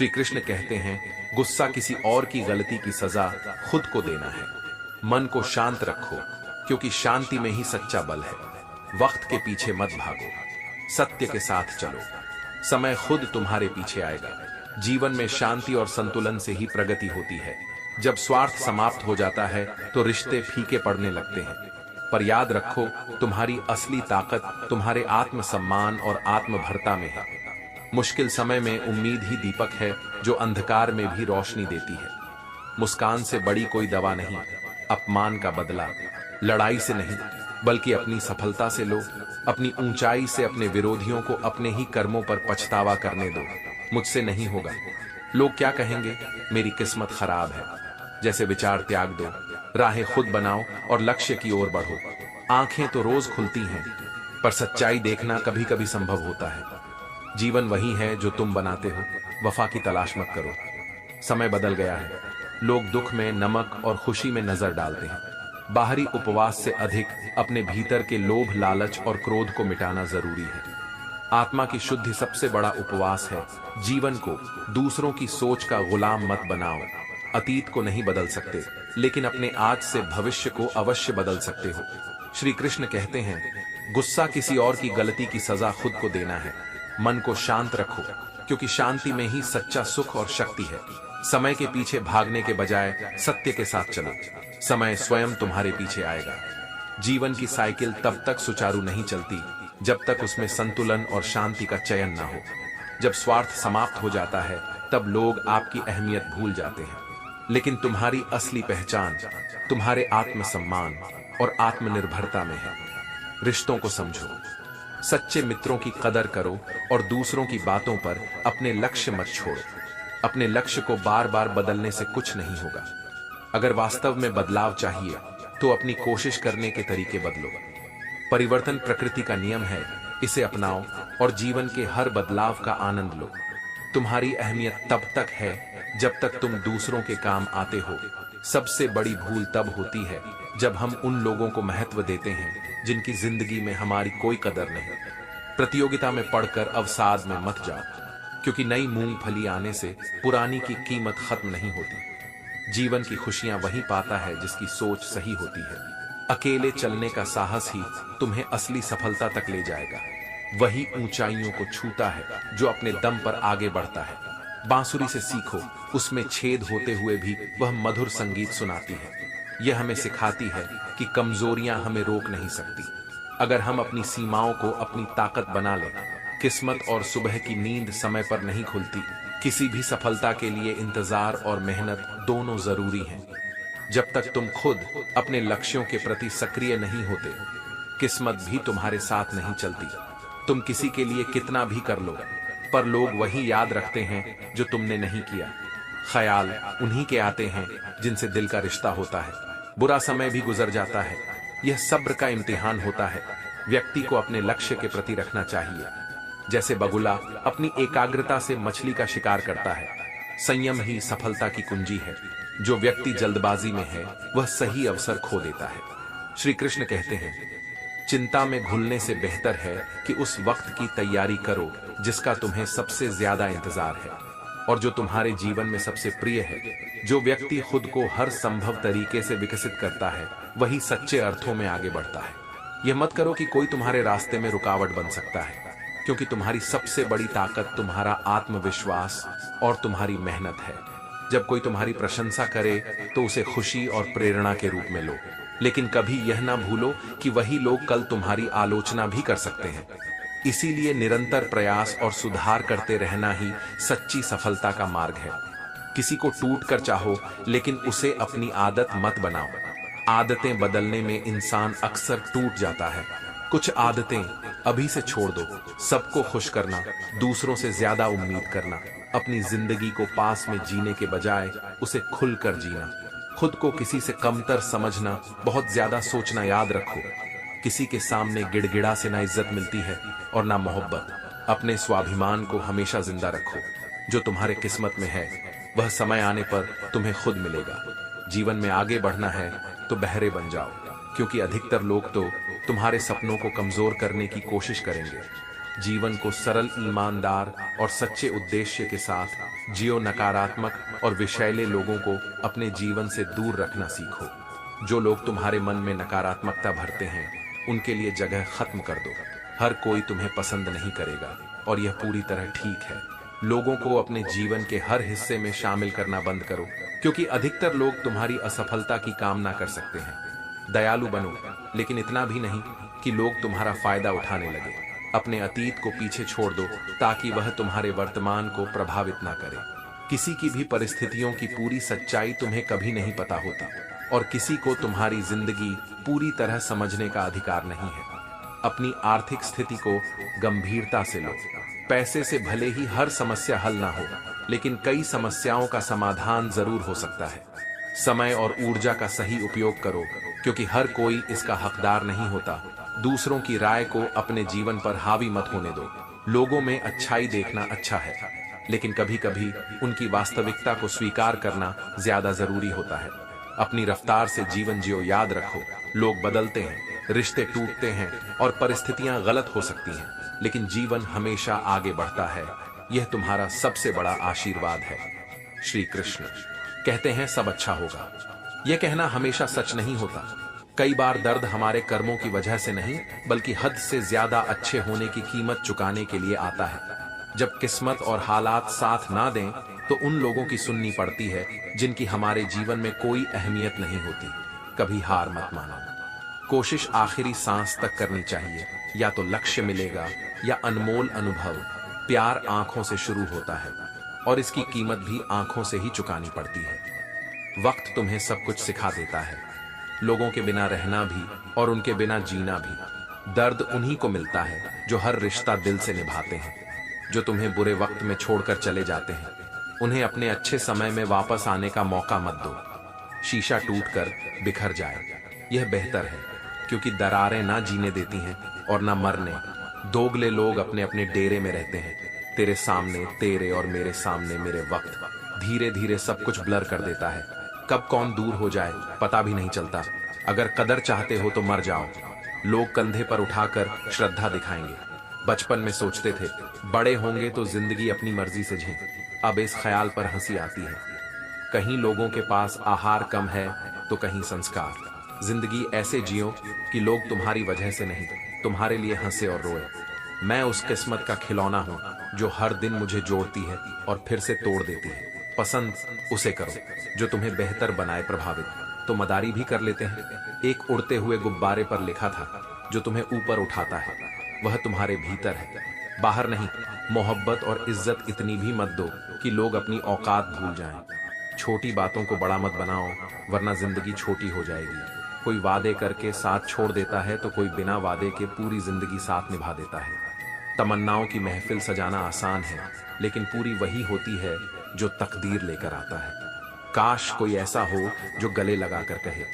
श्री कृष्ण कहते हैं, गुस्सा किसी और की गलती की सजा खुद को देना है। मन को शांत रखो, क्योंकि शांति में ही सच्चा बल है। वक्त के पीछे मत भागो, सत्य के साथ चलो, समय खुद तुम्हारे पीछे आएगा। जीवन में शांति और संतुलन से ही प्रगति होती है। जब स्वार्थ समाप्त हो जाता है तो रिश्ते फीके पड़ने लगते हैं। पर याद रखो, तुम्हारी असली ताकत तुम्हारे आत्मसम्मान और आत्मभरता में है। मुश्किल समय में उम्मीद ही दीपक है जो अंधकार में भी रोशनी देती है। मुस्कान से बड़ी कोई दवा नहीं, अपमान का बदला लड़ाई से नहीं बल्कि अपनी सफलता से लो। अपनी ऊंचाई से अपने विरोधियों को अपने ही कर्मों पर पछतावा करने दो। मुझसे नहीं होगा, लोग क्या कहेंगे, मेरी किस्मत खराब है जैसे विचार त्याग दो। राहें खुद बनाओ और लक्ष्य की ओर बढ़ो। आंखें तो रोज खुलती हैं, पर सच्चाई देखना कभी कभी संभव होता है। जीवन वही है जो तुम बनाते हो, वफा की तलाश मत करो। समय बदल गया है, लोग दुख में नमक और खुशी में नजर डालते हैं। बाहरी उपवास से अधिक अपने भीतर के लोभ, लालच और क्रोध को मिटाना जरूरी है। आत्मा की शुद्धि सबसे बड़ा उपवास है। जीवन को दूसरों की सोच का गुलाम मत बनाओ। अतीत को नहीं बदल सकते, लेकिन अपने आज से भविष्य को अवश्य बदल सकते हो। श्री कृष्ण कहते हैं, गुस्सा किसी और की गलती की सजा खुद को देना है। मन को शांत रखो, क्योंकि शांति में ही सच्चा सुख और शक्ति है। समय के पीछे भागने के बजाय सत्य के साथ चलो, समय स्वयं तुम्हारे पीछे आएगा। जीवन की साइकिल तब तक सुचारू नहीं चलती जब तक उसमें संतुलन और शांति का चयन न हो। जब स्वार्थ समाप्त हो जाता है तब लोग आपकी अहमियत भूल जाते हैं, लेकिन तुम्हारी असली पहचान तुम्हारे आत्मसम्मान और आत्मनिर्भरता में है। रिश्तों को समझो, सच्चे मित्रों की कदर करो और दूसरों की बातों पर अपने लक्ष्य मत छोड़ो। अपने लक्ष्य को बार बार बदलने से कुछ नहीं होगा। अगर वास्तव में बदलाव चाहिए तो अपनी कोशिश करने के तरीके बदलो। परिवर्तन प्रकृति का नियम है, इसे अपनाओ और जीवन के हर बदलाव का आनंद लो। तुम्हारी अहमियत तब तक है जब तक तुम दूसरों के काम आते हो। सबसे बड़ी भूल तब होती है जब हम उन लोगों को महत्व देते हैं जिनकी जिंदगी में हमारी कोई कदर नहीं। प्रतियोगिता में पढ़कर अवसाद में मत जाओ, क्योंकि नई मूंगफली आने से पुरानी की कीमत खत्म नहीं होती। जीवन की खुशियां वही पाता है जिसकी सोच सही होती है। अकेले चलने का साहस ही तुम्हें असली सफलता तक ले जाएगा। वही ऊंचाइयों को छूता है जो अपने दम पर आगे बढ़ता है। बांसुरी से सीखो, उसमें छेद होते हुए भी वह मधुर संगीत सुनाती है। यह हमें सिखाती है कि कमजोरियां हमें रोक नहीं सकती। अगर हम अपनी सीमाओं को अपनी ताकत बना लें। किस्मत और सुबह की नींद समय पर नहीं खुलती। किसी भी सफलता के लिए इंतजार और मेहनत दोनों जरूरी हैं। जब तक तुम खुद अपने लक्ष्यों के प्रति सक्रिय नहीं होते, किस्मत भी तुम्हारे साथ नहीं चलती। तुम किसी के लिए कितना भी कर लो, पर लोग वही याद रखते हैं जो तुमने नहीं किया। ख्याल उन्हीं के आते हैं जिनसे दिल का रिश्ता होता है। बुरा समय भी गुजर जाता है, यह सब्र का इम्तिहान होता है। व्यक्ति को अपने लक्ष्य के प्रति रखना चाहिए। जैसे बगुला अपनी एकाग्रता से मछली का शिकार करता है। संयम ही सफलता की कुंजी है। जो व्यक्ति जल्दबाजी में है वह सही अवसर खो देता है। श्री कृष्ण कहते हैं, चिंता में घुलने से बेहतर है कि उस वक्त की तैयारी करो जिसका तुम्हें सबसे ज्यादा इंतजार है और जो तुम्हारे जीवन में सबसे प्रिय है। जो व्यक्ति खुद को हर संभव तरीके से विकसित करता है वही सच्चे अर्थों में आगे बढ़ता है। यह मत करो कि कोई तुम्हारे रास्ते में रुकावट बन सकता है, क्योंकि तुम्हारी सबसे बड़ी ताकत तुम्हारा आत्मविश्वास और तुम्हारी मेहनत है। जब कोई तुम्हारी प्रशंसा करे तो उसे खुशी और प्रेरणा के रूप में लो, लेकिन कभी यह ना भूलो कि वही लोग कल तुम्हारी आलोचना भी कर सकते हैं। इसीलिए निरंतर प्रयास और सुधार करते रहना ही सच्ची सफलता का मार्ग है। किसी को टूट कर चाहो, लेकिन उसे अपनी आदत मत बनाओ। आदतें बदलने में इंसान अक्सर टूट जाता है। कुछ आदतें अभी से छोड़ दो। सबको खुश करना, दूसरों से ज्यादा उम्मीद करना, अपनी जिंदगी को पास में जीने के बजाय उसे खुलकर जीना, खुद को किसी से कमतर समझना, बहुत ज्यादा सोचना याद रखो। किसी के सामने गिड़गिड़ा से ना इज्जत मिलती है और ना मोहब्बत। अपने स्वाभिमान को हमेशा जिंदा रखो। जो तुम्हारे किस्मत में है वह समय आने पर तुम्हें खुद मिलेगा। जीवन में आगे बढ़ना है तो बहरे बन जाओ, क्योंकि अधिकतर लोग तो तुम्हारे सपनों को कमजोर करने की कोशिश करेंगे। जीवन को सरल, ईमानदार और सच्चे उद्देश्य के साथ जियो नकारात्मक और विषैले लोगों को अपने जीवन से दूर रखना सीखो। जो लोग तुम्हारे मन में नकारात्मकता भरते हैं उनके लिए जगह खत्म कर दो। हर कोई तुम्हें पसंद नहीं करेगा और यह पूरी तरह ठीक है। लोगों को अपने जीवन के हर हिस्से में शामिल करना बंद करो, क्योंकि अधिकतर लोग तुम्हारी असफलता की कामना कर सकते हैं। दयालु बनो, लेकिन इतना भी नहीं कि लोग तुम्हारा फायदा उठाने लगे। अपने अतीत को पीछे छोड़ दो ताकि वह तुम्हारे वर्तमान को प्रभावित ना करे। किसी की भी परिस्थितियों की पूरी सच्चाई तुम्हें कभी नहीं पता होती और किसी को तुम्हारी जिंदगी पूरी तरह समझने का अधिकार नहीं है। अपनी आर्थिक स्थिति को गंभीरता से लो। पैसे से भले ही हर समस्या हल ना हो, लेकिन कई समस्याओं का समाधान जरूर हो सकता है। समय और ऊर्जा का सही उपयोग करो, क्योंकि हर कोई इसका हकदार नहीं होता। दूसरों की राय को अपने जीवन पर हावी मत होने दो। लोगों में अच्छाई देखना अच्छा है, लेकिन कभी कभी उनकी वास्तविकता को स्वीकार करना ज्यादा जरूरी होता है। अपनी रफ्तार से जीवन जियो। याद रखो, लोग बदलते हैं, रिश्ते टूटते हैं और परिस्थितियां गलत हो सकती हैं, लेकिन जीवन हमेशा आगे बढ़ता है। यह तुम्हारा सबसे बड़ा आशीर्वाद है। श्री कृष्ण कहते हैं सब अच्छा होगा। यह कहना हमेशा सच नहीं होता। कई बार दर्द हमारे कर्मों की वजह से नहीं, बल्कि हद से ज्यादा अच्छे होने की कीमत चुकाने के लिए आता है। जब किस्मत और हालात साथ ना दें तो उन लोगों की सुननी पड़ती है जिनकी हमारे जीवन में कोई अहमियत नहीं होती। कभी हार मत मानो। कोशिश आखिरी सांस तक करनी चाहिए। या तो लक्ष्य मिलेगा या अनमोल अनुभव। प्यार आंखों से शुरू होता है और इसकी कीमत भी आंखों से ही चुकानी पड़ती है। वक्त तुम्हें सब कुछ सिखा देता है, लोगों के बिना रहना भी और उनके बिना जीना भी। दर्द उन्हीं को मिलता है जो हर रिश्ता दिल से निभाते हैं। जो तुम्हें बुरे वक्त में छोड़कर चले जाते हैं, उन्हें अपने अच्छे समय में वापस आने का मौका मत दो। शीशा टूटकर बिखर जाए, यह बेहतर है, क्योंकि दरारें ना जीने देती हैं और ना मरने। दोगले लोग अपने अपने डेरे में रहते हैं। तेरे सामने, तेरे और मेरे सामने मेरे वक्त धीरे धीरे सब कुछ ब्लर कर देता है। कब कौन दूर हो जाए पता भी नहीं चलता। अगर कदर चाहते हो तो मर जाओ। लोग कंधे पर उठाकर श्रद्धा दिखाएंगे। बचपन में सोचते थे बड़े होंगे तो जिंदगी अपनी मर्जी से जी। अब इस ख्याल पर हंसी आती है। कहीं लोगों के पास आहार कम है तो कहीं संस्कार। जिंदगी ऐसे जियो कि लोग तुम्हारी वजह से नहीं, तुम्हारे लिए हंसे और रोए। मैं उस किस्मत का खिलौना हूं जो हर दिन मुझे जोड़ती है और फिर से तोड़ देती है। पसंद उसे करो जो तुम्हें बेहतर बनाए। प्रभावित तो मदारी भी कर लेते हैं। एक उड़ते हुए गुब्बारे पर लिखा था, जो तुम्हें ऊपर उठाता है वह तुम्हारे भीतर है, बाहर नहीं। मोहब्बत और इज्जत इतनी भी मत दो कि लोग अपनी औकात भूल जाएं। छोटी बातों को बड़ा मत बनाओ, वरना जिंदगी छोटी हो जाएगी। कोई वादे करके साथ छोड़ देता है तो कोई बिना वादे के पूरी जिंदगी साथ निभा देता है। तमन्नाओं की महफिल सजाना आसान है, लेकिन पूरी वही होती है जो तकदीर लेकर आता है। काश कोई ऐसा हो जो गले लगाकर कहे,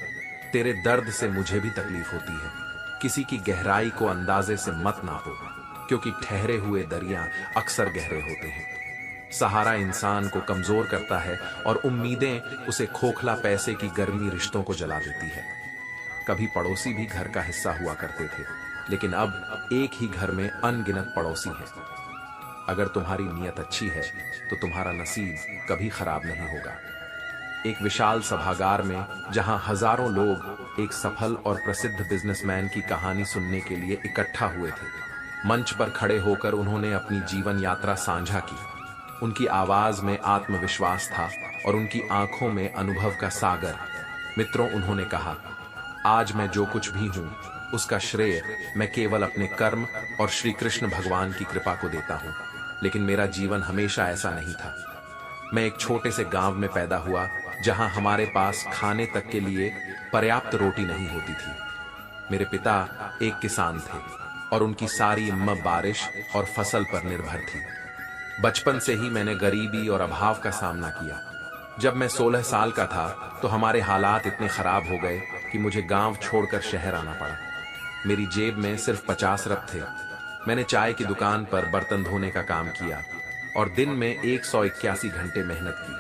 तेरे दर्द से मुझे भी तकलीफ होती है। किसी की गहराई को अंदाजे से मत नापो, क्योंकि ठहरे हुए दरिया अक्सर गहरे होते हैं। सहारा इंसान को कमजोर करता है और उम्मीदें उसे खोखला। पैसे की गर्मी रिश्तों को जला देती है। कभी पड़ोसी भी घर का हिस्सा हुआ करते थे, लेकिन अब एक ही घर में अनगिनत पड़ोसी हैं। अगर तुम्हारी नीयत अच्छी है तो तुम्हारा नसीब कभी खराब नहीं होगा। एक विशाल सभागार में जहां हजारों लोग एक सफल और प्रसिद्ध बिजनेसमैन की कहानी सुनने के लिए इकट्ठा हुए थे। मंच पर खड़े होकर उन्होंने अपनी जीवन यात्रा साझा की। उनकी आवाज में आत्मविश्वास था और उनकी आंखों में अनुभव का सागर। मित्रों, उन्होंने कहा, आज मैं जो कुछ भी हूं उसका श्रेय मैं केवल अपने कर्म और श्री कृष्ण भगवान की कृपा को देता हूं। लेकिन मेरा जीवन हमेशा ऐसा नहीं था। मैं एक छोटे से गांव में पैदा हुआ जहां हमारे पास खाने तक के लिए पर्याप्त रोटी नहीं होती थी। मेरे पिता एक किसान थे और उनकी सारी हिम्मत बारिश और फसल पर निर्भर थी। बचपन से ही मैंने गरीबी और अभाव का सामना किया। जब मैं 16 साल का था तो हमारे हालात इतने खराब हो गए कि मुझे गांव छोड़कर शहर आना पड़ा। मेरी जेब में सिर्फ 50 रप थे। मैंने चाय की दुकान पर बर्तन धोने का काम किया और दिन में 181 घंटे मेहनत की।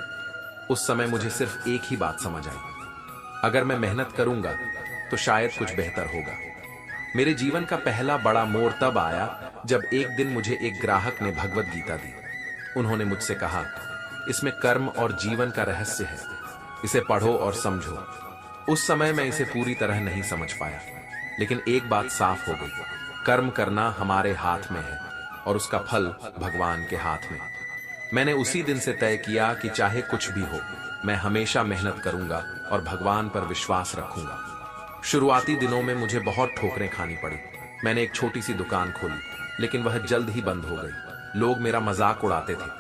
उस समय मुझे सिर्फ एक ही बात समझ आई, अगर मैं मेहनत करूंगा तो शायद कुछ बेहतर होगा। मेरे जीवन का पहला बड़ा मोड़ तब आया जब एक दिन मुझे एक ग्राहक ने भगवत गीता दी। उन्होंने मुझसे कहा, इसमें कर्म और जीवन का रहस्य है। इसे पढ़ो और समझो। उस समय मैं इसे पूरी तरह नहीं समझ पाया, लेकिन एक बात साफ हो गई, कर्म करना हमारे हाथ में है और उसका फल भगवान के हाथ में। मैंने उसी दिन से तय किया कि चाहे कुछ भी हो, मैं हमेशा मेहनत करूंगा और भगवान पर विश्वास रखूंगा। शुरुआती दिनों में मुझे बहुत ठोकरें खानी पड़ी। मैंने एक छोटी सी दुकान खोली, लेकिन वह जल्द ही बंद हो गई। लोग मेरा मजाक उड़ाते थे।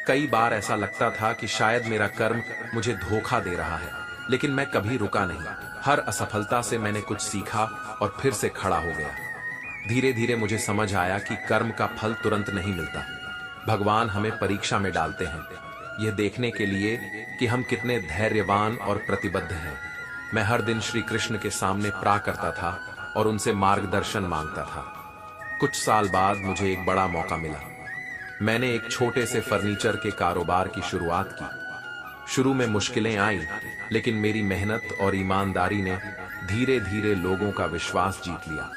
कई बार ऐसा लगता था कि शायद मेरा कर्म मुझे धोखा दे रहा है, लेकिन मैं कभी रुका नहीं। हर असफलता से मैंने कुछ सीखा और फिर से खड़ा हो गया। धीरे धीरे मुझे समझ आया कि कर्म का फल तुरंत नहीं मिलता। भगवान हमें परीक्षा में डालते हैं, यह देखने के लिए कि हम कितने धैर्यवान और प्रतिबद्ध हैं। मैं हर दिन श्री कृष्ण के सामने प्रा करता था और उनसे मार्गदर्शन मांगता था। कुछ साल बाद मुझे एक बड़ा मौका मिला। मैंने एक छोटे से फर्नीचर के कारोबार की शुरुआत की। शुरू में मुश्किलें आईं, लेकिन मेरी मेहनत और ईमानदारी ने धीरे धीरे लोगों का विश्वास जीत लिया।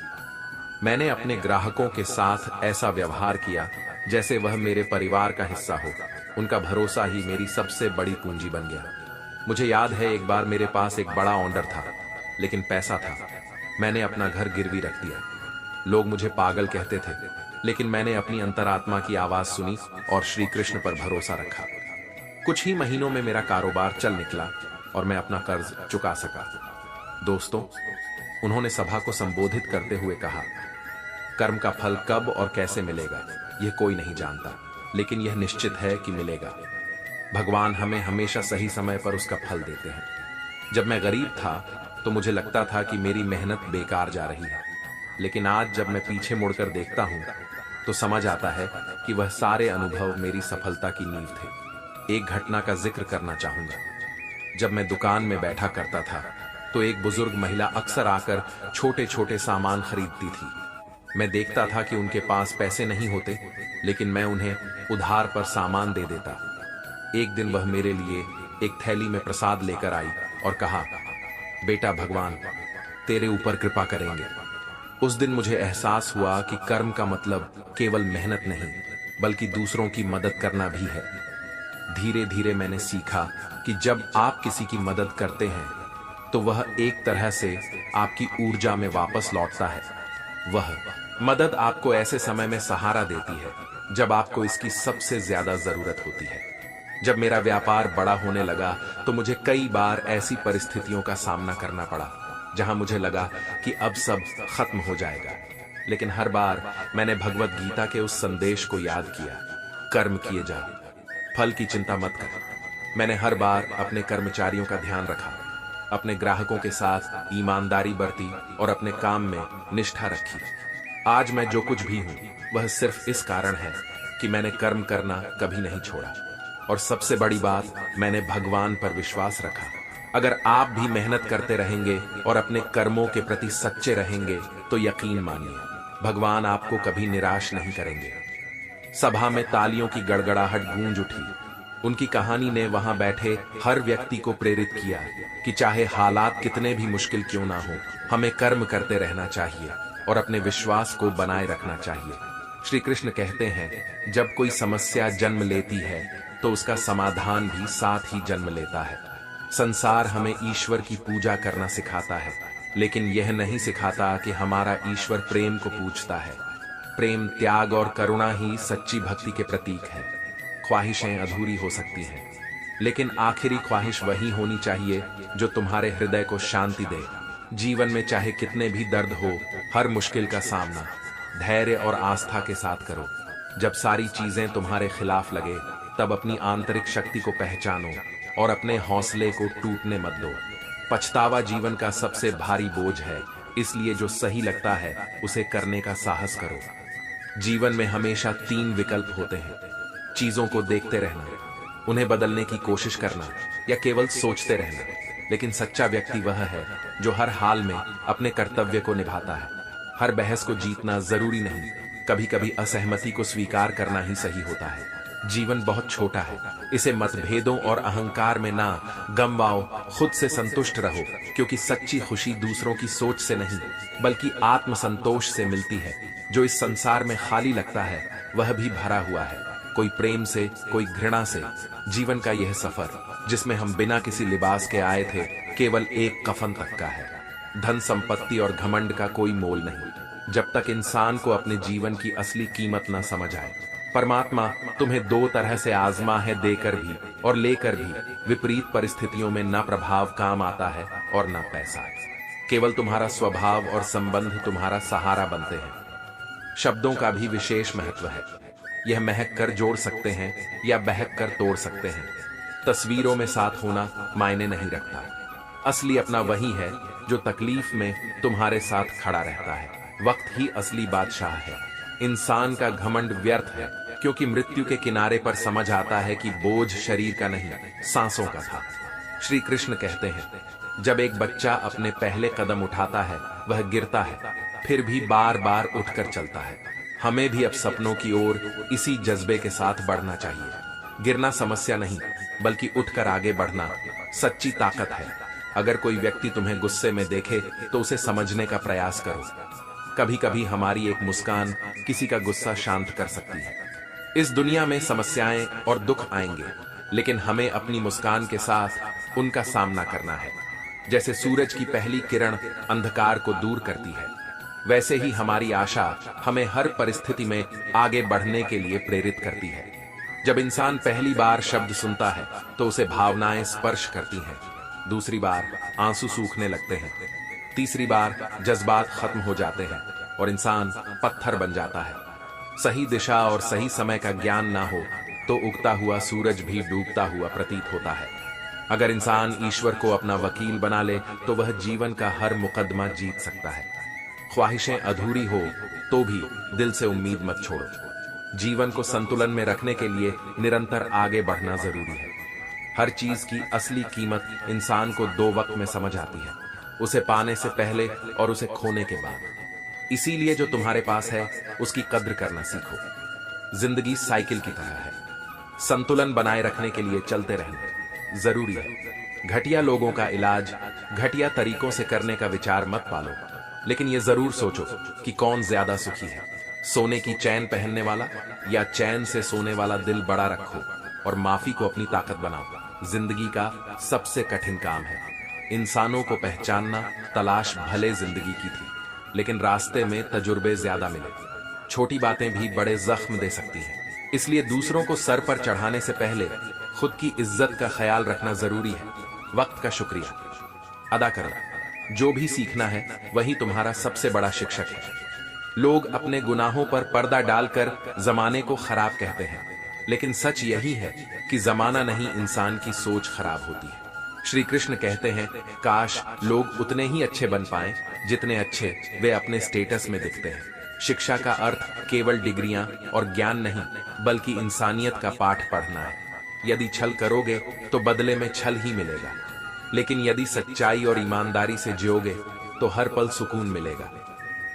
मैंने अपने ग्राहकों के साथ ऐसा व्यवहार किया जैसे वह मेरे परिवार का हिस्सा हो। उनका भरोसा ही मेरी सबसे बड़ी पूंजी बन गया। मुझे याद है, एक बार मेरे पास एक बड़ा ऑर्डर था, लेकिन पैसा था। मैंने अपना घर गिरवी रख दिया। लोग मुझे पागल कहते थे, लेकिन मैंने अपनी अंतरात्मा की आवाज सुनी और श्री कृष्ण पर भरोसा रखा। कुछ ही महीनों में मेरा कारोबार चल निकला और मैं अपना कर्ज चुका सका। दोस्तों, उन्होंने सभा को संबोधित करते हुए कहा, कर्म का फल कब और कैसे मिलेगा यह कोई नहीं जानता, लेकिन यह निश्चित है कि मिलेगा। भगवान हमें हमेशा सही समय पर उसका फल देते हैं। जब मैं गरीब था तो मुझे लगता था कि मेरी मेहनत बेकार जा रही है, लेकिन आज जब मैं पीछे मुड़कर देखता हूं तो समझ आता है कि वह सारे अनुभव मेरी सफलता की नींव थे। एक घटना का जिक्र करना चाहूंगा। जब मैं दुकान में बैठा करता था तो एक बुजुर्ग महिला अक्सर आकर छोटे छोटे सामान खरीदती थी। मैं देखता था कि उनके पास पैसे नहीं होते, लेकिन मैं उन्हें उधार पर सामान दे देता। एक दिन वह मेरे लिए एक थैली में प्रसाद लेकर आई और कहा, बेटा, भगवान तेरे ऊपर कृपा करेंगे। उस दिन मुझे एहसास हुआ कि कर्म का मतलब केवल मेहनत नहीं, बल्कि दूसरों की मदद करना भी है। धीरे धीरे मैंने सीखा कि जब आप किसी की मदद करते हैं तो वह एक तरह से आपकी ऊर्जा में वापस लौटता है। वह मदद आपको ऐसे समय में सहारा देती है जब आपको इसकी सबसे ज्यादा जरूरत होती है। जब मेरा व्यापार बड़ा होने लगा तो मुझे कई बार ऐसी परिस्थितियों का सामना करना पड़ा जहां मुझे लगा कि अब सब खत्म हो जाएगा, लेकिन हर बार मैंने भगवत गीता के उस संदेश को याद किया, कर्म किए जा, फल की चिंता मत कर। मैंने हर बार अपने कर्मचारियों का ध्यान रखा, अपने ग्राहकों के साथ ईमानदारी बरती और अपने काम में निष्ठा रखी। आज मैं जो कुछ भी हूं वह सिर्फ इस कारण है कि मैंने कर्म करना कभी नहीं छोड़ा, और सबसे बड़ी बात, मैंने भगवान पर विश्वास रखा। अगर आप भी मेहनत करते रहेंगे और अपने कर्मों के प्रति सच्चे रहेंगे तो यकीन मानिए, भगवान आपको कभी निराश नहीं करेंगे। सभा में तालियों की गड़गड़ाहट गूंज उठी। उनकी कहानी ने वहां बैठे हर व्यक्ति को प्रेरित किया कि चाहे हालात कितने भी मुश्किल क्यों ना हो, हमें कर्म करते रहना चाहिए और अपने विश्वास को बनाए रखना चाहिए। श्री कृष्ण कहते हैं, जब कोई समस्या जन्म लेती है तो उसका समाधान भी साथ ही जन्म लेता है। संसार हमें ईश्वर की पूजा करना सिखाता है, लेकिन यह नहीं सिखाता कि हमारा ईश्वर प्रेम को पूजता है। प्रेम, त्याग और करुणा ही सच्ची भक्ति के प्रतीक है। ख्वाहिशें अधूरी हो सकती हैं, लेकिन आखिरी ख्वाहिश वही होनी चाहिए जो तुम्हारे हृदय को शांति दे। जीवन में चाहे कितने भी दर्द हो, हर मुश्किल का सामना धैर्य और आस्था के साथ करो। जब सारी चीजें तुम्हारे खिलाफ लगे, तब अपनी आंतरिक शक्ति को पहचानो और अपने हौसले को टूटने मत दो। पछतावा जीवन का सबसे भारी बोझ है, इसलिए जो सही लगता है उसे करने का साहस करो। जीवन में हमेशा 3 विकल्प होते हैं, चीजों को देखते रहना, उन्हें बदलने की कोशिश करना या केवल सोचते रहना। लेकिन सच्चा व्यक्ति वह है जो हर हाल में अपने कर्तव्य को निभाता है। हर बहस को जीतना जरूरी नहीं, कभी कभी असहमति को स्वीकार करना ही सही होता है। जीवन बहुत छोटा है, इसे मतभेदों और अहंकार में ना गंवाओ। खुद से संतुष्ट रहो, क्योंकि सच्ची खुशी दूसरों की सोच से नहीं बल्कि आत्म संतोष से मिलती है। जो इस संसार में खाली लगता है वह भी भरा हुआ है। कोई प्रेम से, कोई घृणा से। जीवन का यह सफर जिसमें हम बिना किसी लिबास के आए थे, केवल एक कफन तक का है। धन संपत्ति और घमंड का कोई मोल नहीं, जब तक इंसान को अपने जीवन की असली कीमत न समझ आए। परमात्मा तुम्हें दो तरह से आजमा है, देकर भी और लेकर भी। विपरीत परिस्थितियों में न प्रभाव काम आता है और न पैसा। केवल तुम्हारा स्वभाव और संबंध तुम्हारा सहारा बनते हैं। शब्दों का भी विशेष महत्व है। यह महक कर जोड़ सकते हैं या बहक कर तोड़ सकते हैं। तस्वीरों में साथ होना मायने नहीं रखता। असली अपना वही है जो तकलीफ में तुम्हारे साथ खड़ा रहता है। वक्त ही असली बादशाह है। इंसान का घमंड व्यर्थ है, क्योंकि मृत्यु के किनारे पर समझ आता है कि बोझ शरीर का नहीं, सांसों का था। श्री कृष्ण कहते हैं, जब एक बच्चा अपने पहले कदम उठाता है, वह गिरता है, फिर भी बार बार उठकर चलता है। हमें भी अब सपनों की ओर इसी जज्बे के साथ बढ़ना चाहिए। गिरना समस्या नहीं, बल्कि उठकर आगे बढ़ना सच्ची ताकत है। अगर कोई व्यक्ति तुम्हें गुस्से में देखे तो उसे समझने का प्रयास करो। कभी कभी हमारी एक मुस्कान किसी का गुस्सा शांत कर सकती है। इस दुनिया में समस्याएं और दुख आएंगे, लेकिन हमें अपनी मुस्कान के साथ उनका सामना करना है। जैसे सूरज की पहली किरण अंधकार को दूर करती है, वैसे ही हमारी आशा हमें हर परिस्थिति में आगे बढ़ने के लिए प्रेरित करती है। जब इंसान पहली बार शब्द सुनता है तो उसे भावनाएं स्पर्श करती हैं। दूसरी बार आंसू सूखने लगते हैं। तीसरी बार जज्बात खत्म हो जाते हैं और इंसान पत्थर बन जाता है। सही दिशा और सही समय का ज्ञान ना हो तो उगता हुआ सूरज भी डूबता हुआ प्रतीत होता है। अगर इंसान ईश्वर को अपना वकील बना ले तो वह जीवन का हर मुकदमा जीत सकता है। ख्वाहिशें अधूरी हो तो भी दिल से उम्मीद मत छोड़ो। जीवन को संतुलन में रखने के लिए निरंतर आगे बढ़ना जरूरी है। हर चीज की असली कीमत इंसान को दो वक्त में समझ आती है, उसे पाने से पहले और उसे खोने के बाद। इसीलिए जो तुम्हारे पास है उसकी कद्र करना सीखो। जिंदगी साइकिल की तरह है, संतुलन बनाए रखने के लिए चलते रहना जरूरी है। घटिया लोगों का इलाज घटिया तरीकों से करने का विचार मत पालो, लेकिन यह जरूर सोचो कि कौन ज्यादा सुखी है, सोने की चैन पहनने वाला या चैन से सोने वाला। दिल बड़ा रखो और माफी को अपनी ताकत बनाओ। जिंदगी का सबसे कठिन काम है इंसानों को पहचानना। तलाश भले जिंदगी की थी, लेकिन रास्ते में तजुर्बे ज्यादा मिले। छोटी बातें भी बड़े जख्म दे सकती हैं, इसलिए दूसरों को सर पर चढ़ाने से पहले खुद की इज्जत का ख्याल रखना जरूरी है। वक्त का शुक्रिया अदा करो। जो भी सीखना है वही तुम्हारा सबसे बड़ा शिक्षक है। लोग अपने गुनाहों पर पर्दा डालकर जमाने को खराब कहते हैं, लेकिन सच यही है कि जमाना नहीं, इंसान की सोच खराब होती है। श्री कृष्ण कहते हैं, काश लोग उतने ही अच्छे बन पाएं जितने अच्छे वे अपने स्टेटस में दिखते हैं। शिक्षा का अर्थ केवल डिग्रियां और ज्ञान नहीं, बल्कि इंसानियत का पाठ पढ़ना है। यदि छल करोगे तो बदले में छल ही मिलेगा, लेकिन यदि सच्चाई और ईमानदारी से जियोगे तो हर पल सुकून मिलेगा।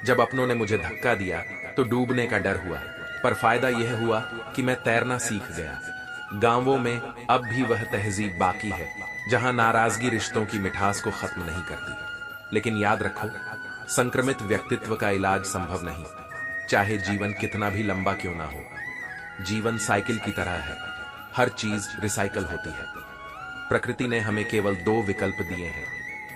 जब अपनों ने मुझे धक्का दिया तो डूबने का डर हुआ, पर फायदा यह हुआ कि मैं तैरना सीख गया। गांवों में अब भी वह तहजीब बाकी है जहां नाराजगी रिश्तों की मिठास को खत्म नहीं करती। लेकिन याद रखो, संक्रमित व्यक्तित्व का इलाज संभव नहीं, चाहे जीवन कितना भी लंबा क्यों ना हो। जीवन साइकिल की तरह है, हर चीज रिसाइकल होती है। प्रकृति ने हमें केवल दो विकल्प दिए हैं,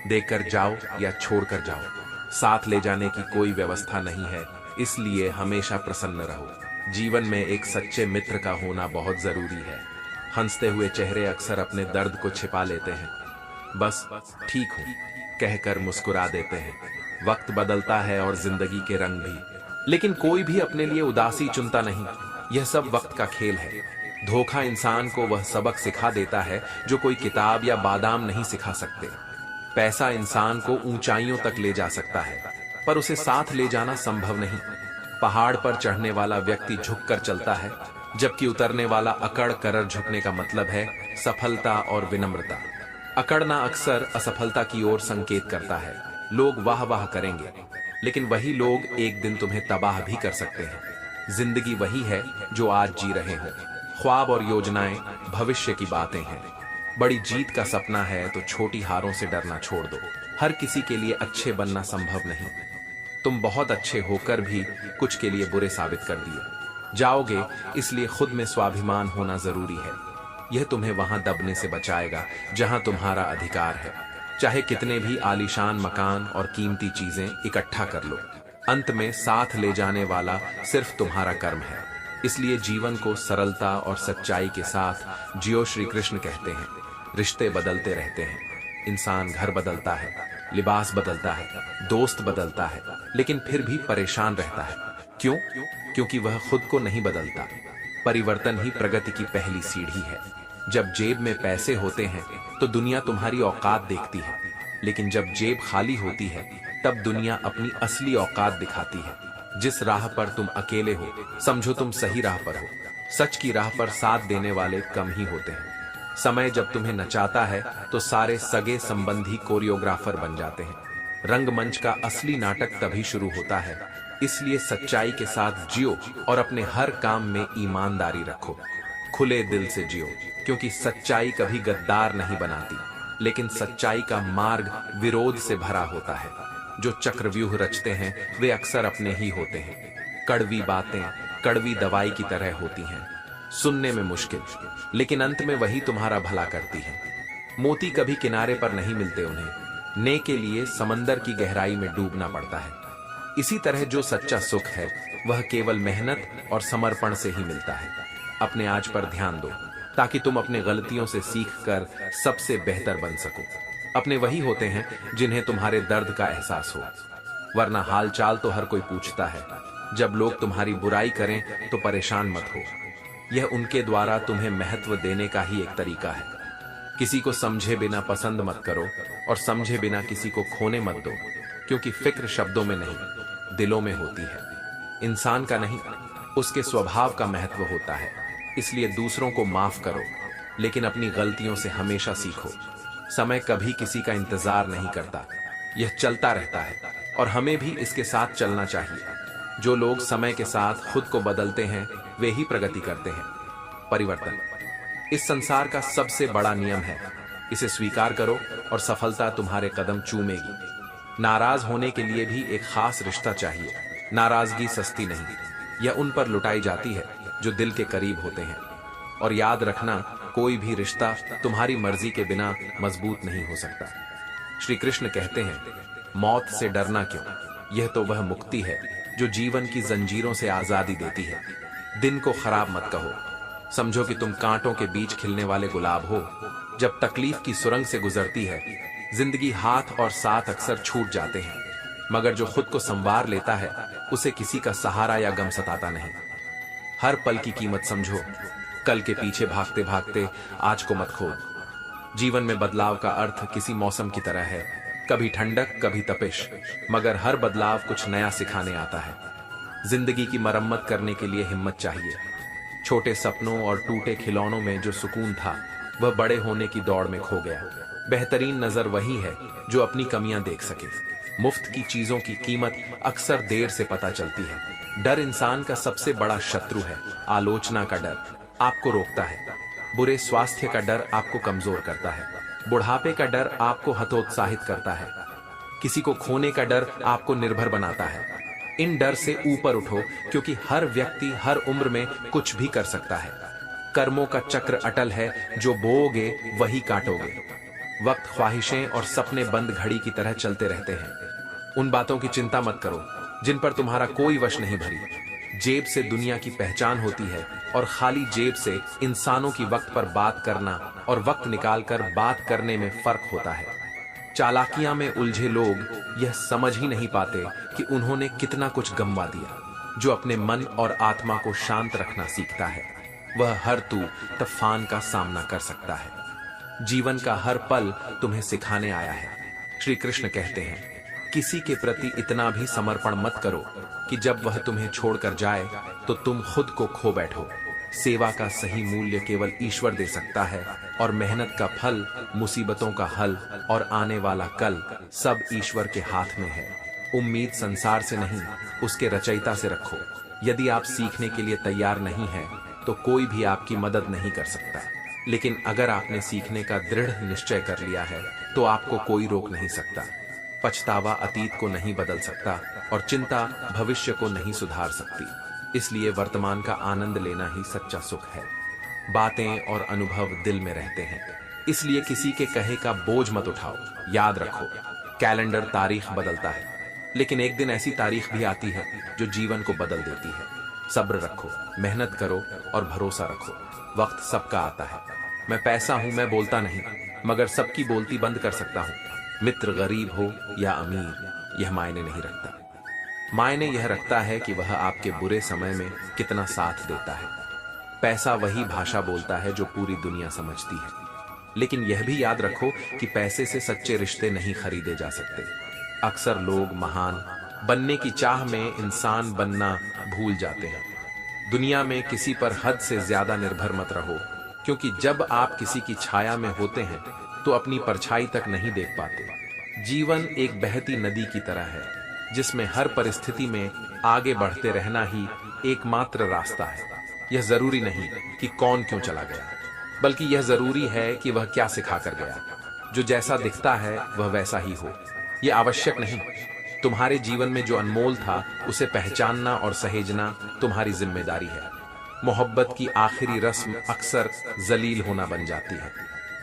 देकर जाओ या छोड़कर जाओ। साथ ले जाने की कोई व्यवस्था नहीं है, इसलिए हमेशा प्रसन्न रहो। जीवन में एक सच्चे मित्र का होना बहुत जरूरी है। हंसते हुए चेहरे अक्सर अपने दर्द को छिपा लेते हैं, बस ठीक हूं कहकर मुस्कुरा देते हैं। वक्त बदलता है और जिंदगी के रंग भी, लेकिन कोई भी अपने लिए उदासी चुनता नहीं। यह सब वक्त का खेल है। धोखा इंसान को वह सबक सिखा देता है जो कोई किताब या बादाम नहीं सिखा सकते। पैसा इंसान को ऊंचाइयों तक ले जा सकता है, पर उसे साथ ले जाना संभव नहीं। पहाड़ पर चढ़ने वाला व्यक्ति झुककर चलता है, जबकि उतरने वाला अकड़ कर झुकने का मतलब है सफलता और विनम्रता। अकड़ना अक्सर असफलता की ओर संकेत करता है। लोग वाह वाह करेंगे, लेकिन वही लोग एक दिन तुम्हें तबाह भी कर सकते हैं। जिंदगी वही है जो आज जी रहे हो। ख्वाब और योजनाएं भविष्य की बातें हैं। बड़ी जीत का सपना है तो छोटी हारों से डरना छोड़ दो। हर किसी के लिए अच्छे बनना संभव नहीं। तुम बहुत अच्छे होकर भी कुछ के लिए बुरे साबित कर दिए। जाओगे, इसलिए खुद में स्वाभिमान होना जरूरी है। यह तुम्हें वहां दबने से बचाएगा जहां तुम्हारा अधिकार है। चाहे कितने भी आलीशान मकान और कीमती चीजें इकट्ठा कर लो, अंत में साथ ले जाने वाला सिर्फ तुम्हारा कर्म है। इसलिए जीवन को सरलता और सच्चाई के साथ जियो। श्री कृष्ण कहते हैं, रिश्ते बदलते रहते हैं, इंसान घर बदलता है, लिबास बदलता है, दोस्त बदलता है, लेकिन फिर भी परेशान रहता है। क्यों? क्योंकि वह खुद को नहीं बदलता। परिवर्तन ही प्रगति की पहली सीढ़ी है। जब जेब में पैसे होते हैं तो दुनिया तुम्हारी औकात देखती है, लेकिन जब जेब खाली होती है तब दुनिया अपनी असली औकात दिखाती है। जिस राह पर तुम अकेले हो, समझो तुम सही राह पर हो। सच की राह पर साथ देने वाले कम ही होते हैं। समय जब तुम्हें नचाता है तो सारे सगे संबंधी कोरियोग्राफर बन जाते हैं। रंगमंच का असली नाटक तभी शुरू होता है। इसलिए सच्चाई के साथ जियो और अपने हर काम में ईमानदारी रखो। खुले दिल से जियो, क्योंकि सच्चाई कभी गद्दार नहीं बनाती, लेकिन सच्चाई का मार्ग विरोध से भरा होता है। जो चक्रव्यूह रचते हैं वे अक्सर अपने ही होते हैं। कड़वी बातें कड़वी दवाई की तरह होती हैं, सुनने में मुश्किल, लेकिन अंत में वही तुम्हारा भला करती है। मोती कभी किनारे पर नहीं मिलते, उन्हें ने के लिए समंदर की गहराई में डूबना पड़ता है। इसी तरह जो सच्चा सुख है वह केवल मेहनत और समर्पण से ही मिलता है। अपने आज पर ध्यान दो, ताकि तुम अपने गलतियों से सीखकर सबसे बेहतर बन सको। अपने वही होते हैं जिन्हें तुम्हारे दर्द का एहसास हो, वरना हालचाल तो हर कोई पूछता है। जब लोग तुम्हारी बुराई करें तो परेशान मत हो, यह उनके द्वारा तुम्हें महत्व देने का ही एक तरीका है। किसी को समझे बिना पसंद मत करो और समझे बिना किसी को खोने मत दो, क्योंकि फिक्र शब्दों में नहीं, दिलों में होती है। इंसान का नहीं, उसके स्वभाव का महत्व होता है। इसलिए दूसरों को माफ करो, लेकिन अपनी गलतियों से हमेशा सीखो। समय कभी किसी का इंतजार नहीं करता, यह चलता रहता है और हमें भी इसके साथ चलना चाहिए। जो लोग समय के साथ खुद को बदलते हैं वे ही प्रगति करते हैं। परिवर्तन इस संसार का सबसे बड़ा नियम है, इसे स्वीकार करो और सफलता तुम्हारे कदम चूमेगी। नाराज होने के लिए भी एक खास रिश्ता चाहिए। नाराजगी सस्ती नहीं, यह उन पर लुटाई जाती है जो दिल के करीब होते हैं। और याद रखना, कोई भी रिश्ता तुम्हारी मर्जी के बिना मजबूत नहीं हो सकता। श्री कृष्ण कहते हैं, मौत से डरना क्यों? यह तो वह मुक्ति है जो जीवन की जंजीरों से आजादी देती है। दिन को खराब मत कहो, समझो कि तुम कांटों के बीच खिलने वाले गुलाब हो। जब तकलीफ की सुरंग से गुजरती है, जिंदगी हाथ और साथ अक्सर छूट जाते हैं, मगर जो खुद को संवार लेता है उसे किसी का सहारा या गम सताता नहीं। हर पल की कीमत समझो, कल के पीछे भागते भागते आज को मत खो। जीवन में बदलाव का अर्थ किसी मौसम की तरह है, कभी ठंडक कभी तपिश, मगर हर बदलाव कुछ नया सिखाने आता है। जिंदगी की मरम्मत करने के लिए हिम्मत चाहिए। छोटे सपनों और टूटे खिलौनों में जो सुकून था वह बड़े होने की दौड़ में खो गया। बेहतरीन नजर वही है जो अपनी कमियां देख सके। मुफ्त की चीजों की कीमत अक्सर देर से पता चलती है। डर इंसान का सबसे बड़ा शत्रु है। आलोचना का डर आपको रोकता है, बुरे स्वास्थ्य का डर आपको कमजोर करता है, बुढ़ापे का डर आपको हतोत्साहित करता है, किसी को खोने का डर आपको निर्भर बनाता है। इन डर से ऊपर उठो, क्योंकि हर व्यक्ति हर उम्र में कुछ भी कर सकता है। कर्मों का चक्र अटल है, जो बोओगे वही काटोगे। वक्त, ख्वाहिशें और सपने बंद घड़ी की तरह चलते रहते हैं। उन बातों की चिंता मत करो जिन पर तुम्हारा कोई वश नहीं। भरी जेब से दुनिया की पहचान होती है और खाली जेब से इंसानों की वक्त पर बात करना और वक्त निकालकर बात करने में फर्क होता है। चालाकियां में उलझे लोग यह समझ ही नहीं पाते कि उन्होंने कितना कुछ गंवा दिया। जो अपने मन और आत्मा को शांत रखना सीखता है वह हर तूफान का सामना कर सकता है। जीवन का हर पल तुम्हें सिखाने आया है। श्री कृष्ण कहते हैं, किसी के प्रति इतना भी समर्पण मत करो कि जब वह तुम्हें छोड़कर जाए तो तुम खुद को खो बैठो। सेवा का सही मूल्य केवल ईश्वर दे सकता है, और मेहनत का फल, मुसीबतों का हल और आने वाला कल सब ईश्वर के हाथ में है। उम्मीद संसार से नहीं, उसके रचयिता से रखो। यदि आप सीखने के लिए तैयार नहीं हैं, तो कोई भी आपकी मदद नहीं कर सकता। लेकिन अगर आपने सीखने का दृढ़ निश्चय कर लिया है तो आपको कोई रोक नहीं सकता। पछतावा अतीत को नहीं बदल सकता और चिंता भविष्य को नहीं सुधार सकती। इसलिए वर्तमान का आनंद लेना ही सच्चा सुख है। बातें और अनुभव दिल में रहते हैं, इसलिए किसी के कहे का बोझ मत उठाओ। याद रखो, कैलेंडर तारीख बदलता है, लेकिन एक दिन ऐसी तारीख भी आती है जो जीवन को बदल देती है। सब्र रखो, मेहनत करो और भरोसा रखो। वक्त सबका आता है। मैं पैसा हूं, मैं बोलता नहीं, मगर सबकी बोलती बंद कर सकता हूं। मित्र गरीब हो या अमीर, यह मायने नहीं रखता। मायने यह रखता है कि वह आपके बुरे समय में कितना साथ देता है। पैसा वही भाषा बोलता है जो पूरी दुनिया समझती है, लेकिन यह भी याद रखो कि पैसे से सच्चे रिश्ते नहीं खरीदे जा सकते। अक्सर लोग महान बनने की चाह में इंसान बनना भूल जाते हैं। दुनिया में किसी पर हद से ज्यादा निर्भर मत रहो, क्योंकि जब आप किसी की छाया में होते हैं तो अपनी परछाई तक नहीं देख पाते। जीवन एक बहती नदी की तरह है, जिसमें हर परिस्थिति में आगे बढ़ते रहना ही एकमात्र रास्ता है। यह जरूरी नहीं कि कौन क्यों चला गया, बल्कि यह जरूरी है कि वह क्या सिखा कर गया। जो जैसा दिखता है वह वैसा ही हो, यह आवश्यक नहीं। तुम्हारे जीवन में जो अनमोल था उसे पहचानना और सहेजना तुम्हारी जिम्मेदारी है। मोहब्बत की आखिरी रस्म अक्सर जलील होना बन जाती है,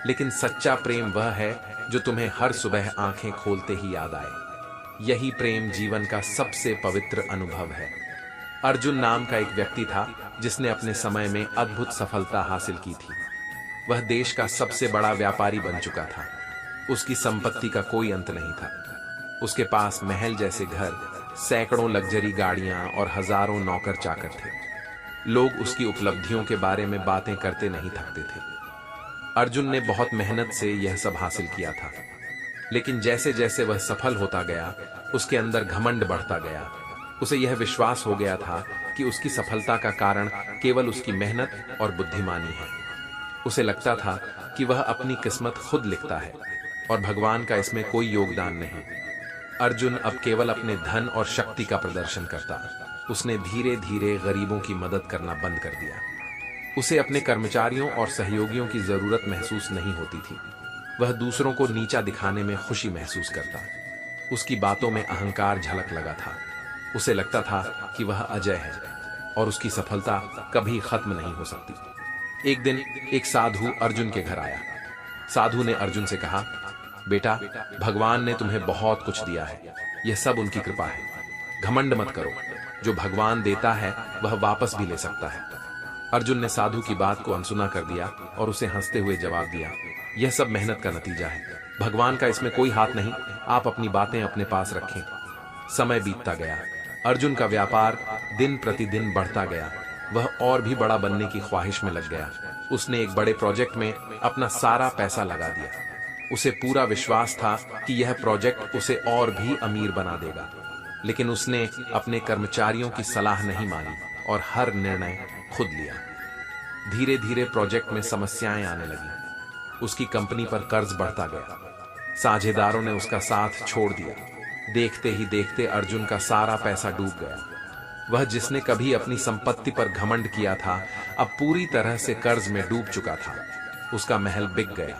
लेकिन सच्चा प्रेम वह है जो तुम्हें हर सुबह आंखें खोलते ही याद आए। यही प्रेम जीवन का सबसे पवित्र अनुभव है। अर्जुन नाम का एक व्यक्ति था जिसने अपने समय में अद्भुत सफलता हासिल की थी। वह देश का सबसे बड़ा व्यापारी बन चुका था। उसकी संपत्ति का कोई अंत नहीं था। उसके पास महल जैसे घर, सैकड़ों लग्जरी गाड़ियां और हजारों नौकर चाकर थे। लोग उसकी उपलब्धियों के बारे में बातें करते नहीं थकते थे। अर्जुन ने बहुत मेहनत से यह सब हासिल किया था, लेकिन जैसे जैसे वह सफल होता गया, उसके अंदर घमंड बढ़ता गया। उसे यह विश्वास हो गया था कि उसकी सफलता का कारण केवल उसकी मेहनत और बुद्धिमानी है। उसे लगता था कि वह अपनी किस्मत खुद लिखता है और भगवान का इसमें कोई योगदान नहीं। अर्जुन अब केवल अपने धन और शक्ति का प्रदर्शन करता। उसने धीरे धीरे गरीबों की मदद करना बंद कर दिया। उसे अपने कर्मचारियों और सहयोगियों की जरूरत महसूस नहीं होती थी। वह दूसरों को नीचा दिखाने में खुशी महसूस करता। उसकी बातों में अहंकार झलक लगा था। उसे लगता था कि वह अजय है और उसकी सफलता कभी खत्म नहीं हो सकती। एक दिन एक साधु अर्जुन के घर आया। साधु ने अर्जुन से कहा, बेटा, भगवान ने तुम्हें बहुत कुछ दिया है, यह सब उनकी कृपा है। घमंड मत करो, जो भगवान देता है वह वापस भी ले सकता है। अर्जुन ने साधु की बात को अनसुना कर दिया और उसे हंसते हुए जवाब दिया, यह सब मेहनत का नतीजा है, भगवान का इसमें कोई हाथ नहीं, आप अपनी बातें अपने पास रखें। समय बीतता गया। अर्जुन का व्यापार दिन प्रतिदिन बढ़ता गया। वह और भी बड़ा बनने की ख्वाहिश में लग गया। उसने एक बड़े प्रोजेक्ट में अपना सारा पैसा लगा दिया। उसे पूरा विश्वास था कि यह प्रोजेक्ट उसे और भी अमीर बना देगा, लेकिन उसने अपने कर्मचारियों की सलाह नहीं मानी और हर निर्णय खुद लिया। धीरे धीरे प्रोजेक्ट में समस्याएं आने लगी। उसकी कंपनी पर कर्ज बढ़ता गया। साझेदारों ने उसका साथ छोड़ दिया। देखते ही देखते अर्जुन का सारा पैसा डूब गया। वह जिसने कभी अपनी संपत्ति पर घमंड किया था, अब पूरी तरह से कर्ज में डूब चुका था। उसका महल बिक गया।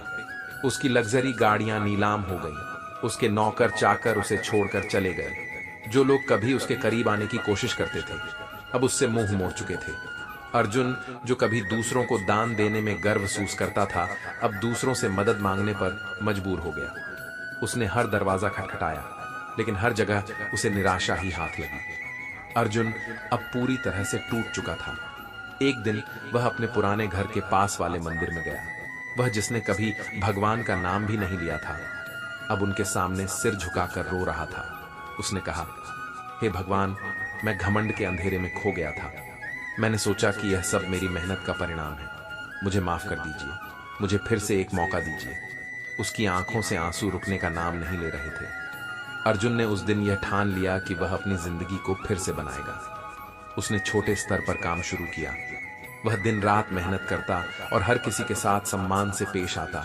उसकी लग्जरी गाड़ियां नीलाम हो गईं। उसके नौकर चाकर उसे छोड़कर चले गए। जो लोग कभी उसके करीब आने की कोशिश करते थे, अब उससे मुंह मोड़ चुके थे। अर्जुन, जो कभी दूसरों को दान देने में गर्व महसूस करता था, अब दूसरों से मदद मांगने पर मजबूर हो गया। उसने हर दरवाजा खटखटाया, लेकिन हर जगह उसे निराशा ही हाथ लगी। अर्जुन अब पूरी तरह से टूट चुका था। एक दिन वह अपने पुराने घर के पास वाले मंदिर में गया। वह जिसने कभी भगवान का नाम भी नहीं लिया था, अब उनके सामने सिर झुकाकर रो रहा था। उसने कहा, हे भगवान, मैं घमंड के अंधेरे में खो गया था। मैंने सोचा कि यह सब मेरी मेहनत का परिणाम है। मुझे माफ कर दीजिए, मुझे फिर से एक मौका दीजिए। उसकी आंखों से आंसू रुकने का नाम नहीं ले रहे थे। अर्जुन ने उस दिन यह ठान लिया कि वह अपनी जिंदगी को फिर से बनाएगा। उसने छोटे स्तर पर काम शुरू किया। वह दिन रात मेहनत करता और हर किसी के साथ सम्मान से पेश आता।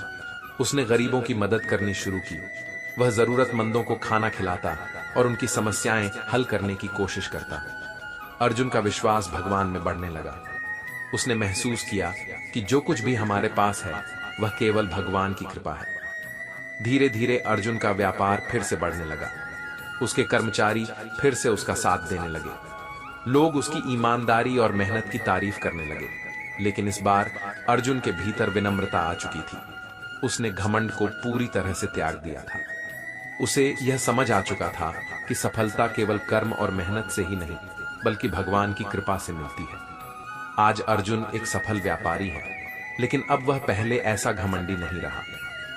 उसने गरीबों की मदद करनी शुरू की। वह जरूरतमंदों को खाना खिलाता और उनकी समस्याएं हल करने की कोशिश करता। अर्जुन का विश्वास भगवान में बढ़ने लगा। उसने महसूस किया कि जो कुछ भी हमारे पास है वह केवल भगवान की कृपा है। धीरे धीरे अर्जुन का व्यापार फिर से बढ़ने लगा। उसके कर्मचारी फिर से उसका साथ देने लगे। लोग उसकी ईमानदारी और मेहनत की तारीफ करने लगे, लेकिन इस बार अर्जुन के भीतर विनम्रता आ चुकी थी। उसने घमंड को पूरी तरह से त्याग दिया था। उसे यह समझ आ चुका था कि सफलता केवल कर्म और मेहनत से ही नहीं, बल्कि भगवान की कृपा से मिलती है। आज अर्जुन एक सफल व्यापारी है, लेकिन अब वह पहले ऐसा घमंडी नहीं रहा।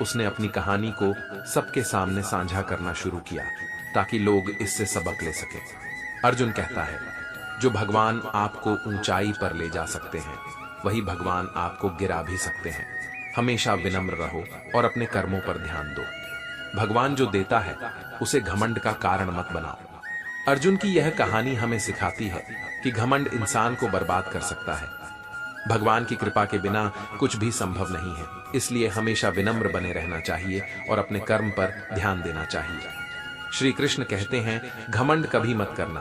उसने अपनी कहानी को सबके सामने साझा करना शुरू किया ताकि लोग इससे सबक ले सके। अर्जुन कहता है, जो भगवान आपको ऊंचाई पर ले जा सकते हैं, वही भगवान आपको गिरा भी सकते हैं। हमेशा विनम्र रहो और अपने कर्मों पर ध्यान दो। भगवान जो देता है उसे घमंड का कारण मत बनाओ। अर्जुन की यह कहानी हमें सिखाती है कि घमंड इंसान को बर्बाद कर सकता है। भगवान की कृपा के बिना कुछ भी संभव नहीं है, इसलिए हमेशा विनम्र बने रहना चाहिए और अपने कर्म पर ध्यान देना चाहिए। श्री कृष्ण कहते हैं, घमंड कभी मत करना,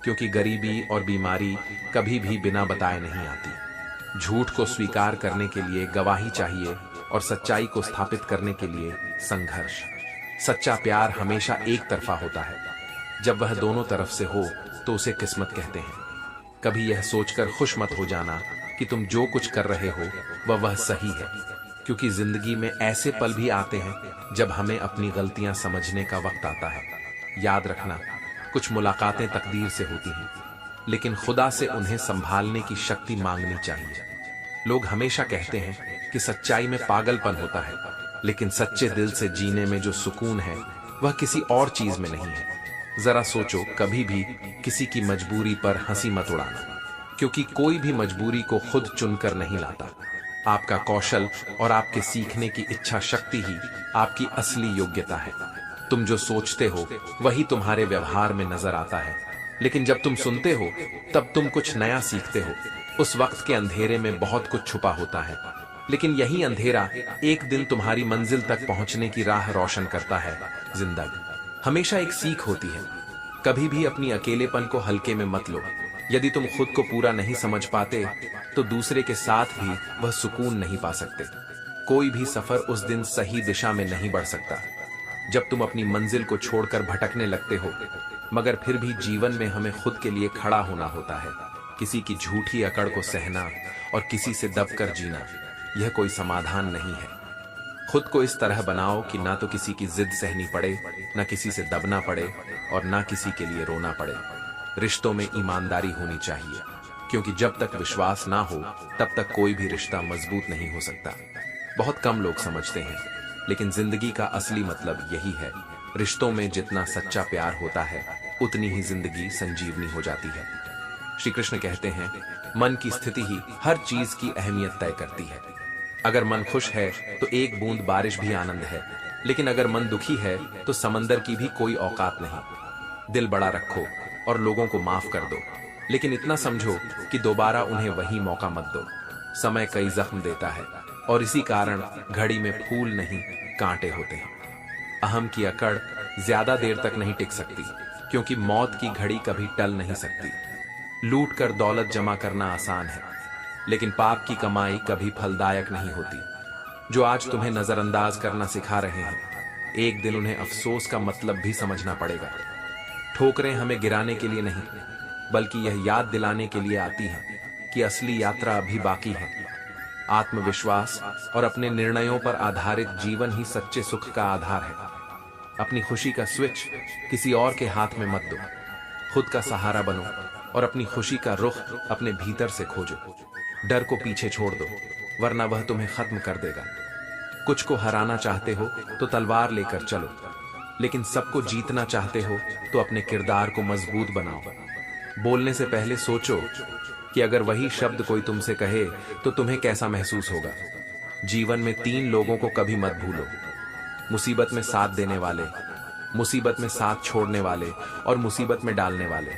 क्योंकि गरीबी और बीमारी कभी भी बिना बताए नहीं आती। झूठ को स्वीकार करने के लिए गवाही चाहिए और सच्चाई को स्थापित करने के लिए संघर्ष। सच्चा प्यार हमेशा एक तरफा होता है। जब वह दोनों तरफ से हो तो उसे किस्मत कहते हैं। कभी यह सोचकर खुश मत हो जाना कि तुम जो कुछ कर रहे हो वह सही है, क्योंकि जिंदगी में ऐसे पल भी आते हैं जब हमें अपनी गलतियां समझने का वक्त आता है। याद रखना, कुछ मुलाकातें तकदीर से होती हैं, लेकिन खुदा से उन्हें संभालने की शक्ति मांगनी चाहिए। लोग हमेशा कहते हैं कि सच्चाई में पागलपन होता है, लेकिन सच्चे दिल से जीने में जो सुकून है वह किसी और चीज में नहीं है। जरा सोचो, कभी भी किसी की मजबूरी पर हंसी मत उड़ाना, क्योंकि कोई भी मजबूरी को खुद चुनकर नहीं लाता। आपका कौशल और आपके सीखने की इच्छा शक्ति ही आपकी असली योग्यता है। तुम जो सोचते हो वही तुम्हारे व्यवहार में नजर आता है, लेकिन जब तुम सुनते हो तब तुम कुछ नया सीखते हो। उस वक्त के अंधेरे में बहुत कुछ छुपा होता है, लेकिन यही अंधेरा एक दिन तुम्हारी मंजिल तक पहुंचने की राह रोशन करता है। जिंदगी हमेशा एक सीख होती है। कभी भी अपनी अकेलेपन को हल्के में मत लो। यदि तुम खुद को पूरा नहीं समझ पाते तो दूसरे के साथ भी वह सुकून नहीं पा सकते। कोई भी सफर उस दिन सही दिशा में नहीं बढ़ सकता जब तुम अपनी मंजिल को छोड़कर भटकने लगते हो। मगर फिर भी जीवन में हमें खुद के लिए खड़ा होना होता है। किसी की झूठी अकड़ को सहना और किसी से दबकर जीना, यह कोई समाधान नहीं है। खुद को इस तरह बनाओ कि ना तो किसी की जिद सहनी पड़े, ना किसी से दबना पड़े और ना किसी के लिए रोना पड़े। रिश्तों में ईमानदारी होनी चाहिए, क्योंकि जब तक विश्वास ना हो तब तक कोई भी रिश्ता मजबूत नहीं हो सकता। बहुत कम लोग समझते हैं, लेकिन जिंदगी का असली मतलब यही है। रिश्तों में जितना सच्चा प्यार होता है उतनी ही जिंदगी संजीवनी हो जाती है। श्री कृष्ण कहते हैं, मन की स्थिति ही हर चीज की अहमियत तय करती है। अगर मन खुश है तो एक बूंद बारिश भी आनंद है, लेकिन अगर मन दुखी है तो समंदर की भी कोई औकात नहीं। दिल बड़ा रखो और लोगों को माफ कर दो, लेकिन इतना समझो कि दोबारा उन्हें वही मौका मत दो। समय कई जख्म देता है और इसी कारण घड़ी में फूल नहीं कांटे होते हैं। अहम की अकड़ ज्यादा देर तक नहीं टिक सकती, क्योंकि मौत की घड़ी कभी टल नहीं सकती। लूट कर दौलत जमा करना आसान है, लेकिन पाप की कमाई कभी फलदायक नहीं होती। जो आज तुम्हें नजरअंदाज करना सिखा रहे हैं, एक दिन उन्हें अफसोस का मतलब भी समझना पड़ेगा। ठोकरें हमें गिराने के लिए नहीं, बल्कि यह याद दिलाने के लिए आती हैं कि असली यात्रा अभी बाकी है। आत्मविश्वास और अपने निर्णयों पर आधारित जीवन ही सच्चे सुख का आधार है। अपनी खुशी का स्विच किसी और के हाथ में मत दो। खुद का सहारा बनो और अपनी खुशी का रुख अपने भीतर से खोजो। डर को पीछे छोड़ दो, वरना वह तुम्हें खत्म कर देगा। कुछ को हराना चाहते हो तो तलवार लेकर चलो, लेकिन सबको जीतना चाहते हो तो अपने किरदार को मजबूत बनाओ। बोलने से पहले सोचो कि अगर वही शब्द कोई तुमसे कहे तो तुम्हें कैसा महसूस होगा। जीवन में 3 लोगों को कभी मत भूलो, मुसीबत में साथ देने वाले, मुसीबत में साथ छोड़ने वाले और मुसीबत में डालने वाले।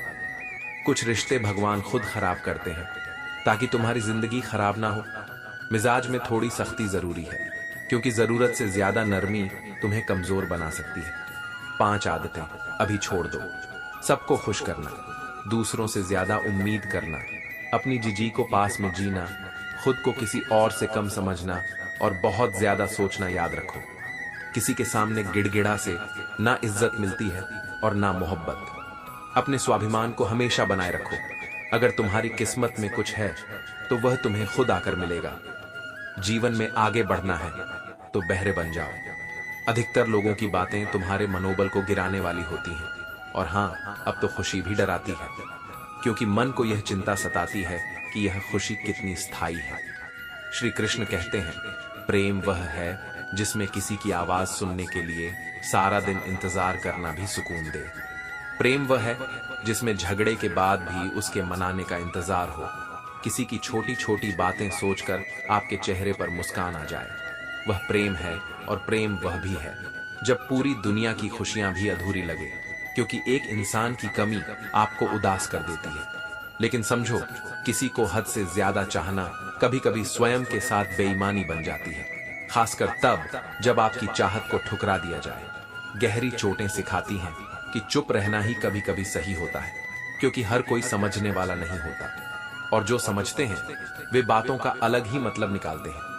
कुछ रिश्ते भगवान खुद खराब करते हैं ताकि तुम्हारी जिंदगी खराब ना हो। मिजाज में थोड़ी सख्ती जरूरी है, क्योंकि जरूरत से ज्यादा नरमी तुम्हें कमजोर बना सकती है। 5 आदतें अभी छोड़ दो। सबको खुश करना, दूसरों से ज्यादा उम्मीद करना, अपनी जिजी को पास में जीना, खुद को किसी और से कम समझना और बहुत ज्यादा सोचना याद रखो। किसी के सामने गिड़गिड़ा से ना इज्जत मिलती है और ना मोहब्बत। अपने स्वाभिमान को हमेशा बनाए रखो। अगर तुम्हारी किस्मत में कुछ है तो वह तुम्हें खुद आकर मिलेगा। जीवन में आगे बढ़ना है तो बहरे बन जाओ। अधिकतर लोगों की बातें तुम्हारे मनोबल को गिराने वाली होती हैं। और हाँ, अब तो खुशी भी डराती है, क्योंकि मन को यह चिंता सताती है कि यह खुशी कितनी स्थायी है। श्री कृष्ण कहते हैं, प्रेम वह है जिसमें किसी की आवाज सुनने के लिए सारा दिन इंतजार करना भी सुकून दे। प्रेम वह है जिसमें झगड़े के बाद भी उसके मनाने का इंतजार हो। किसी की छोटी छोटी बातें सोचकर आपके चेहरे पर मुस्कान आ जाए, वह प्रेम है। और प्रेम वह भी है जब पूरी दुनिया की खुशियां भी अधूरी लगे, क्योंकि एक इंसान की कमी आपको उदास कर देती है। लेकिन समझो, किसी को हद से ज्यादा चाहना कभी कभी स्वयं के साथ बेईमानी बन जाती है, खासकर तब जब आपकी चाहत को ठुकरा दिया जाए। गहरी चोटें सिखाती हैं कि चुप रहना ही कभी कभी सही होता है, क्योंकि हर कोई समझने वाला नहीं होता, और जो समझते हैं वे बातों का अलग ही मतलब निकालते हैं।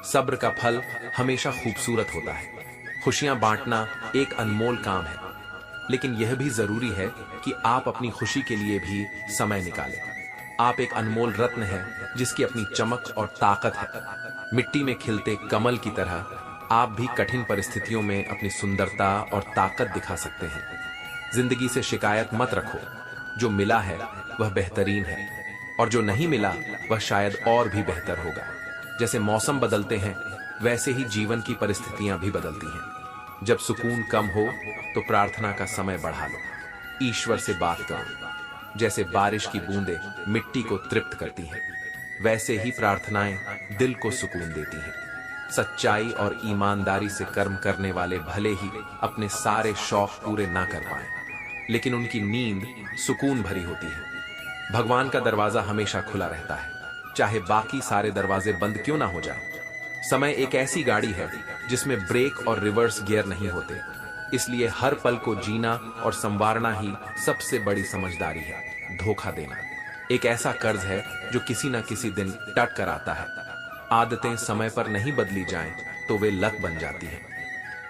सब्र का फल हमेशा खूबसूरत होता है। खुशियां बांटना एक अनमोल काम है, लेकिन यह भी जरूरी है कि आप अपनी खुशी के लिए भी समय निकालें। आप एक अनमोल रत्न है जिसकी अपनी चमक और ताकत है। मिट्टी में खिलते कमल की तरह आप भी कठिन परिस्थितियों में अपनी सुंदरता और ताकत दिखा सकते हैं। जिंदगी से शिकायत मत रखो। जो मिला है वह बेहतरीन है, और जो नहीं मिला वह शायद और भी बेहतर होगा। जैसे मौसम बदलते हैं, वैसे ही जीवन की परिस्थितियां भी बदलती हैं। जब सुकून कम हो तो प्रार्थना का समय बढ़ा लो। ईश्वर से बात करो। जैसे बारिश की बूंदें मिट्टी को तृप्त करती हैं, वैसे ही प्रार्थनाएं दिल को सुकून देती हैं। सच्चाई और ईमानदारी से कर्म करने वाले भले ही अपने सारे शौक पूरे ना कर पाए, लेकिन उनकी नींद सुकून भरी होती है। भगवान का दरवाजा हमेशा खुला रहता है, चाहे बाकी सारे दरवाजे बंद क्यों ना हो जाए। समय एक ऐसी गाड़ी है जिसमें ब्रेक और रिवर्स गियर नहीं होते, इसलिए हर पल को जीना और संवारना ही सबसे बड़ी समझदारी है। धोखा देना एक ऐसा कर्ज है जो किसी न किसी दिन टट कर आता है। आदतें समय पर नहीं बदली जाएं तो वे लत बन जाती हैं।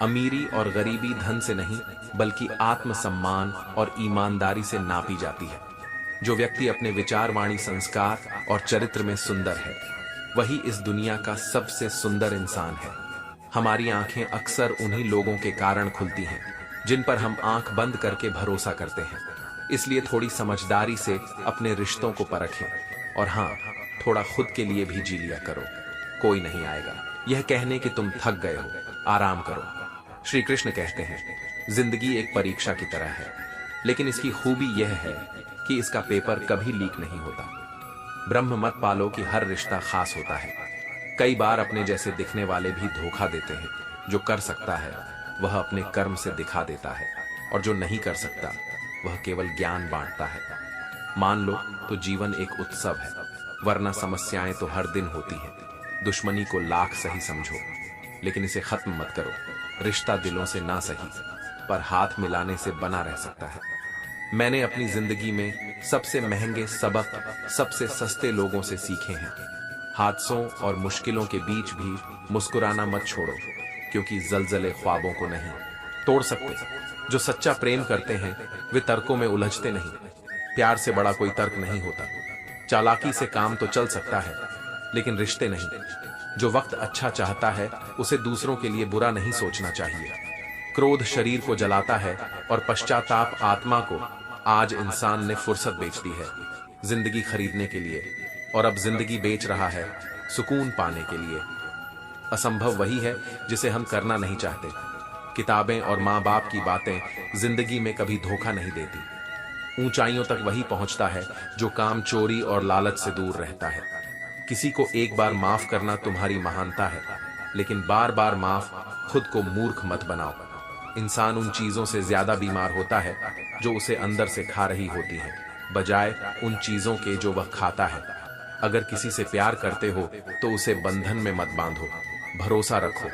अमीरी और गरीबी धन से नहीं, बल्कि आत्मसम्मान और ईमानदारी से नापी जाती है। जो व्यक्ति अपने विचार, वाणी, संस्कार और चरित्र में सुंदर है, वही इस दुनिया का सबसे सुंदर इंसान है। हमारी आंखें अक्सर उन्हीं लोगों के कारण खुलती हैं जिन पर हम आंख बंद करके भरोसा करते हैं। इसलिए थोड़ी समझदारी से अपने रिश्तों को परखें, और हाँ, थोड़ा खुद के लिए भी जी लिया करो। कोई नहीं आएगा यह कहने कि तुम थक गए हो, आराम करो। श्री कृष्ण कहते हैं, जिंदगी एक परीक्षा की तरह है, लेकिन इसकी खूबी यह है कि इसका पेपर कभी लीक नहीं होता। ब्रह्म मत पालो कि हर रिश्ता खास होता है। कई बार अपने जैसे दिखने वाले भी धोखा देते हैं। जो कर सकता है वह अपने कर्म से दिखा देता है, और जो नहीं कर सकता वह केवल ज्ञान बांटता है। मान लो तो जीवन एक उत्सव है, वरना समस्याएं तो हर दिन होती हैं। दुश्मनी को लाख सही समझो, लेकिन इसे खत्म मत करो। रिश्ता दिलों से ना सही, पर हाथ मिलाने से बना रह सकता है। मैंने अपनी जिंदगी में सबसे महंगे सबक सबसे सस्ते लोगों से सीखे हैं। हादसों और मुश्किलों के बीच भी मुस्कुराना मत छोड़ो, क्योंकि जलजले ख्वाबों को नहीं तोड़ सकते। जो सच्चा प्रेम करते हैं वे तर्कों में उलझते नहीं। प्यार से बड़ा कोई तर्क नहीं होता। चालाकी से काम तो चल सकता है, लेकिन रिश्ते नहीं। जो वक्त अच्छा चाहता है उसे दूसरों के लिए बुरा नहीं सोचना चाहिए। क्रोध शरीर को जलाता है और पश्चाताप आत्मा को। आज इंसान ने फुर्सत बेच दी है जिंदगी खरीदने के लिए, और अब जिंदगी बेच रहा है सुकून पाने के लिए। असंभव वही है जिसे हम करना नहीं चाहते। किताबें और माँ बाप की बातें जिंदगी में कभी धोखा नहीं देती। ऊंचाइयों तक वही पहुंचता है जो काम, चोरी और लालच से दूर रहता है। किसी को एक बार माफ करना तुम्हारी महानता है, लेकिन बार बार माफ खुद को मूर्ख मत बनाओ। इंसान उन चीजों से ज्यादा बीमार होता है जो उसे अंदर से खा रही होती है, बजाय उन चीजों के जो वह खाता है। अगर किसी से प्यार करते हो तो उसे बंधन में मत बांधो, भरोसा रखो।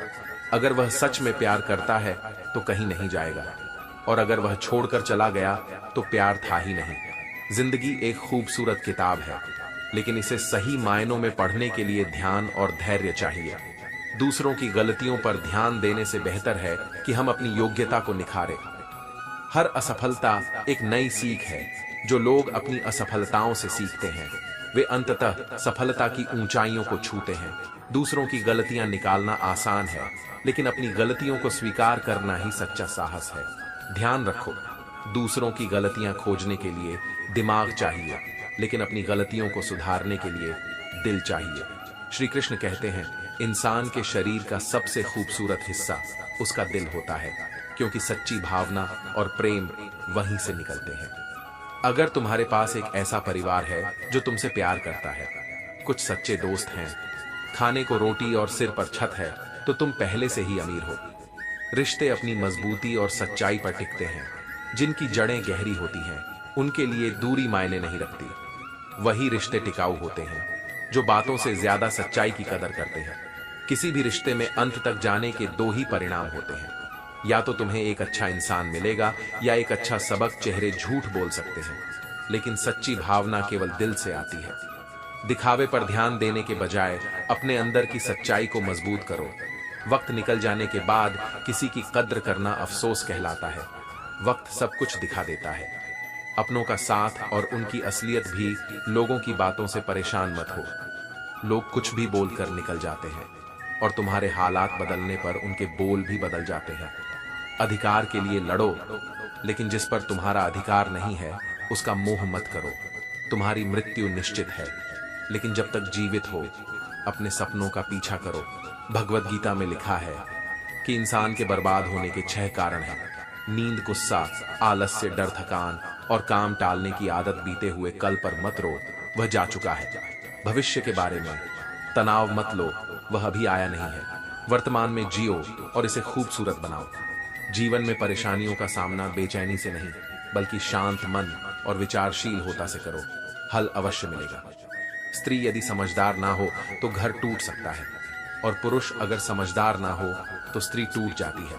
अगर वह सच में प्यार करता है तो कहीं नहीं जाएगा, और अगर वह छोड़कर चला गया तो प्यार था ही नहीं। जिंदगी एक खूबसूरत किताब है, लेकिन इसे सही मायनों में पढ़ने के लिए ध्यान और धैर्य चाहिए। दूसरों की गलतियों पर ध्यान देने से बेहतर है कि हम अपनी योग्यता को निखारें। हर असफलता एक नई सीख है। जो लोग अपनी असफलताओं से सीखते हैं वे अंततः सफलता की ऊंचाइयों को छूते हैं। दूसरों की गलतियां निकालना आसान है, लेकिन अपनी गलतियों को स्वीकार करना ही सच्चा साहस है। ध्यान रखो, दूसरों की गलतियां खोजने के लिए दिमाग चाहिए, लेकिन अपनी गलतियों को सुधारने के लिए दिल चाहिए। श्री कृष्ण कहते हैं, इंसान के शरीर का सबसे खूबसूरत हिस्सा उसका दिल होता है, क्योंकि सच्ची भावना और प्रेम वहीं से निकलते हैं। अगर तुम्हारे पास एक ऐसा परिवार है जो तुमसे प्यार करता है, कुछ सच्चे दोस्त हैं, खाने को रोटी और सिर पर छत है, तो तुम पहले से ही अमीर हो। रिश्ते अपनी मजबूती और सच्चाई पर टिकते हैं। जिनकी जड़ें गहरी होती हैं उनके लिए दूरी मायने नहीं रखती। वही रिश्ते टिकाऊ होते हैं जो बातों से ज्यादा सच्चाई की कदर करते हैं। किसी भी रिश्ते में अंत तक जाने के दो ही परिणाम होते हैं, या तो तुम्हें एक अच्छा इंसान मिलेगा या एक अच्छा सबक। चेहरे झूठ बोल सकते हैं, लेकिन सच्ची भावना केवल दिल से आती है। दिखावे पर ध्यान देने के बजाय अपने अंदर की सच्चाई को मजबूत करो। वक्त निकल जाने के बाद किसी की कद्र करना अफसोस कहलाता है। वक्त सब कुछ दिखा देता है, अपनों का साथ और उनकी असलियत भी। लोगों की बातों से परेशान मत हो। लोग कुछ भी बोलकर निकल जाते हैं और तुम्हारे हालात बदलने पर उनके बोल भी बदल जाते हैं। अधिकार के लिए लड़ो, लेकिन जिस पर तुम्हारा अधिकार नहीं है उसका मोह मत करो। तुम्हारी मृत्यु निश्चित है, लेकिन जब तक जीवित हो अपने सपनों का पीछा करो। भगवद गीता में लिखा है कि इंसान के बर्बाद होने के 6 कारण हैं: नींद, गुस्सा, आलस्य, डर, थकान और काम टालने की आदत। बीते हुए कल पर मत रो, वह जा चुका है। भविष्य के बारे में तनाव मत लो, वह अभी आया नहीं है। वर्तमान में जियो और इसे खूबसूरत बनाओ। जीवन में परेशानियों का सामना बेचैनी से नहीं, बल्कि शांत मन और विचारशील होता से करो। हल अवश्य मिलेगा। स्त्री यदि समझदार ना हो तो घर टूट सकता है, और पुरुष अगर समझदार ना हो तो स्त्री टूट जाती है।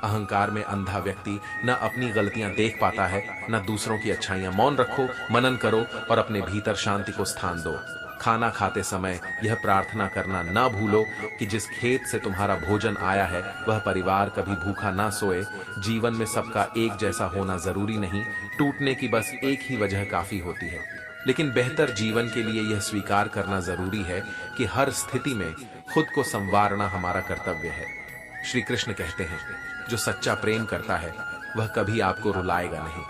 अहंकार में अंधा व्यक्ति न अपनी गलतियां देख पाता है, न दूसरों की अच्छाइयां। मौन रखो, मनन करो और अपने भीतर शांति को स्थान दो। खाना खाते समय यह प्रार्थना करना ना भूलो कि जिस खेत से तुम्हारा भोजन आया है वह परिवार कभी भूखा ना सोए। जीवन में सबका एक जैसा होना जरूरी नहीं, टूटने की बस एक ही वजह काफी होती है। लेकिन बेहतर जीवन के लिए यह स्वीकार करना जरूरी है कि हर स्थिति में खुद को संवारना हमारा कर्तव्य है। श्री कृष्ण कहते हैं, जो सच्चा प्रेम करता है वह कभी आपको रुलाएगा नहीं।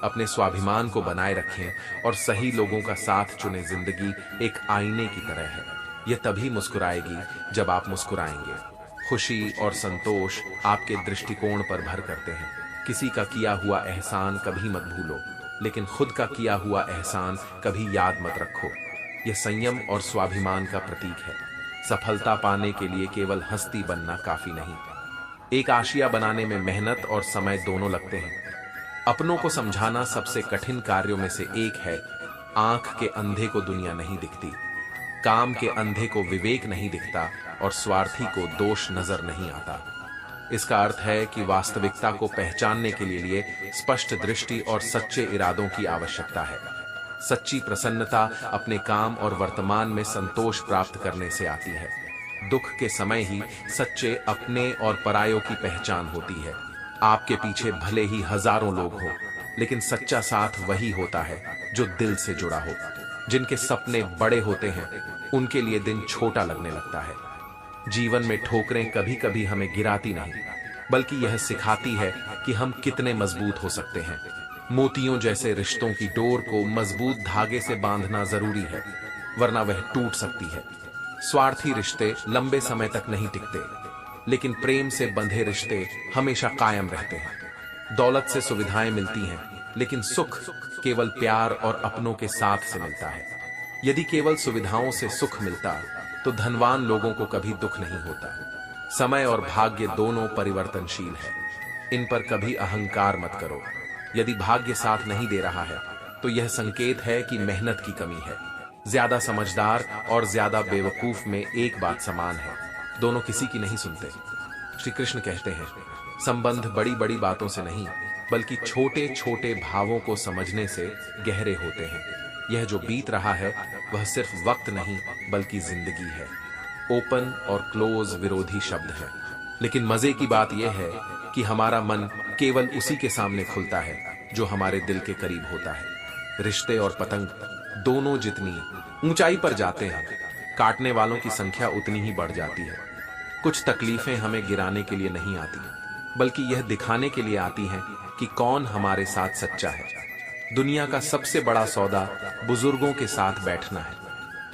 अपने स्वाभिमान को बनाए रखें और सही लोगों का साथ चुने। जिंदगी एक आईने की तरह है, यह तभी मुस्कुराएगी जब आप मुस्कुराएंगे। खुशी और संतोष आपके दृष्टिकोण पर भर करते हैं। किसी का किया हुआ एहसान कभी मत भूलो, लेकिन खुद का किया हुआ एहसान कभी याद मत रखो। यह संयम और स्वाभिमान का प्रतीक है। सफलता पाने के लिए केवल हस्ती बनना काफी नहीं, एक आशिया बनाने में मेहनत और समय दोनों लगते हैं। अपनों को समझाना सबसे कठिन कार्यों में से एक है। आंख के अंधे को दुनिया नहीं दिखती, काम के अंधे को विवेक नहीं दिखता और स्वार्थी को दोष नजर नहीं आता। इसका अर्थ है कि वास्तविकता को पहचानने के लिए स्पष्ट दृष्टि और सच्चे इरादों की आवश्यकता है। सच्ची प्रसन्नता अपने काम और वर्तमान में संतोष प्राप्त करने से आती है। दुख के समय ही सच्चे अपने और परायों की पहचान होती है। आपके पीछे भले ही हजारों लोग हो, लेकिन सच्चा साथ वही होता है जो दिल से जुड़ा हो। जिनके सपने बड़े होते हैं उनके लिए दिन छोटा लगने लगता है। जीवन में ठोकरें कभी कभी हमें गिराती नहीं, बल्कि यह सिखाती है कि हम कितने मजबूत हो सकते हैं। मोतियों जैसे रिश्तों की डोर को मजबूत धागे से बांधना जरूरी है, वरना वह टूट सकती है। स्वार्थी रिश्ते लंबे समय तक नहीं टिकते, लेकिन प्रेम से बंधे रिश्ते हमेशा कायम रहते हैं। दौलत से सुविधाएं मिलती हैं, लेकिन सुख केवल प्यार और अपनों के साथ से मिलता है। यदि केवल सुविधाओं से सुख मिलता तो धनवान लोगों को कभी दुख नहीं होता। समय और भाग्य दोनों परिवर्तनशील है, इन पर कभी अहंकार मत करो। यदि भाग्य साथ नहीं दे रहा है तो यह संकेत है कि मेहनत की कमी है। ज्यादा समझदार और ज्यादा बेवकूफ में एक बात समान है, दोनों किसी की नहीं सुनते। श्री कृष्ण कहते हैं, संबंध बड़ी बड़ी बातों से नहीं, बल्कि छोटे छोटे भावों को समझने से गहरे होते हैं। यह जो बीत रहा है वह सिर्फ वक्त नहीं बल्कि जिंदगी है। ओपन और क्लोज विरोधी शब्द है। लेकिन मजे की बात यह है कि हमारा मन केवल उसी के सामने खुलता है जो हमारे दिल के करीब होता है। रिश्ते और पतंग दोनों जितनी ऊंचाई पर जाते हैं, काटने वालों की संख्या उतनी ही बढ़ जाती है। कुछ तकलीफें हमें गिराने के लिए नहीं आती, बल्कि यह दिखाने के लिए आती हैं कि कौन हमारे साथ सच्चा है। दुनिया का सबसे बड़ा सौदा बुजुर्गों के साथ बैठना है।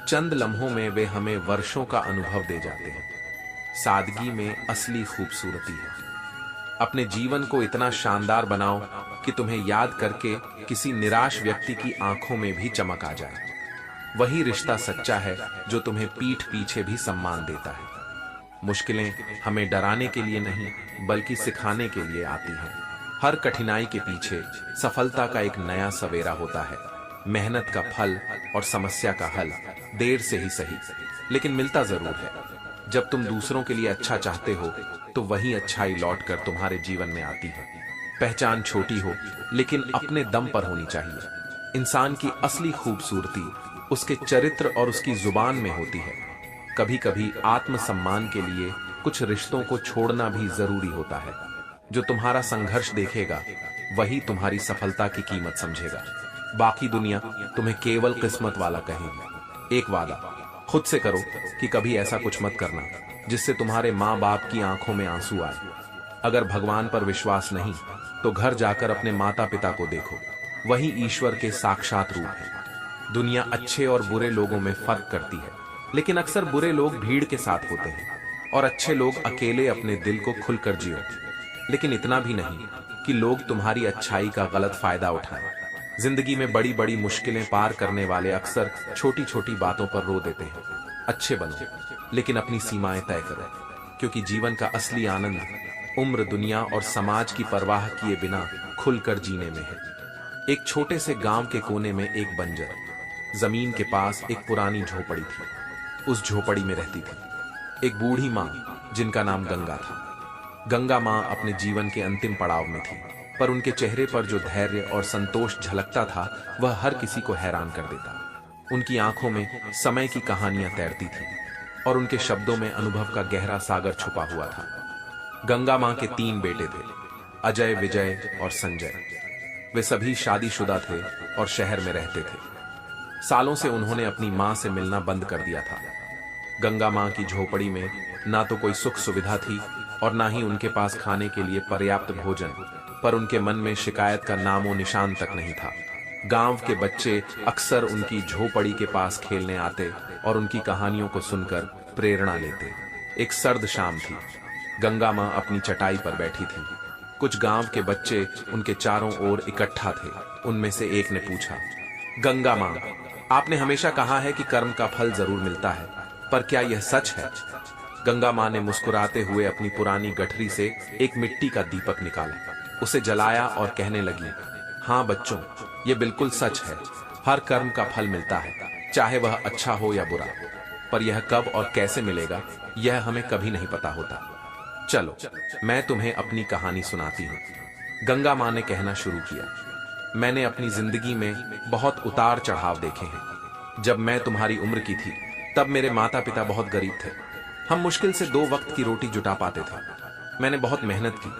चंद लम्हों में वे हमें वर्षों का अनुभव दे जाते हैं। सादगी में असली खूबसूरती है। अपने जीवन को इतना शानदार बनाओ कि तुम्हें याद करके किसी निराश व्यक्ति की आंखों में भी चमक आ जाए। वही रिश्ता सच्चा है जो तुम्हें पीठ पीछे भी सम्मान देता है। मुश्किलें हमें डराने के लिए नहीं, बल्कि सिखाने के लिए आती हैं। हर कठिनाई के पीछे सफलता का एक नया सवेरा होता है। मेहनत का फल और समस्या का हल देर से ही सही, लेकिन मिलता जरूर है। जब तुम दूसरों के लिए अच्छा चाहते हो तो वही अच्छाई लौटकर तुम्हारे जीवन में आती है। पहचान छोटी हो लेकिन अपने दम पर होनी चाहिए। इंसान की असली खूबसूरती उसके चरित्र और उसकी जुबान में होती है। कभी कभी आत्मसम्मान के लिए कुछ रिश्तों को छोड़ना भी जरूरी होता है। जो तुम्हारा संघर्ष देखेगा वही तुम्हारी सफलता की कीमत समझेगा। बाकी दुनिया तुम्हें केवल किस्मत वाला कहेगी। एक वादा खुद से करो कि कभी ऐसा कुछ मत करना जिससे तुम्हारे माँ बाप की आंखों में आंसू आए। अगर भगवान पर विश्वास नहीं तो घर जाकर अपने माता पिता को देखो, वही ईश्वर के साक्षात रूप है। दुनिया अच्छे और बुरे लोगों में फर्क करती है, लेकिन अक्सर बुरे लोग भीड़ के साथ होते हैं और अच्छे लोग अकेले अपने दिल को खुलकर जियो। लेकिन इतना भी नहीं कि लोग तुम्हारी अच्छाई का गलत फायदा उठाएं। जिंदगी में बड़ी बड़ी मुश्किलें पार करने वाले अक्सर छोटी छोटी बातों पर रो देते हैं। अच्छे बनो, लेकिन अपनी सीमाएं तय करो, क्योंकि जीवन का असली आनंद उम्र, दुनिया और समाज की परवाह किए बिना खुलकर जीने में है। एक छोटे से गांव के कोने में एक बंजर जमीन के पास एक पुरानी झोपड़ी थी। उस झोपड़ी में रहती थी एक बूढ़ी माँ जिनका नाम गंगा था। गंगा माँ अपने जीवन के अंतिम पड़ाव में थी, पर उनके चेहरे पर जो धैर्य और संतोष झलकता था वह हर किसी को हैरान कर देता। उनकी आंखों में समय की कहानियां तैरती थी और उनके शब्दों में अनुभव का गहरा सागर छुपा हुआ था। गंगा माँ के 3 बेटे थे, अजय, विजय और संजय। वे सभी शादीशुदा थे और शहर में रहते थे। सालों से उन्होंने अपनी माँ से मिलना बंद कर दिया था। गंगा माँ की झोपड़ी में ना तो कोई सुख सुविधा थी और ना ही उनके पास खाने के लिए पर्याप्त भोजन, पर उनके मन में शिकायत का नामो निशान तक नहीं था। गांव के बच्चे अक्सर उनकी झोपड़ी के पास खेलने आते और उनकी कहानियों को सुनकर प्रेरणा लेते। एक सर्द शाम थी। गंगा माँ अपनी चटाई पर बैठी थी। कुछ गांव के बच्चे उनके चारों ओर इकट्ठा थे। उनमें से एक ने पूछा, गंगा माँ, आपने हमेशा कहा है कि कर्म का फल जरूर मिलता है, पर क्या यह सच है? गंगा माँ ने मुस्कुराते हुए अपनी पुरानी गठरी से एक मिट्टी का दीपक निकाला, उसे जलाया और कहने लगी, हाँ बच्चों, ये बिल्कुल सच है। हर कर्म का फल मिलता है, चाहे वह अच्छा हो या बुरा, पर यह कब और कैसे मिलेगा यह हमें कभी नहीं पता होता। चलो मैं तुम्हें अपनी कहानी सुनाती हूँ। गंगा माँ ने कहना शुरू किया, मैंने अपनी जिंदगी में बहुत उतार चढ़ाव देखे हैं। जब मैं तुम्हारी उम्र की थी तब मेरे माता पिता बहुत गरीब थे। हम मुश्किल से 2 वक्त की रोटी जुटा पाते थे। मैंने बहुत मेहनत की,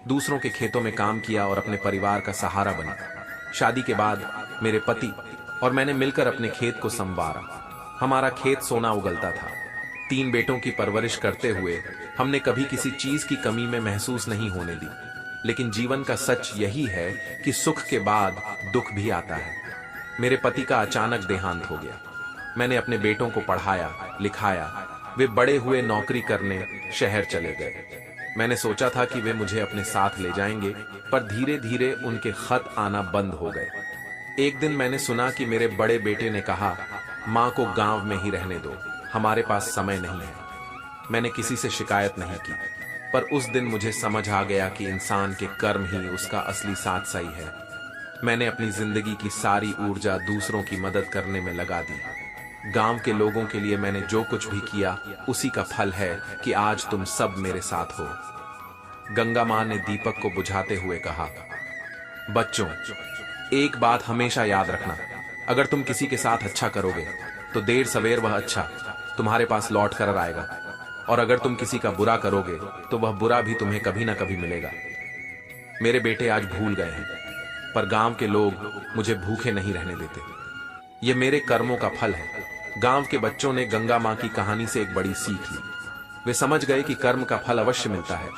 दूसरों के खेतों में काम किया और अपने परिवार का सहारा बना। शादी के बाद मेरे पति और मैंने मिलकर अपने खेत को संवारा। हमारा खेत सोना उगलता था। 3 बेटों की परवरिश करते हुए हमने कभी किसी चीज की कमी में महसूस नहीं होने दी। लेकिन जीवन का सच यही है कि सुख के बाद दुख भी आता है। मेरे पति का अचानक देहांत हो गया। मैंने अपने बेटों को पढ़ाया लिखाया, वे बड़े हुए नौकरी करने शहर चले गए। मैंने सोचा था कि वे मुझे अपने साथ ले जाएंगे, पर धीरे धीरे उनके खत आना बंद हो गए। एक दिन मैंने सुना कि मेरे बड़े बेटे ने कहा, माँ को गांव में ही रहने दो, हमारे पास समय नहीं है। मैंने किसी से शिकायत नहीं की, पर उस दिन मुझे समझ आ गया कि इंसान के कर्म ही उसका असली साथ सही है। मैंने अपनी जिंदगी की सारी ऊर्जा दूसरों की मदद करने में लगा दी। गांव के लोगों के लिए मैंने जो कुछ भी किया उसी का फल है कि आज तुम सब मेरे साथ हो। गंगा माँ ने दीपक को बुझाते हुए कहा, बच्चों, एक बात हमेशा याद रखना, अगर तुम किसी के साथ अच्छा करोगे तो देर सवेर वह अच्छा तुम्हारे पास लौट कर आएगा, और अगर तुम किसी का बुरा करोगे तो वह बुरा भी तुम्हें कभी ना कभी मिलेगा। मेरे बेटे आज भूल गए हैं, पर गांव के लोग मुझे भूखे नहीं रहने देते। ये मेरे कर्मों का फल है। गांव के बच्चों ने गंगा मां की कहानी से एक बड़ी सीख ली। वे समझ गए कि कर्म का फल अवश्य मिलता है,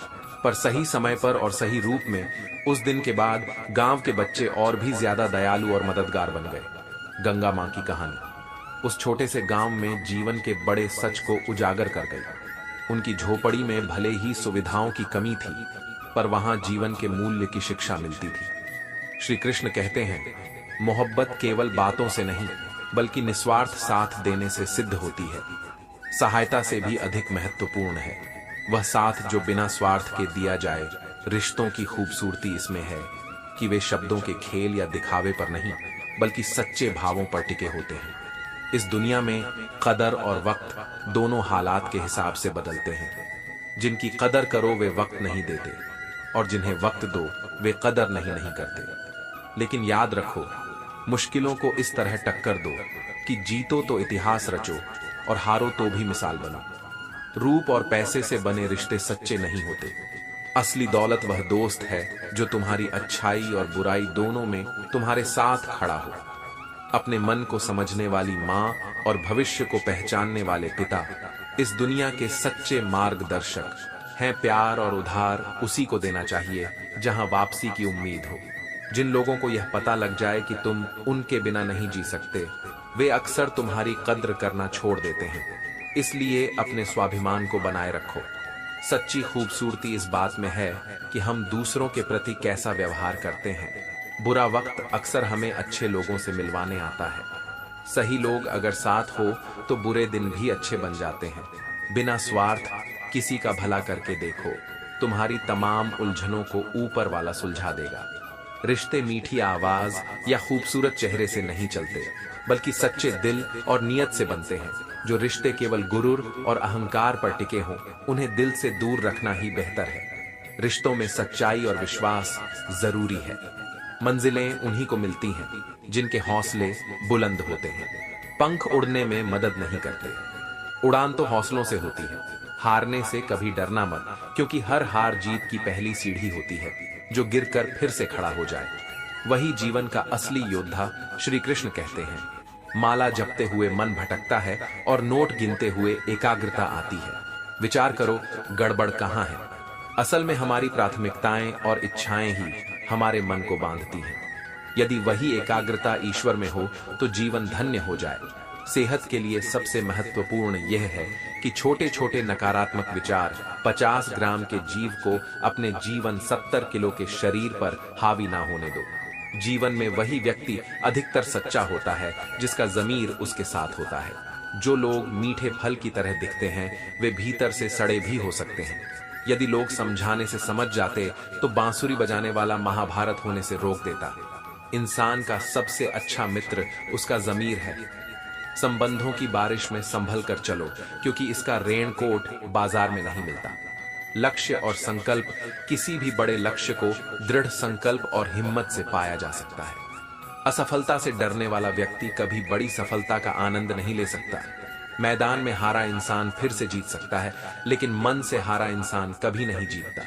पर सही समय पर और सही रूप में। उस दिन के बाद गांव के बच्चे और भी ज्यादा दयालु और मददगार बन गए। गंगा मां की कहानी उस छोटे से गांव में जीवन के बड़े सच को उजागर कर गई। उनकी झोपड़ी में भले ही सुविधाओं की कमी थी, पर वहां जीवन के मूल्य की शिक्षा मिलती थी। श्री कृष्ण कहते हैं, मोहब्बत केवल बातों से नहीं बल्कि निस्वार्थ साथ देने से सिद्ध होती है। सहायता से भी अधिक महत्वपूर्ण है वह साथ जो बिना स्वार्थ के दिया जाए। रिश्तों की खूबसूरती इसमें है कि वे शब्दों के खेल या दिखावे पर नहीं बल्कि सच्चे भावों पर टिके होते हैं। इस दुनिया में कदर और वक्त दोनों हालात के हिसाब से बदलते हैं। जिनकी कदर करो वे वक्त नहीं देते, और जिन्हें वक्त दो वे कदर नहीं करते। लेकिन याद रखो, मुश्किलों को इस तरह टक्कर दो कि जीतो तो इतिहास रचो और हारो तो भी मिसाल बनो। रूप और पैसे से बने रिश्ते सच्चे नहीं होते। असली दौलत वह दोस्त है जो तुम्हारी अच्छाई और बुराई दोनों में तुम्हारे साथ खड़ा हो। अपने मन को समझने वाली मां और भविष्य को पहचानने वाले पिता इस दुनिया के सच्चे मार्गदर्शक हैं। प्यार और उधार उसी को देना चाहिए जहां वापसी की उम्मीद हो। जिन लोगों को यह पता लग जाए कि तुम उनके बिना नहीं जी सकते, वे अक्सर तुम्हारी कद्र करना छोड़ देते हैं। इसलिए अपने स्वाभिमान को बनाए रखो। सच्ची खूबसूरती इस बात में है कि हम दूसरों के प्रति कैसा व्यवहार करते हैं। बुरा वक्त अक्सर हमें अच्छे लोगों से मिलवाने आता है। सही लोग अगर साथ हो तो बुरे दिन भी अच्छे बन जाते हैं। बिना स्वार्थ किसी का भला करके देखो, तुम्हारी तमाम उलझनों को ऊपर वाला सुलझा देगा। रिश्ते मीठी आवाज या खूबसूरत चेहरे से नहीं चलते, बल्कि सच्चे दिल और नियत से बनते हैं। जो रिश्ते केवल गुरूर और अहंकार पर टिके हों, उन्हें दिल से दूर रखना ही बेहतर है। रिश्तों में सच्चाई और विश्वास जरूरी है। मंजिलें उन्हीं को मिलती हैं जिनके हौसले बुलंद होते हैं। पंख उड़ने में मदद नहीं करते, उड़ान तो हौसलों से होती है। हारने से कभी डरना मत, क्योंकि हर हार जीत की पहली सीढ़ी होती है जो गिरकर फिर से खड़ा हो जाए। वही जीवन का असली योद्धा। श्री कृष्ण कहते हैं, माला जपते हुए मन भटकता है और नोट गिनते हुए एकाग्रता आती है। विचार करो, गड़बड़ कहाँ है? असल में हमारी प्राथमिकताएं और इच्छाएं ही हमारे मन को बांधती हैं। यदि वही एकाग्रता ईश्वर में हो तो जीवन धन्य हो जाए। सेहत के लिए सबसे महत्वपूर्ण यह है कि छोटे छोटे नकारात्मक विचार 50 ग्राम के जीव को अपने जीवन 70 किलो के शरीर पर हावी ना होने दो। जीवन में वही व्यक्ति अधिकतर सच्चा होता है जिसका ज़मीर उसके साथ होता है। जो लोग मीठे फल की तरह दिखते हैं वे भीतर से सड़े भी हो सकते हैं। यदि लोग समझाने से समझ जाते तो बांसुरी बजाने वाला महाभारत होने से रोक देता। इंसान का सबसे अच्छा मित्र उसका ज़मीर है। संबंधों की बारिश में संभल कर चलो, क्योंकि इसका रेनकोट बाजार में नहीं मिलता। लक्ष्य और संकल्प, किसी भी बड़े लक्ष्य को दृढ़ संकल्प और हिम्मत से पाया जा सकता है। असफलता से डरने वाला व्यक्ति कभी बड़ी सफलता का आनंद नहीं ले सकता। मैदान में हारा इंसान फिर से जीत सकता है, लेकिन मन से हारा इंसान कभी नहीं जीतता।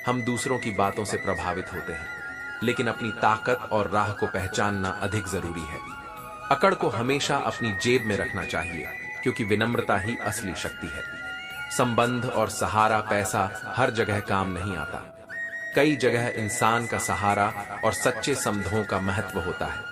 हम दूसरों की बातों से प्रभावित होते हैं, लेकिन अपनी ताकत और राह को पहचानना अधिक जरूरी है। अकड़ को हमेशा अपनी जेब में रखना चाहिए, क्योंकि विनम्रता ही असली शक्ति है। संबंध और सहारा, पैसा हर जगह काम नहीं आता। कई जगह इंसान का सहारा और सच्चे संबंधों का महत्व होता है।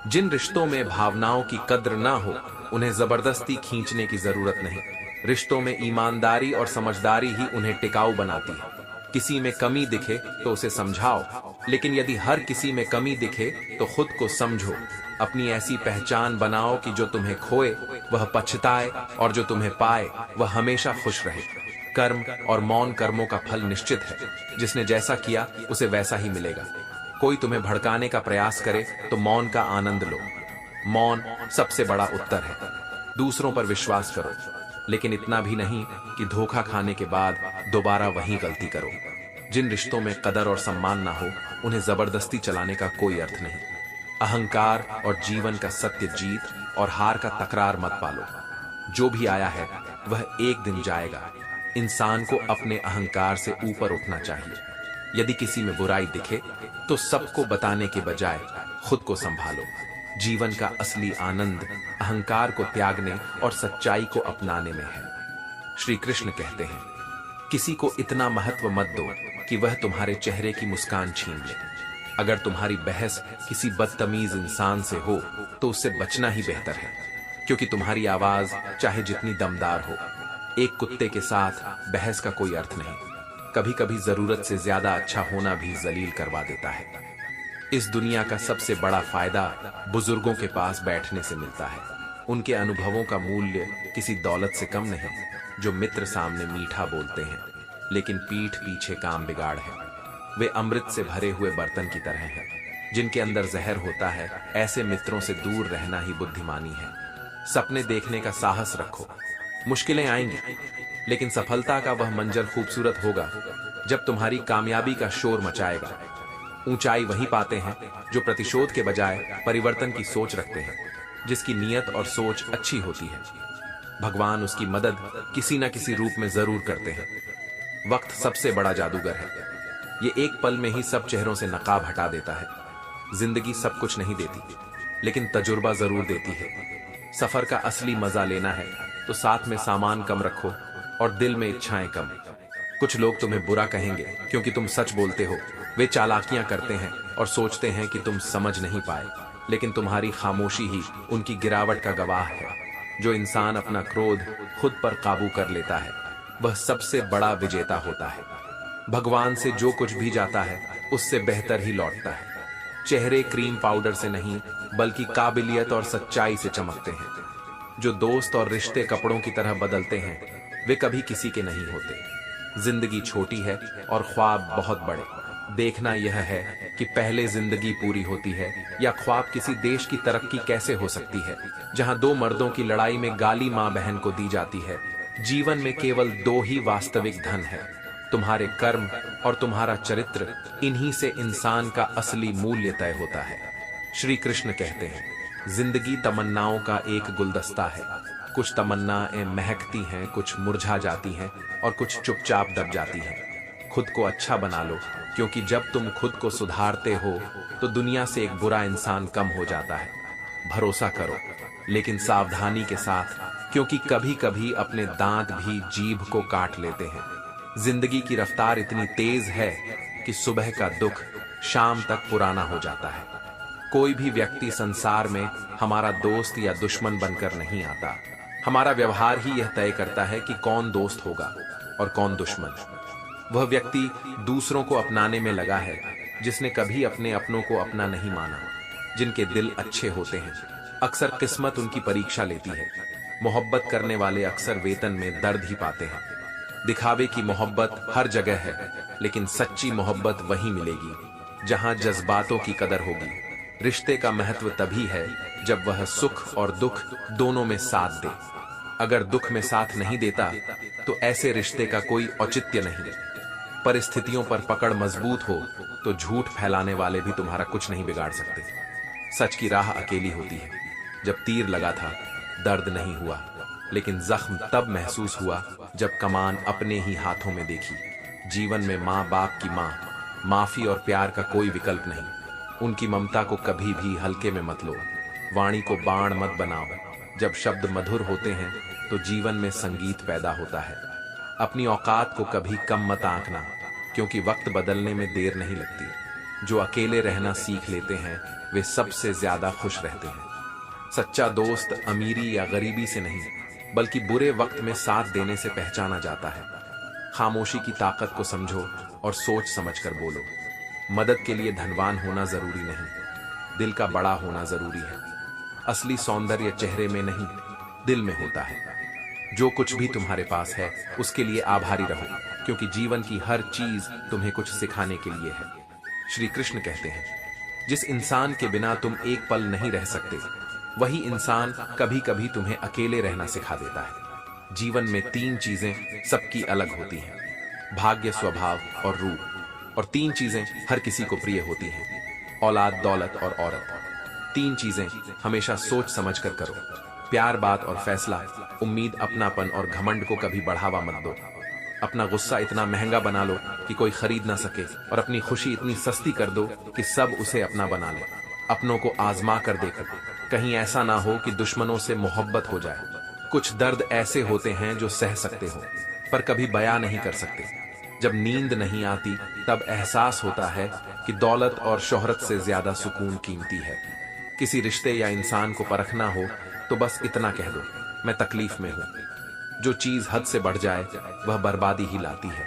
जिन रिश्तों में भावनाओं की कद्र ना हो, उन्हें जबरदस्ती खींचने की जरूरत नहीं। रिश्तों में ईमानदारी और समझदारी ही उन्हें टिकाऊ बनाती है। किसी में कमी दिखे तो उसे समझाओ, लेकिन यदि हर किसी में कमी दिखे तो खुद को समझो। अपनी ऐसी पहचान बनाओ कि जो तुम्हें खोए वह पछताए, और जो तुम्हें पाए वह हमेशा खुश रहे। कर्म और मौन कर्मों का फल निश्चित है। जिसने जैसा किया उसे वैसा ही मिलेगा। कोई तुम्हें भड़काने का प्रयास करे तो मौन का आनंद लो। मौन सबसे बड़ा उत्तर है। दूसरों पर विश्वास करो, लेकिन इतना भी नहीं कि धोखा खाने के बाद दोबारा वही गलती करो। जिन रिश्तों में कदर और सम्मान ना हो, उन्हें जबरदस्ती चलाने का कोई अर्थ नहीं। अहंकार और जीवन का सत्य जीत और हार का तकरार मत पालो। जो भी आया है वह एक दिन जाएगा। इंसान को अपने अहंकार से ऊपर उठना चाहिए। यदि किसी में बुराई दिखे तो सबको बताने के बजाय खुद को संभालो। जीवन का असली आनंद अहंकार को त्यागने और सच्चाई को अपनाने में है। श्री कृष्ण कहते हैं, किसी को इतना महत्व मत दो कि वह तुम्हारे चेहरे की मुस्कान छीन ले। अगर तुम्हारी बहस किसी बदतमीज इंसान से हो तो उससे बचना ही बेहतर है, क्योंकि तुम्हारी आवाज चाहे जितनी दमदार हो, एक कुत्ते के साथ बहस का कोई अर्थ नहीं। कभी कभी जरूरत से ज्यादा अच्छा होना भी जलील करवा देता है। इस दुनिया का सबसे बड़ा फायदा बुजुर्गों के पास बैठने से मिलता है। उनके अनुभवों का मूल्य किसी दौलत से कम नहीं, जो मित्र सामने मीठा बोलते हैं लेकिन पीठ पीछे काम बिगाड़ है। वे अमृत से भरे हुए बर्तन की तरह हैं, जिनके अंदर जहर होता है। ऐसे मित्रों से दूर रहना ही बुद्धिमानी है। सपने देखने का साहस रखो। मुश्किलें आएंगी, लेकिन सफलता का वह मंजर खूबसूरत होगा जब तुम्हारी कामयाबी का शोर मचाएगा। ऊंचाई वही पाते हैं जो प्रतिशोध के बजाय परिवर्तन की सोच रखते हैं, जिसकी नीयत और सोच अच्छी होती है। भगवान उसकी मदद किसी न किसी रूप में जरूर करते हैं। वक्त सबसे बड़ा जादूगर है। ये एक पल में ही सब चेहरों से नकाब हटा देता है। जिंदगी सब कुछ नहीं देती, लेकिन तजुर्बा जरूर देती है। सफर का असली मजा लेना है तो साथ में सामान कम रखो और दिल में इच्छाएं कम। कुछ लोग तुम्हें बुरा कहेंगे क्योंकि तुम सच बोलते हो। वे चालाकियां करते हैं और सोचते हैं कि तुम समझ नहीं पाए, लेकिन तुम्हारी खामोशी ही उनकी गिरावट का गवाह है। जो इंसान अपना क्रोध खुद पर काबू कर लेता है, वह सबसे बड़ा विजेता होता है। भगवान से जो कुछ भी जाता है उससे बेहतर ही लौटता है। चेहरे क्रीम पाउडर से नहीं, बल्कि काबिलियत और सच्चाई से चमकते हैं। जो दोस्त और रिश्ते कपड़ों की तरह बदलते हैं, वे कभी किसी के नहीं होते। जिंदगी छोटी है और ख्वाब बहुत बड़े। देखना यह है कि पहले जिंदगी पूरी होती है या ख्वाब किसी देश की तरक्की कैसे हो सकती है, जहां दो मर्दों की लड़ाई में गाली मां बहन को दी जाती है। जीवन में केवल दो ही वास्तविक धन है, तुम्हारे कर्म और तुम्हारा चरित्र। इन्हीं से इंसान का असली मूल्य तय होता है। श्री कृष्ण कहते हैं, जिंदगी तमन्नाओं का एक गुलदस्ता है। कुछ तमन्नाएं महकती हैं, कुछ मुरझा जाती हैं और कुछ चुपचाप दब जाती हैं। खुद को अच्छा बना लो, क्योंकि जब तुम खुद को सुधारते हो तो दुनिया से एक बुरा इंसान कम हो जाता है। भरोसा करो, लेकिन सावधानी के साथ, क्योंकि कभी कभी अपने दांत भी जीभ को काट लेते हैं। जिंदगी की रफ्तार इतनी तेज है कि सुबह का दुख शाम तक पुराना हो जाता है। कोई भी व्यक्ति संसार में हमारा दोस्त या दुश्मन बनकर नहीं आता। हमारा व्यवहार ही यह तय करता है कि कौन दोस्त होगा और कौन दुश्मन। वह व्यक्ति दूसरों को अपनाने में लगा है जिसने कभी अपने अपनों को अपना नहीं माना। जिनके दिल अच्छे होते हैं, अक्सर किस्मत उनकी परीक्षा लेती है। मोहब्बत करने वाले अक्सर वेतन में दर्द ही पाते हैं। दिखावे की मोहब्बत हर जगह है, लेकिन सच्ची मोहब्बत वहीं मिलेगी जहां जज्बातों की कदर होगी। रिश्ते का महत्व तभी है जब वह सुख और दुख दोनों में साथ दे। अगर दुख में साथ नहीं देता तो ऐसे रिश्ते का कोई औचित्य नहीं। परिस्थितियों पर पकड़ मजबूत हो तो झूठ फैलाने वाले भी तुम्हारा कुछ नहीं बिगाड़ सकते। सच की राह अकेली होती है। जब तीर लगा था दर्द नहीं हुआ, लेकिन जख्म तब महसूस हुआ जब कमान अपने ही हाथों में देखी। जीवन में माँ बाप की माँ, माफी और प्यार का कोई विकल्प नहीं। उनकी ममता को कभी भी हल्के में मत लो। वाणी को बाण मत बनाओ। जब शब्द मधुर होते हैं तो जीवन में संगीत पैदा होता है। अपनी औकात को कभी कम मत आंकना, क्योंकि वक्त बदलने में देर नहीं लगती। जो अकेले रहना सीख लेते हैं वे सबसे ज्यादा खुश रहते हैं। सच्चा दोस्त अमीरी या गरीबी से नहीं, बल्कि बुरे वक्त में साथ देने से पहचाना जाता है। खामोशी की ताकत को समझो और सोच समझकर बोलो। मदद के लिए धनवान होना जरूरी नहीं, दिल का बड़ा होना जरूरी है। असली सौंदर्य चेहरे में नहीं, दिल में होता है। जो कुछ भी तुम्हारे पास है उसके लिए आभारी रहो, क्योंकि जीवन की हर चीज तुम्हें कुछ सिखाने के लिए है। श्री कृष्ण कहते हैं, जिस इंसान के बिना तुम एक पल नहीं रह सकते, वही इंसान कभी कभी तुम्हें अकेले रहना सिखा देता है। जीवन में तीन चीजें सबकी अलग होती हैं, भाग्य, स्वभाव और रूप। और तीन चीजें हर किसी को प्रिय होती हैं, औलाद, दौलत और औरत। तीन चीजें हमेशा सोच समझ कर करो। प्यार, बात और फैसला, उम्मीद, अपनापन और घमंड को कभी बढ़ावा मत दो। अपना गुस्सा इतना महंगा बना लो कि कोई खरीद ना सके, और अपनी खुशी इतनी सस्ती कर दो कि सब उसे अपना बना ले। अपनों को आजमा कर देखो, कहीं ऐसा ना हो कि दुश्मनों से मोहब्बत हो जाए। कुछ दर्द ऐसे होते हैं जो सह सकते हो पर कभी बयां नहीं कर सकते। जब नींद नहीं आती तब एहसास होता है कि दौलत और शोहरत से ज्यादा सुकून कीमती है। किसी रिश्ते या इंसान को परखना हो तो बस इतना कह दो, मैं तकलीफ में हूं। जो चीज हद से बढ़ जाए वह बर्बादी ही लाती है,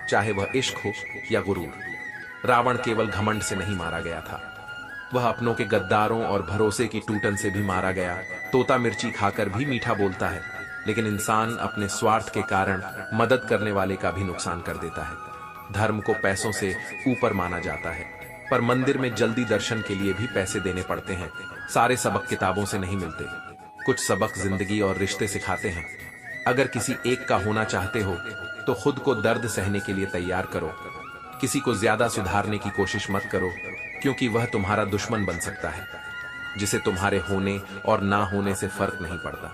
चाहे वह इश्क हो या गुरूर। रावण केवल घमंड से नहीं मारा गया था, वह अपनों के गद्दारों और भरोसे की टूटन से भी मारा गया। तोता मिर्ची खाकर भी मीठा बोलता है, लेकिन इंसान अपने स्वार्थ के कारण मदद करने वाले का भी नुकसान कर देता है। धर्म को पैसों से ऊपर माना जाता है, पर मंदिर में जल्दी दर्शन के लिए भी पैसे देने पड़ते हैं। सारे सबक किताबों से नहीं मिलते, कुछ सबक जिंदगी और रिश्ते सिखाते हैं। अगर किसी एक का होना चाहते हो तो खुद को दर्द सहने के लिए तैयार करो। किसी को ज्यादा सुधारने की कोशिश मत करो, क्योंकि वह तुम्हारा दुश्मन बन सकता है। जिसे तुम्हारे होने और ना होने से फर्क नहीं पड़ता,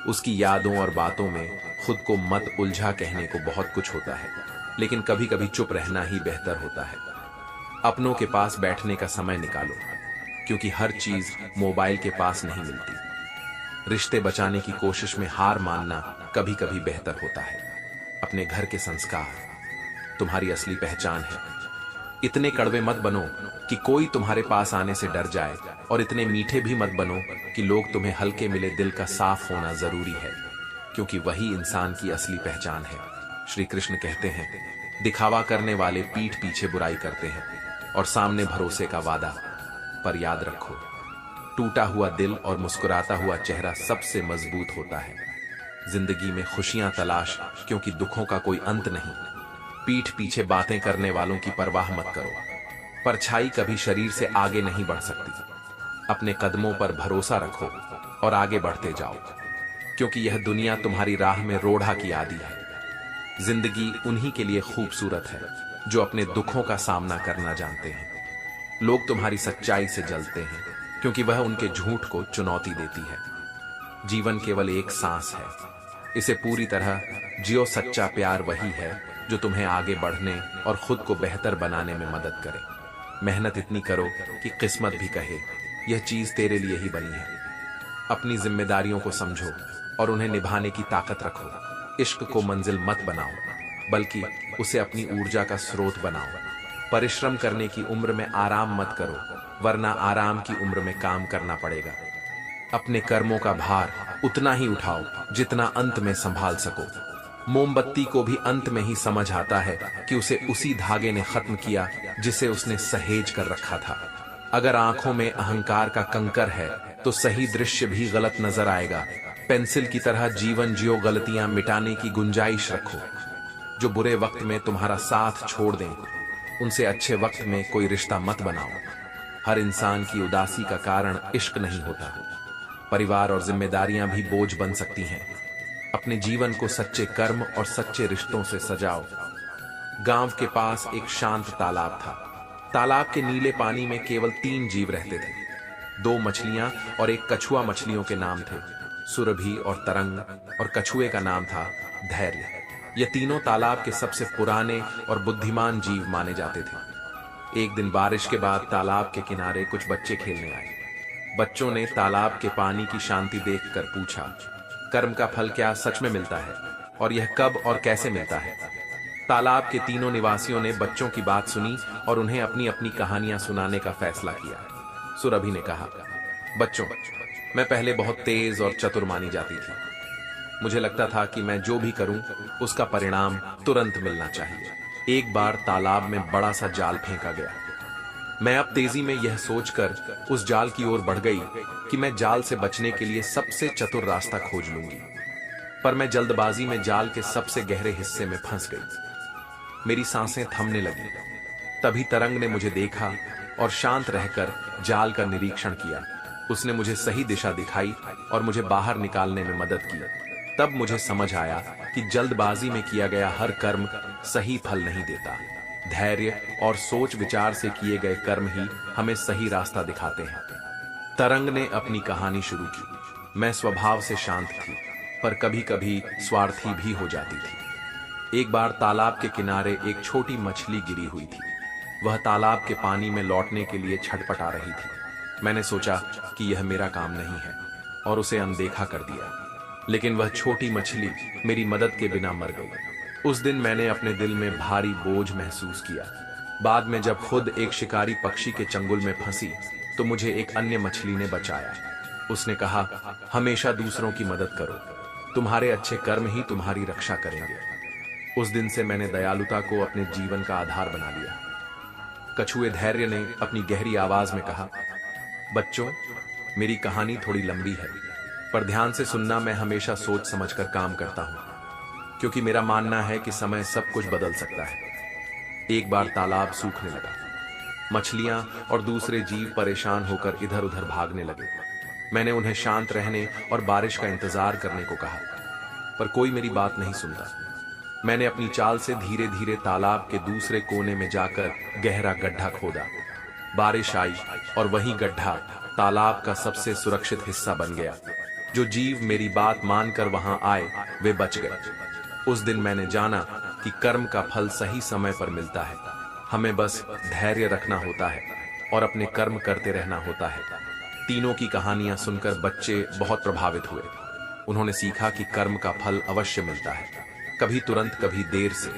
उसकी यादों और बातों में खुद को मत उलझा। कहने को बहुत कुछ होता है, लेकिन कभी कभी चुप रहना ही बेहतर होता है। अपनों के पास बैठने का समय निकालो, क्योंकि हर चीज मोबाइल के पास नहीं मिलती। रिश्ते बचाने की कोशिश में हार मानना कभी कभी बेहतर होता है। अपने घर के संस्कार तुम्हारी असली पहचान है। इतने कड़वे मत बनो कि कोई तुम्हारे पास आने से डर जाए, और इतने मीठे भी मत बनो कि लोग तुम्हें हल्के मिले। दिल का साफ होना जरूरी है, क्योंकि वही इंसान की असली पहचान है। श्री कृष्ण कहते हैं, दिखावा करने वाले पीठ पीछे बुराई करते हैं और सामने भरोसे का वादा। पर याद रखो, टूटा हुआ दिल और मुस्कुराता हुआ चेहरा सबसे मजबूत होता है। जिंदगी में खुशियां तलाश, क्योंकि दुखों का कोई अंत नहीं। पीठ पीछे बातें करने वालों की परवाह मत करो, परछाई कभी शरीर से आगे नहीं बढ़ सकती। अपने कदमों पर भरोसा रखो और आगे बढ़ते जाओ, क्योंकि यह दुनिया तुम्हारी राह में रोड़ा की आदी है। जिंदगी उन्हीं के लिए खूबसूरत है जो अपने दुखों का सामना करना जानते हैं। लोग तुम्हारी सच्चाई से जलते हैं, क्योंकि वह उनके झूठ को चुनौती देती है। जीवन केवल एक सांस है, इसे पूरी तरह जियो। सच्चा प्यार वही है जो तुम्हें आगे बढ़ने और खुद को बेहतर बनाने में मदद करे। मेहनत इतनी करो कि किस्मत भी कहे, यह चीज तेरे लिए ही बनी है। अपनी जिम्मेदारियों को समझो और उन्हें निभाने की ताकत रखो। इश्क को मंजिल मत बनाओ, बल्कि उसे अपनी ऊर्जा का स्रोत बनाओ। परिश्रम करने की उम्र में आराम मत करो, वरना आराम की उम्र में काम करना पड़ेगा। अपने कर्मों का भार उतना ही उठाओ जितना अंत में संभाल सको। मोमबत्ती को भी अंत में ही समझ आता है कि उसे उसी धागे ने खत्म किया जिसे उसने सहेज कर रखा था। अगर आंखों में अहंकार का कंकर है तो सही दृश्य भी गलत नजर आएगा। पेंसिल की तरह जीवन जियो, गलतियां मिटाने की गुंजाइश रखो। जो बुरे वक्त में तुम्हारा साथ छोड़ दें, उनसे अच्छे वक्त में कोई रिश्ता मत बनाओ। हर इंसान की उदासी का कारण इश्क नहीं होता। परिवार और जिम्मेदारियां भी बोझ बन सकती हैं। अपने जीवन को सच्चे कर्म और सच्चे रिश्तों से सजाओ। गांव के पास एक शांत तालाब था। तालाब के नीले पानी में केवल 3 जीव रहते थे, 2 मछलियां और एक कछुआ। मछलियों के नाम थे सुरभि और तरंग, और कछुए का नाम था धैर्य। ये तीनों तालाब के सबसे पुराने और बुद्धिमान जीव माने जाते थे। एक दिन बारिश के बाद तालाब के किनारे कुछ बच्चे खेलने आए। बच्चों ने तालाब के पानी की शांति देखकर पूछा, कर्म का फल क्या सच में मिलता है, और यह कब और कैसे मिलता है? तालाब के तीनों निवासियों ने बच्चों की बात सुनी और उन्हें अपनी अपनी कहानियां सुनाने का फैसला किया। सुरभि ने कहा, बच्चों, मैं पहले बहुत तेज और चतुर मानी जाती थी। मुझे लगता था कि मैं जो भी करूं उसका परिणाम तुरंत मिलना चाहिए। एक बार तालाब में बड़ा सा जाल फेंका गया। मैं अब तेजी में यह सोचकर उस जाल की ओर बढ़ गई कि मैं जाल से बचने के लिए सबसे चतुर रास्ता खोज लूंगी, पर मैं जल्दबाजी में जाल के सबसे गहरे हिस्से में फंस गई। मेरी सांसें थमने लगी। तभी तरंग ने मुझे देखा और शांत रहकर जाल का निरीक्षण किया। उसने मुझे सही दिशा दिखाई और मुझे बाहर निकालने में मदद की। तब मुझे समझ आया कि जल्दबाजी में किया गया हर कर्म सही फल नहीं देता। धैर्य और सोच विचार से किए गए कर्म ही हमें सही रास्ता दिखाते हैं। तरंग ने अपनी कहानी शुरू की। मैं स्वभाव से शांत थी, पर कभी कभी स्वार्थी भी हो जाती थी। एक बार तालाब के किनारे एक छोटी मछली गिरी हुई थी। वह तालाब के पानी में लौटने के लिए छटपटा रही थी। मैंने सोचा कि यह मेरा काम नहीं है और उसे अनदेखा कर दिया, लेकिन वह छोटी मछली मेरी मदद के बिना मर गई। उस दिन मैंने अपने दिल में भारी बोझ महसूस किया। बाद में जब खुद एक शिकारी पक्षी के चंगुल में फंसी तो मुझे एक अन्य मछली ने बचाया। उसने कहा, हमेशा दूसरों की मदद करो, तुम्हारे अच्छे कर्म ही तुम्हारी रक्षा करेंगे। उस दिन से मैंने दयालुता को अपने जीवन का आधार बना लिया। कछुए धैर्य ने अपनी गहरी आवाज में कहा, बच्चों, मेरी कहानी थोड़ी लंबी है, पर ध्यान से सुनना। मैं हमेशा सोच समझकर काम करता हूं, क्योंकि मेरा मानना है कि समय सब कुछ बदल सकता है। एक बार तालाब सूखने लगा। मछलियां और दूसरे जीव परेशान होकर इधर उधर भागने लगे। मैंने उन्हें शांत रहने और बारिश का इंतजार करने को कहा, पर कोई मेरी बात नहीं सुनता। मैंने अपनी चाल से धीरे धीरे तालाब के दूसरे कोने में जाकर गहरा गड्ढा खोदा। बारिश आई और वही गड्ढा तालाब का सबसे सुरक्षित हिस्सा बन गया। जो जीव मेरी बात मानकर वहां आए वे बच गए। उस दिन मैंने जाना कि कर्म का फल सही समय पर मिलता है। हमें बस धैर्य रखना होता है और अपने कर्म करते रहना होता है। तीनों की कहानियां सुनकर बच्चे बहुत प्रभावित हुए। उन्होंने सीखा कि कर्म का फल अवश्य मिलता है, कभी तुरंत कभी देर से,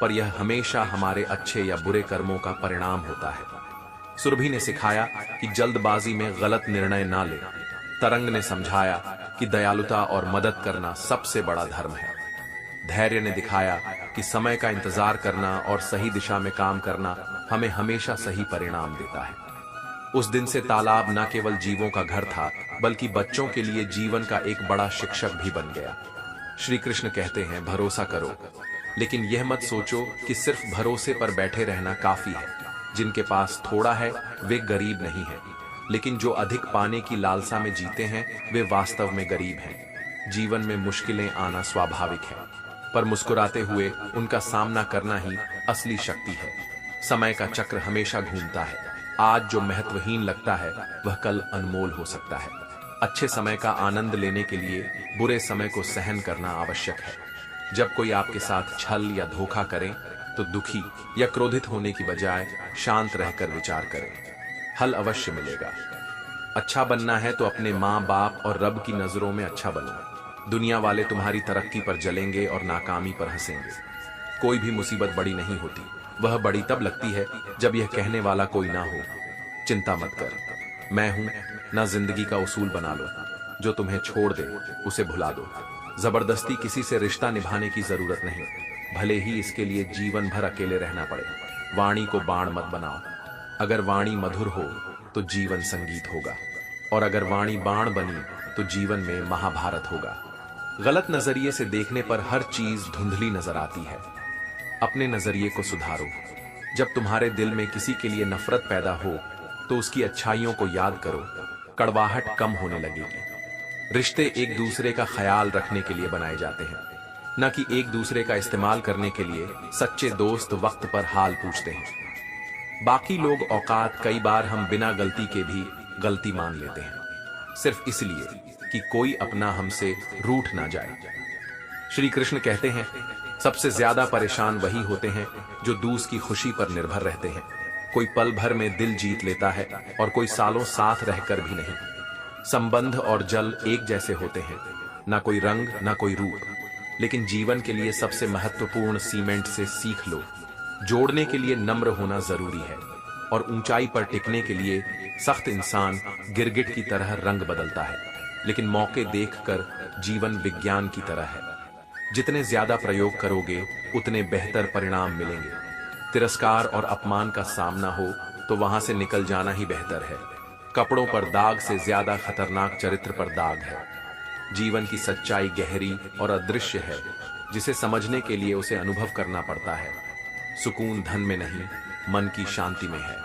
पर यह हमेशा हमारे अच्छे या बुरे कर्मों का परिणाम होता है। सुरभि ने सिखाया कि जल्दबाजी में गलत निर्णय ना ले। तरंग ने समझाया कि दयालुता और मदद करना सबसे बड़ा धर्म है। धैर्य ने दिखाया कि समय का इंतजार करना और सही दिशा में काम करना हमें हमेशा सही परिणाम देता है। उस दिन से तालाब न केवल जीवों का घर था, बल्कि बच्चों के लिए जीवन का एक बड़ा शिक्षक भी बन गया। श्री कृष्ण कहते हैं, भरोसा करो, लेकिन यह मत सोचो कि सिर्फ भरोसे पर बैठे रहना काफी है। जिनके पास थोड़ा है वे गरीब नहीं है, लेकिन जो अधिक पाने की लालसा में जीते हैं वे वास्तव में गरीब हैं। जीवन में मुश्किलें आना स्वाभाविक है, पर मुस्कुराते हुए उनका सामना करना ही असली शक्ति है। समय का चक्र हमेशा घूमता है। आज जो महत्वहीन लगता है वह कल अनमोल हो सकता है। अच्छे समय का आनंद लेने के लिए बुरे समय को सहन करना आवश्यक है। जब कोई आपके साथ छल या धोखा करे तो दुखी या क्रोधित होने की बजाय शांत रहकर विचार करें। हल अवश्य मिलेगा। अच्छा बनना है तो अपने माँ बाप और रब की नजरों में अच्छा बनो। दुनिया वाले तुम्हारी तरक्की पर जलेंगे और नाकामी पर हंसेंगे। कोई भी मुसीबत बड़ी नहीं होती, वह बड़ी तब लगती है जब यह कहने वाला कोई ना हो। चिंता मत कर, मैं हूं ना। जिंदगी का उसूल बना लो, जो तुम्हें छोड़ दे उसे भुला दो। जबरदस्ती किसी से रिश्ता निभाने की जरूरत नहीं, भले ही इसके लिए जीवन भर अकेले रहना पड़े। वाणी को बाण मत बनाओ। अगर वाणी मधुर हो तो जीवन संगीत होगा, और अगर वाणी बाण बनी तो जीवन में महाभारत होगा। गलत नजरिए से देखने पर हर चीज धुंधली नजर आती है। अपने नजरिए को सुधारो। जब तुम्हारे दिल में किसी के लिए नफरत पैदा हो तो उसकी अच्छाइयों को याद करो, कड़वाहट कम होने लगेगी। रिश्ते एक दूसरे का ख्याल रखने के लिए बनाए जाते हैं, न कि एक दूसरे का इस्तेमाल करने के लिए। सच्चे दोस्त वक्त पर हाल पूछते हैं। बाकी लोग औकात कई बार हम बिना गलती के भी गलती मान लेते हैं, सिर्फ इसलिए कि कोई अपना हमसे रूठ ना जाए। श्री कृष्ण कहते हैं, सबसे ज्यादा परेशान वही होते हैं जो दूसरे की खुशी पर निर्भर रहते हैं। कोई पल भर में दिल जीत लेता है और कोई सालों साथ रहकर भी नहीं। संबंध और जल एक जैसे होते हैं, ना कोई रंग ना कोई रूप, लेकिन जीवन के लिए सबसे महत्वपूर्ण सीमेंट से सीख लो। जोड़ने के लिए नम्र होना जरूरी है, और ऊंचाई पर टिकने के लिए सख्त इंसान गिरगिट की तरह रंग बदलता है, लेकिन मौके देखकर जीवन विज्ञान की तरह है। जितने ज्यादा प्रयोग करोगे उतने बेहतर परिणाम मिलेंगे। तिरस्कार और अपमान का सामना हो तो वहां से निकल जाना ही बेहतर है। कपड़ों पर दाग से ज्यादा खतरनाक चरित्र पर दाग है। जीवन की सच्चाई गहरी और अदृश्य है, जिसे समझने के लिए उसे अनुभव करना पड़ता है। सुकून धन में नहीं, मन की शांति में है।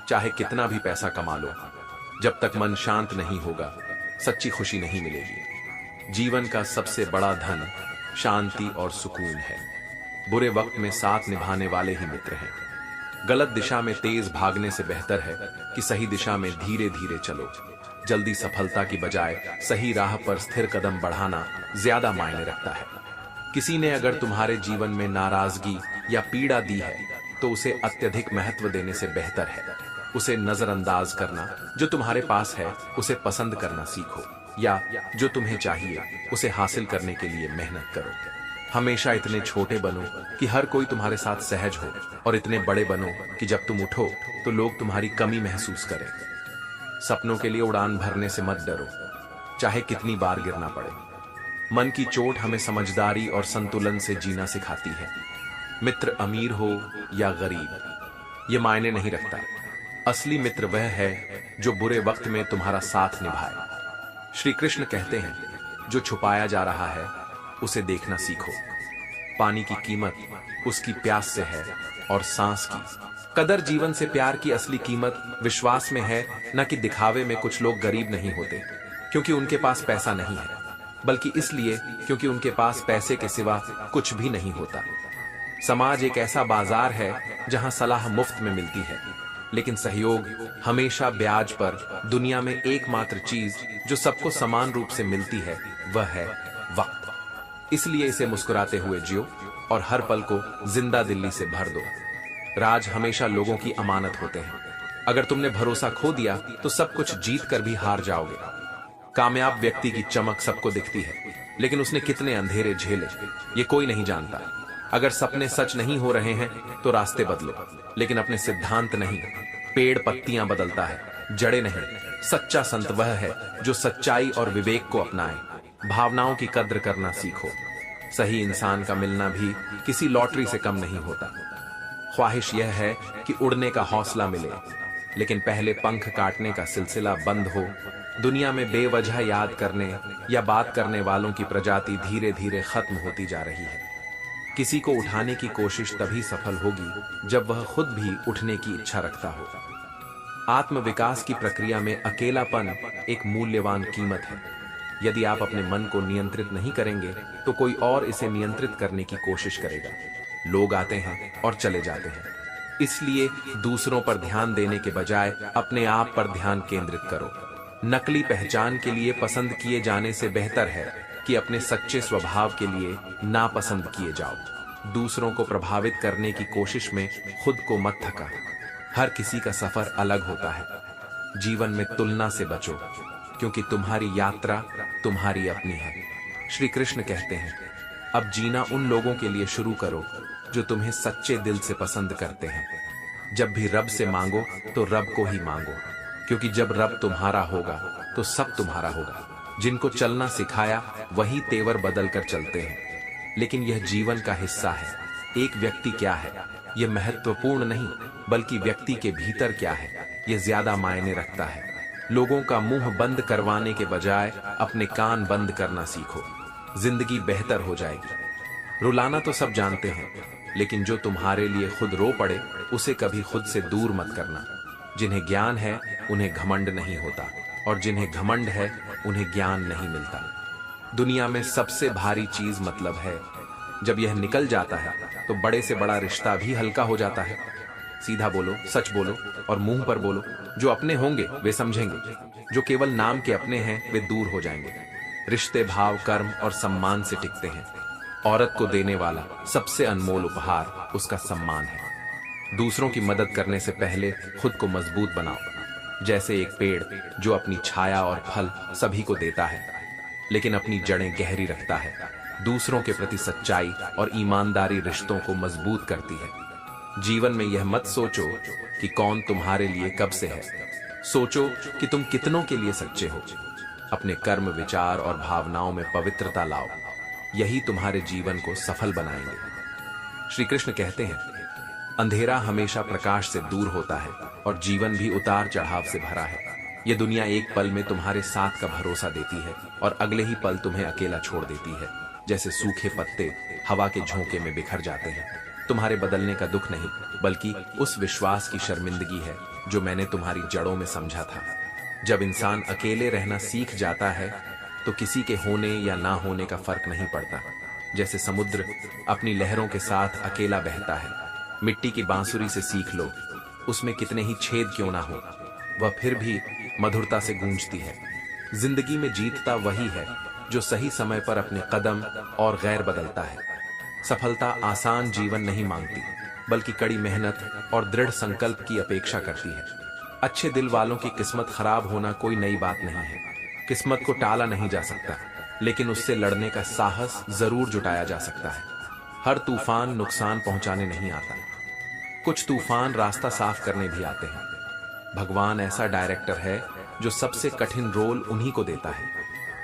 चाहे कितना भी पैसा कमा लो, जब तक मन शांत नहीं होगा सच्ची खुशी नहीं मिलेगी। जीवन का सबसे बड़ा धन शांति और सुकून है। बुरे वक्त में साथ निभाने वाले ही मित्र हैं। गलत दिशा में तेज भागने से बेहतर है कि सही दिशा में धीरे धीरे चलो। जल्दी सफलता की बजाय सही राह पर स्थिर कदम बढ़ाना ज्यादा मायने रखता है। किसी ने अगर तुम्हारे जीवन में नाराजगी या पीड़ा दी है तो उसे अत्यधिक महत्व देने से बेहतर है उसे नजरअंदाज करना। जो तुम्हारे पास है उसे पसंद करना सीखो, या जो तुम्हें चाहिए उसे हासिल करने के लिए मेहनत करो। हमेशा इतने छोटे बनो कि हर कोई तुम्हारे साथ सहज हो, और इतने बड़े बनो कि जब तुम उठो तो लोग तुम्हारी कमी महसूस करें। सपनों के लिए उड़ान भरने से मत डरो, चाहे कितनी बार गिरना पड़े। मन की चोट हमें समझदारी और संतुलन से जीना सिखाती है। मित्र अमीर हो या गरीब, ये मायने नहीं रखता। असली मित्र वह है जो बुरे वक्त में तुम्हारा साथ निभाए। श्री कृष्ण कहते हैं, जो छुपाया जा रहा है उसे देखना सीखो। पानी की कीमत उसकी प्यास से है, और सांस की कदर, जीवन से प्यार की असली कीमत विश्वास में है, न कि दिखावे में। कुछ लोग गरीब नहीं होते क्योंकि उनके पास पैसा नहीं है, बल्कि इसलिए क्योंकि उनके पास पैसे के सिवा कुछ भी नहीं होता। समाज एक ऐसा बाजार है जहां सलाह मुफ्त में मिलती है, लेकिन सहयोग हमेशा ब्याज पर। दुनिया में एकमात्र चीज जो सबको समान रूप से मिलती है वह है वक्त। इसलिए इसे मुस्कुराते हुए जियो और हर पल को जिंदा दिल्ली से भर दो। राज हमेशा लोगों की अमानत होते हैं। अगर तुमने भरोसा खो दिया तो सब कुछ जीत कर भी हार जाओगे। कामयाब व्यक्ति की चमक सबको दिखती है, लेकिन उसने कितने अंधेरे झेले ये कोई नहीं जानता। अगर सपने सच नहीं हो रहे हैं तो रास्ते बदलो, लेकिन अपने सिद्धांत नहीं। पेड़ पत्तियां बदलता है, जड़ें नहीं। सच्चा संत वह है जो सच्चाई और विवेक को अपनाए। भावनाओं की कद्र करना सीखो। सही इंसान का मिलना भी किसी लॉटरी से कम नहीं होता। ख्वाहिश यह है कि उड़ने का हौसला मिले, लेकिन पहले पंख काटने का सिलसिला बंद हो। दुनिया में बेवजह याद करने या बात करने वालों की प्रजाति धीरे धीरे खत्म होती जा रही है। किसी को उठाने की कोशिश तभी सफल होगी जब वह खुद भी उठने की इच्छा रखता हो। आत्मविकास की प्रक्रिया में अकेलापन एक मूल्यवान कीमत है। यदि आप अपने मन को नियंत्रित नहीं करेंगे तो कोई और इसे नियंत्रित करने की कोशिश करेगा। लोग आते हैं और चले जाते हैं, इसलिए दूसरों पर ध्यान देने के बजाय अपने आप पर ध्यान केंद्रित करो। नकली पहचान के लिए पसंद किए जाने से बेहतर है कि अपने सच्चे स्वभाव के लिए नापसंद किए जाओ। दूसरों को प्रभावित करने की कोशिश में खुद को मत थका। हर किसी का सफर अलग होता है। जीवन में तुलना से बचो, क्योंकि तुम्हारी यात्रा तुम्हारी अपनी है। श्री कृष्ण कहते हैं, अब जीना उन लोगों के लिए शुरू करो जो तुम्हें सच्चे दिल से पसंद करते हैं। जब भी रब से मांगो तो रब को ही मांगो, क्योंकि जब रब तुम्हारा होगा तो सब तुम्हारा होगा। जिनको चलना सिखाया वही तेवर बदल कर चलते हैं, लेकिन यह जीवन का हिस्सा है। एक व्यक्ति क्या है यह महत्वपूर्ण नहीं, बल्कि व्यक्ति के भीतर क्या है यह ज्यादा मायने रखता है। लोगों का मुंह बंद करवाने के बजाय अपने कान बंद करना सीखो। जिंदगी बेहतर हो जाएगी। रुलाना तो सब जानते हैं, लेकिन जो तुम्हारे लिए खुद रो पड़े उसे कभी खुद से दूर मत करना। जिन्हें ज्ञान है उन्हें घमंड नहीं होता, और जिन्हें घमंड है उन्हें ज्ञान नहीं मिलता। दुनिया में सबसे भारी चीज मतलब है। जब यह निकल जाता है तो बड़े से बड़ा रिश्ता भी हल्का हो जाता है। सीधा बोलो, सच बोलो और मुंह पर बोलो। जो अपने होंगे वे समझेंगे, जो केवल नाम के अपने हैं वे दूर हो जाएंगे। रिश्ते भाव, कर्म और सम्मान से टिकते हैं। औरत को देने वाला सबसे अनमोल उपहार उसका सम्मान है। दूसरों की मदद करने से पहले खुद को मजबूत बनाओ। जैसे एक पेड़ जो अपनी छाया और फल सभी को देता है, लेकिन अपनी जड़ें गहरी रखता है। दूसरों के प्रति सच्चाई और ईमानदारी रिश्तों को मजबूत करती है। जीवन में यह मत सोचो कि कौन तुम्हारे लिए कब से है, सोचो कि तुम कितनों के लिए सच्चे हो। अपने कर्म, विचार और भावनाओं में पवित्रता लाओ, यही तुम्हारे जीवन को सफल बनाएंगे। श्री कृष्ण कहते हैं, अंधेरा हमेशा प्रकाश से दूर होता है और जीवन भी उतार चढ़ाव से भरा है। यह दुनिया एक पल में तुम्हारे साथ का भरोसा देती है और अगले ही पल तुम्हें अकेला छोड़ देती है। जैसे सूखे पत्ते हवा के झोंके में बिखर जाते हैं। तुम्हारे बदलने का दुख नहीं, बल्कि उस विश्वास की शर्मिंदगी है जो मैंने तुम्हारी जड़ों में समझा था। जब इंसान अकेले रहना सीख जाता है तो किसी के होने या ना होने का फर्क नहीं पड़ता। जैसे समुद्र अपनी लहरों के साथ अकेला बहता है। मिट्टी की बांसुरी से सीख लो, उसमें कितने ही छेद क्यों ना हो, वह फिर भी मधुरता से गूंजती है। जिंदगी में जीतता वही है जो सही समय पर अपने कदम और गैर बदलता है। सफलता आसान जीवन नहीं मांगती, बल्कि कड़ी मेहनत और दृढ़ संकल्प की अपेक्षा करती है। अच्छे दिल वालों की किस्मत खराब होना कोई नई बात नहीं है। किस्मत को टाला नहीं जा सकता, लेकिन उससे लड़ने का साहस जरूर जुटाया जा सकता है। हर तूफान नुकसान पहुंचाने नहीं आता, कुछ तूफान रास्ता साफ करने भी आते हैं। भगवान ऐसा डायरेक्टर है जो सबसे कठिन रोल उन्हीं को देता है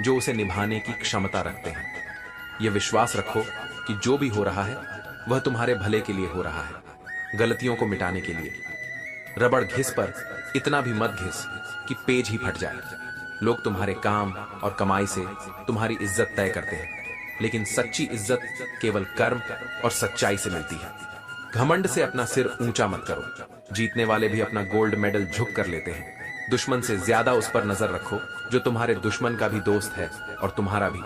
जो उसे निभाने की क्षमता रखते हैं। यह विश्वास रखो कि जो भी हो रहा है वह तुम्हारे भले के लिए हो रहा है, गलतियों को मिटाने के लिए। रबड़ घिस पर इतना भी मत घिस कि पेज ही फट जाए। लोग तुम्हारे काम और कमाई से तुम्हारी इज्जत तय करते हैं, लेकिन सच्ची इज्जत केवल कर्म और सच्चाई से मिलती है। घमंड से अपना सिर ऊंचा मत करो। जीतने वाले भी अपना गोल्ड मेडल झुक कर लेते हैं। दुश्मन से ज्यादा उस पर नजर रखो जो तुम्हारे दुश्मन का भी दोस्त है और तुम्हारा भी।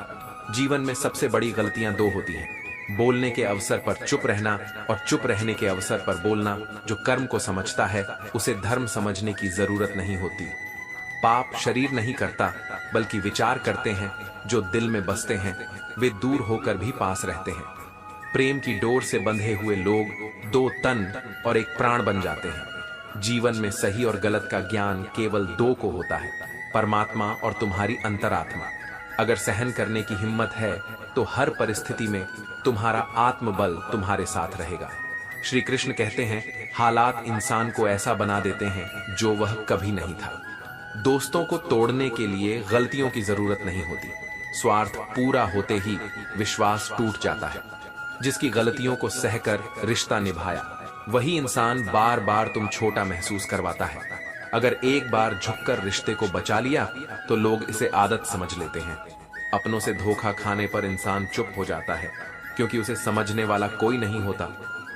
जीवन में सबसे बड़ी गलतियां दो होती हैं, बोलने के अवसर पर चुप रहना और चुप रहने के अवसर पर बोलना। जो कर्म को समझता है उसे धर्म समझने की जरूरत नहीं होती। पाप शरीर नहीं करता, बल्कि विचार करते हैं जो दिल में बसते हैं, वे दूर होकर भी पास रहते हैं। प्रेम की डोर से बंधे हुए लोग दो तन और एक प्राण बन जाते हैं। जीवन में सही और गलत का ज्ञान केवल दो को होता है, परमात्मा और तुम्हारी अंतरात्मा। अगर सहन करने की हिम्मत है तो हर परिस्थिति में तुम्हारा आत्मबल तुम्हारे साथ रहेगा। श्री कृष्ण कहते हैं, हालात इंसान को ऐसा बना देते हैं जो वह कभी नहीं था। दोस्तों को तोड़ने के लिए गलतियों की जरूरत नहीं होती। स्वार्थ पूरा होते ही विश्वास टूट जाता है। जिसकी गलतियों को सहकर रिश्ता निभाया, वही इंसान बार बार तुम छोटा महसूस करवाता है। अगर एक बार झुककर रिश्ते को बचा लिया तो लोग इसे आदत समझ लेते हैं। अपनों से धोखा खाने पर इंसान चुप हो जाता है, क्योंकि उसे समझने वाला कोई नहीं होता।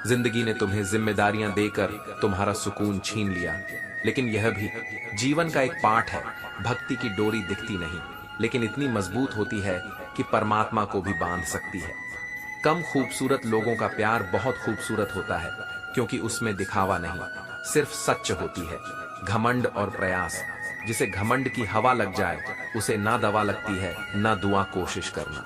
जिंदगी ने तुम्हें जिम्मेदारियां देकर तुम्हारा सुकून छीन लिया, लेकिन यह भी जीवन का एक पाठ है। भक्ति की डोरी दिखती नहीं, लेकिन इतनी मजबूत होती है कि परमात्मा को भी बांध सकती है। कम खूबसूरत लोगों का प्यार बहुत खूबसूरत होता है, क्योंकि उसमें दिखावा नहीं, सिर्फ सच होती है। घमंड और प्रयास, जिसे घमंड की हवा लग जाए उसे ना दवा लगती है ना दुआ कोशिश करना।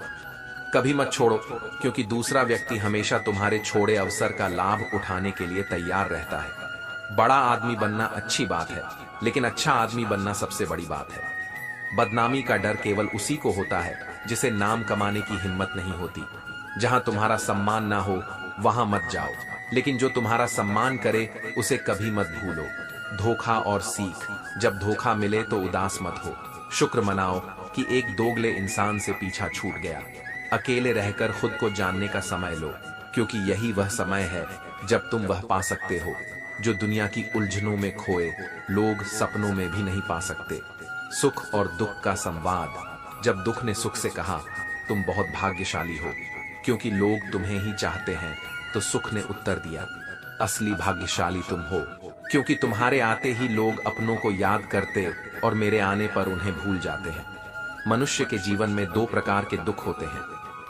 कभी मत छोड़ो, क्योंकि दूसरा व्यक्ति हमेशा तुम्हारे छोड़े अवसर का लाभ उठाने के लिए तैयार रहता है। बड़ा आदमी बनना अच्छी बात है, लेकिन अच्छा आदमी बनना सबसे बड़ी बात है। बदनामी का डर केवल उसी को होता है जिसे नाम कमाने की हिम्मत नहीं होती। जहां तुम्हारा सम्मान ना हो वहां मत जाओ, लेकिन जो तुम्हारा सम्मान करे उसे कभी मत भूलो। धोखा और सीख, जब धोखा मिले तो उदास मत हो। शुक्र मनाओ कि एक दोगले इंसान से पीछा छूट गया। अकेले रहकर खुद को जानने का समय लो, क्योंकि यही वह समय है जब तुम वह पा सकते हो जो दुनिया की उलझनों में खोए लोग सपनों में भी नहीं पा सकते। सुख और दुख का संवाद, जब दुख ने सुख से कहा तुम बहुत भाग्यशाली हो, क्योंकि लोग तुम्हें ही चाहते हैं, तो सुख ने उत्तर दिया, असली भाग्यशाली तुम हो, क्योंकि तुम्हारे आते ही लोग अपनों को याद करते और मेरे आने पर उन्हें भूल जाते हैं। मनुष्य के जीवन में दो प्रकार के दुख होते हैं।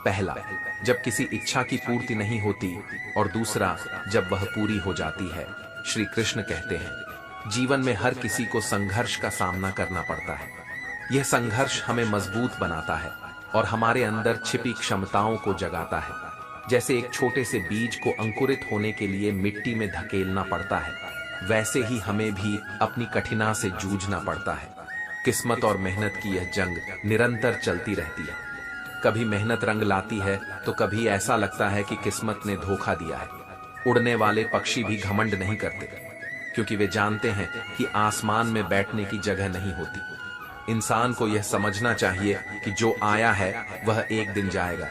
पहला, जब किसी इच्छा की पूर्ति नहीं होती, और दूसरा, जब वह पूरी हो जाती है। श्री कृष्ण कहते हैं, जीवन में हर किसी को संघर्ष का सामना करना पड़ता है। यह संघर्ष हमें मजबूत बनाता है और हमारे अंदर छिपी क्षमताओं को जगाता है। जैसे एक छोटे से बीज को अंकुरित होने के लिए मिट्टी में धकेलना पड़ता है, वैसे ही हमें भी अपनी कठिनाई से जूझना पड़ता है। किस्मत और मेहनत की यह जंग निरंतर चलती रहती है। कभी मेहनत रंग लाती है तो कभी ऐसा लगता है कि किस्मत ने धोखा दिया है। उड़ने वाले पक्षी भी घमंड नहीं करते, क्योंकि वे जानते हैं कि आसमान में बैठने की जगह नहीं होती। इंसान को यह समझना चाहिए कि जो आया है वह एक दिन जाएगा।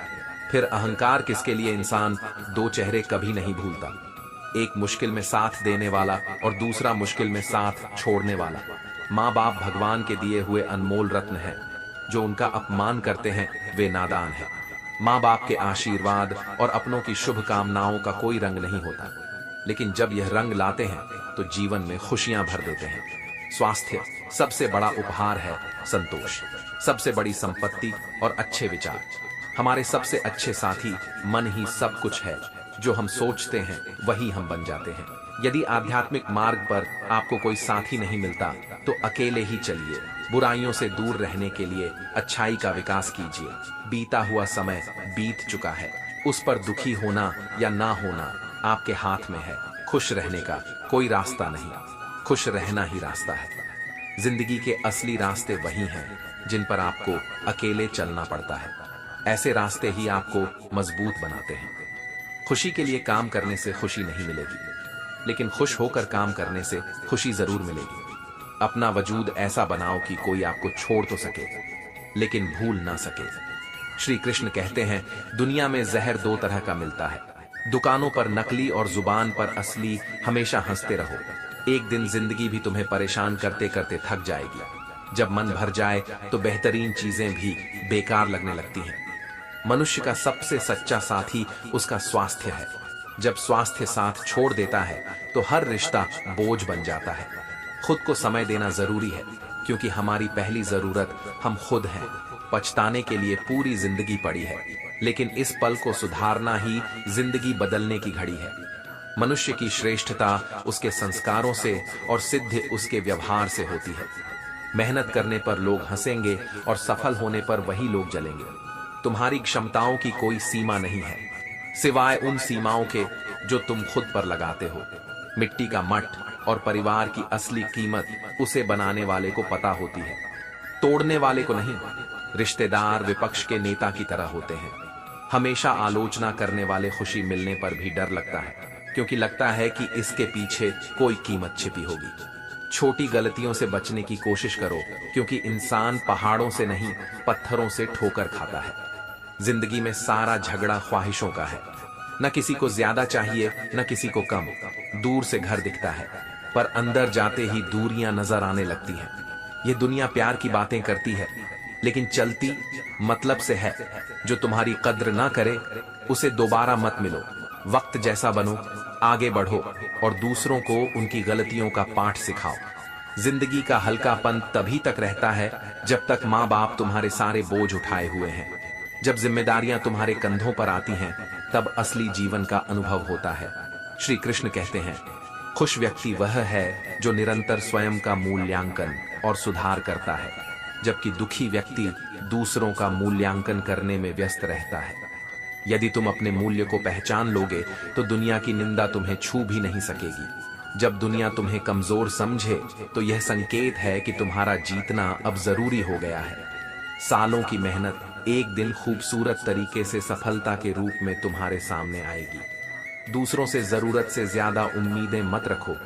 फिर अहंकार किसके लिए इंसान दो चेहरे कभी नहीं भूलता, एक मुश्किल में साथ देने वाला और दूसरा मुश्किल में साथ छोड़ने वाला। माँ बाप भगवान के दिए हुए अनमोल रत्न हैं, जो उनका अपमान करते हैं वे नादान हैं। माँ बाप के आशीर्वाद और अपनों की शुभ कामनाओं का कोई रंग नहीं होता, लेकिन जब यह रंग लाते हैं तो जीवन में खुशियां भर देते हैं। स्वास्थ्य सबसे बड़ा उपहार है, संतोष सबसे बड़ी संपत्ति और अच्छे विचार। हमारे सबसे अच्छे साथी मन ही सब कुछ है। जो हम सोचते हैं वही हम बन जाते हैं। यदि आध्यात्मिक मार्ग पर आपको कोई साथी नहीं मिलता तो अकेले ही चलिए। बुराइयों से दूर रहने के लिए अच्छाई का विकास कीजिए। बीता हुआ समय बीत चुका है, उस पर दुखी होना या ना होना आपके हाथ में है। खुश रहने का कोई रास्ता नहीं, खुश रहना ही रास्ता है। जिंदगी के असली रास्ते वही हैं जिन पर आपको अकेले चलना पड़ता है। ऐसे रास्ते ही आपको मजबूत बनाते हैं। खुशी के लिए काम करने से खुशी नहीं मिलेगी, लेकिन खुश होकर काम करने से खुशी जरूर मिलेगी। अपना वजूद ऐसा बनाओ कि कोई आपको छोड़ तो सके लेकिन भूल ना सके। श्री कृष्ण कहते हैं, दुनिया में जहर दो तरह का मिलता है, दुकानों पर नकली और जुबान पर असली। हमेशा हंसते रहो। एक दिन जिंदगी भी तुम्हें परेशान करते करते थक जाएगी। जब मन भर जाए तो बेहतरीन चीजें भी बेकार लगने लगती हैं। मनुष्य का सबसे सच्चा साथी उसका स्वास्थ्य है। जब स्वास्थ्य साथ छोड़ देता है तो हर रिश्ता बोझ बन जाता है। खुद को समय देना जरूरी है, क्योंकि हमारी पहली जरूरत हम खुद हैं। पछताने के लिए पूरी जिंदगी पड़ी है, लेकिन इस पल को सुधारना ही जिंदगी बदलने की घड़ी है। मनुष्य की श्रेष्ठता उसके संस्कारों से और सिद्धि उसके व्यवहार से होती है। मेहनत करने पर लोग हंसेंगे और सफल होने पर वही लोग जलेंगे। तुम्हारी क्षमताओं की कोई सीमा नहीं है, सिवाय उन सीमाओं के जो तुम खुद पर लगाते हो। मिट्टी का मट और परिवार की असली कीमत उसे बनाने वाले को पता होती है, तोड़ने वाले को नहीं। रिश्तेदार विपक्ष के नेता की तरह होते हैं। हमेशा आलोचना करने वाले खुशी मिलने पर भी डर लगता है, क्योंकि लगता है कि इसके पीछे कोई कीमत छिपी होगी। छोटी गलतियों से बचने की कोशिश करो, क्योंकि इंसान पहाड़ों से नहीं पत्थरों से ठोकर खाता है। जिंदगी में सारा झगड़ा ख्वाहिशों का है। न किसी को ज्यादा चाहिए न किसी को कम। दूर से घर दिखता है, पर अंदर जाते ही दूरियां नजर आने लगती हैं। ये दुनिया प्यार की बातें करती है, लेकिन चलती मतलब से है। जो तुम्हारी कद्र ना करे उसे दोबारा मत मिलो। वक्त जैसा बनो, आगे बढ़ो और दूसरों को उनकी गलतियों का पाठ सिखाओ। जिंदगी का हल्कापन तभी तक रहता है जब तक माँ बाप तुम्हारे सारे बोझ उठाए हुए हैं। जब जिम्मेदारियां तुम्हारे कंधों पर आती हैं, तब असली जीवन का अनुभव होता है। श्री कृष्ण कहते हैं, खुश व्यक्ति वह है जो निरंतर स्वयं का मूल्यांकन और सुधार करता है, जबकि दुखी व्यक्ति दूसरों का मूल्यांकन करने में व्यस्त रहता है। यदि तुम अपने मूल्य को पहचान लोगे तो दुनिया की निंदा तुम्हें छू भी नहीं सकेगी। जब दुनिया तुम्हें कमजोर समझे तो यह संकेत है कि तुम्हारा जीतना अब जरूरी हो गया है। सालों की मेहनत एक दिन खूबसूरत तरीके से सफलता के रूप में तुम्हारे सामने आएगी। दूसरों से जरूरत से ज्यादा उम्मीदें मत रखो।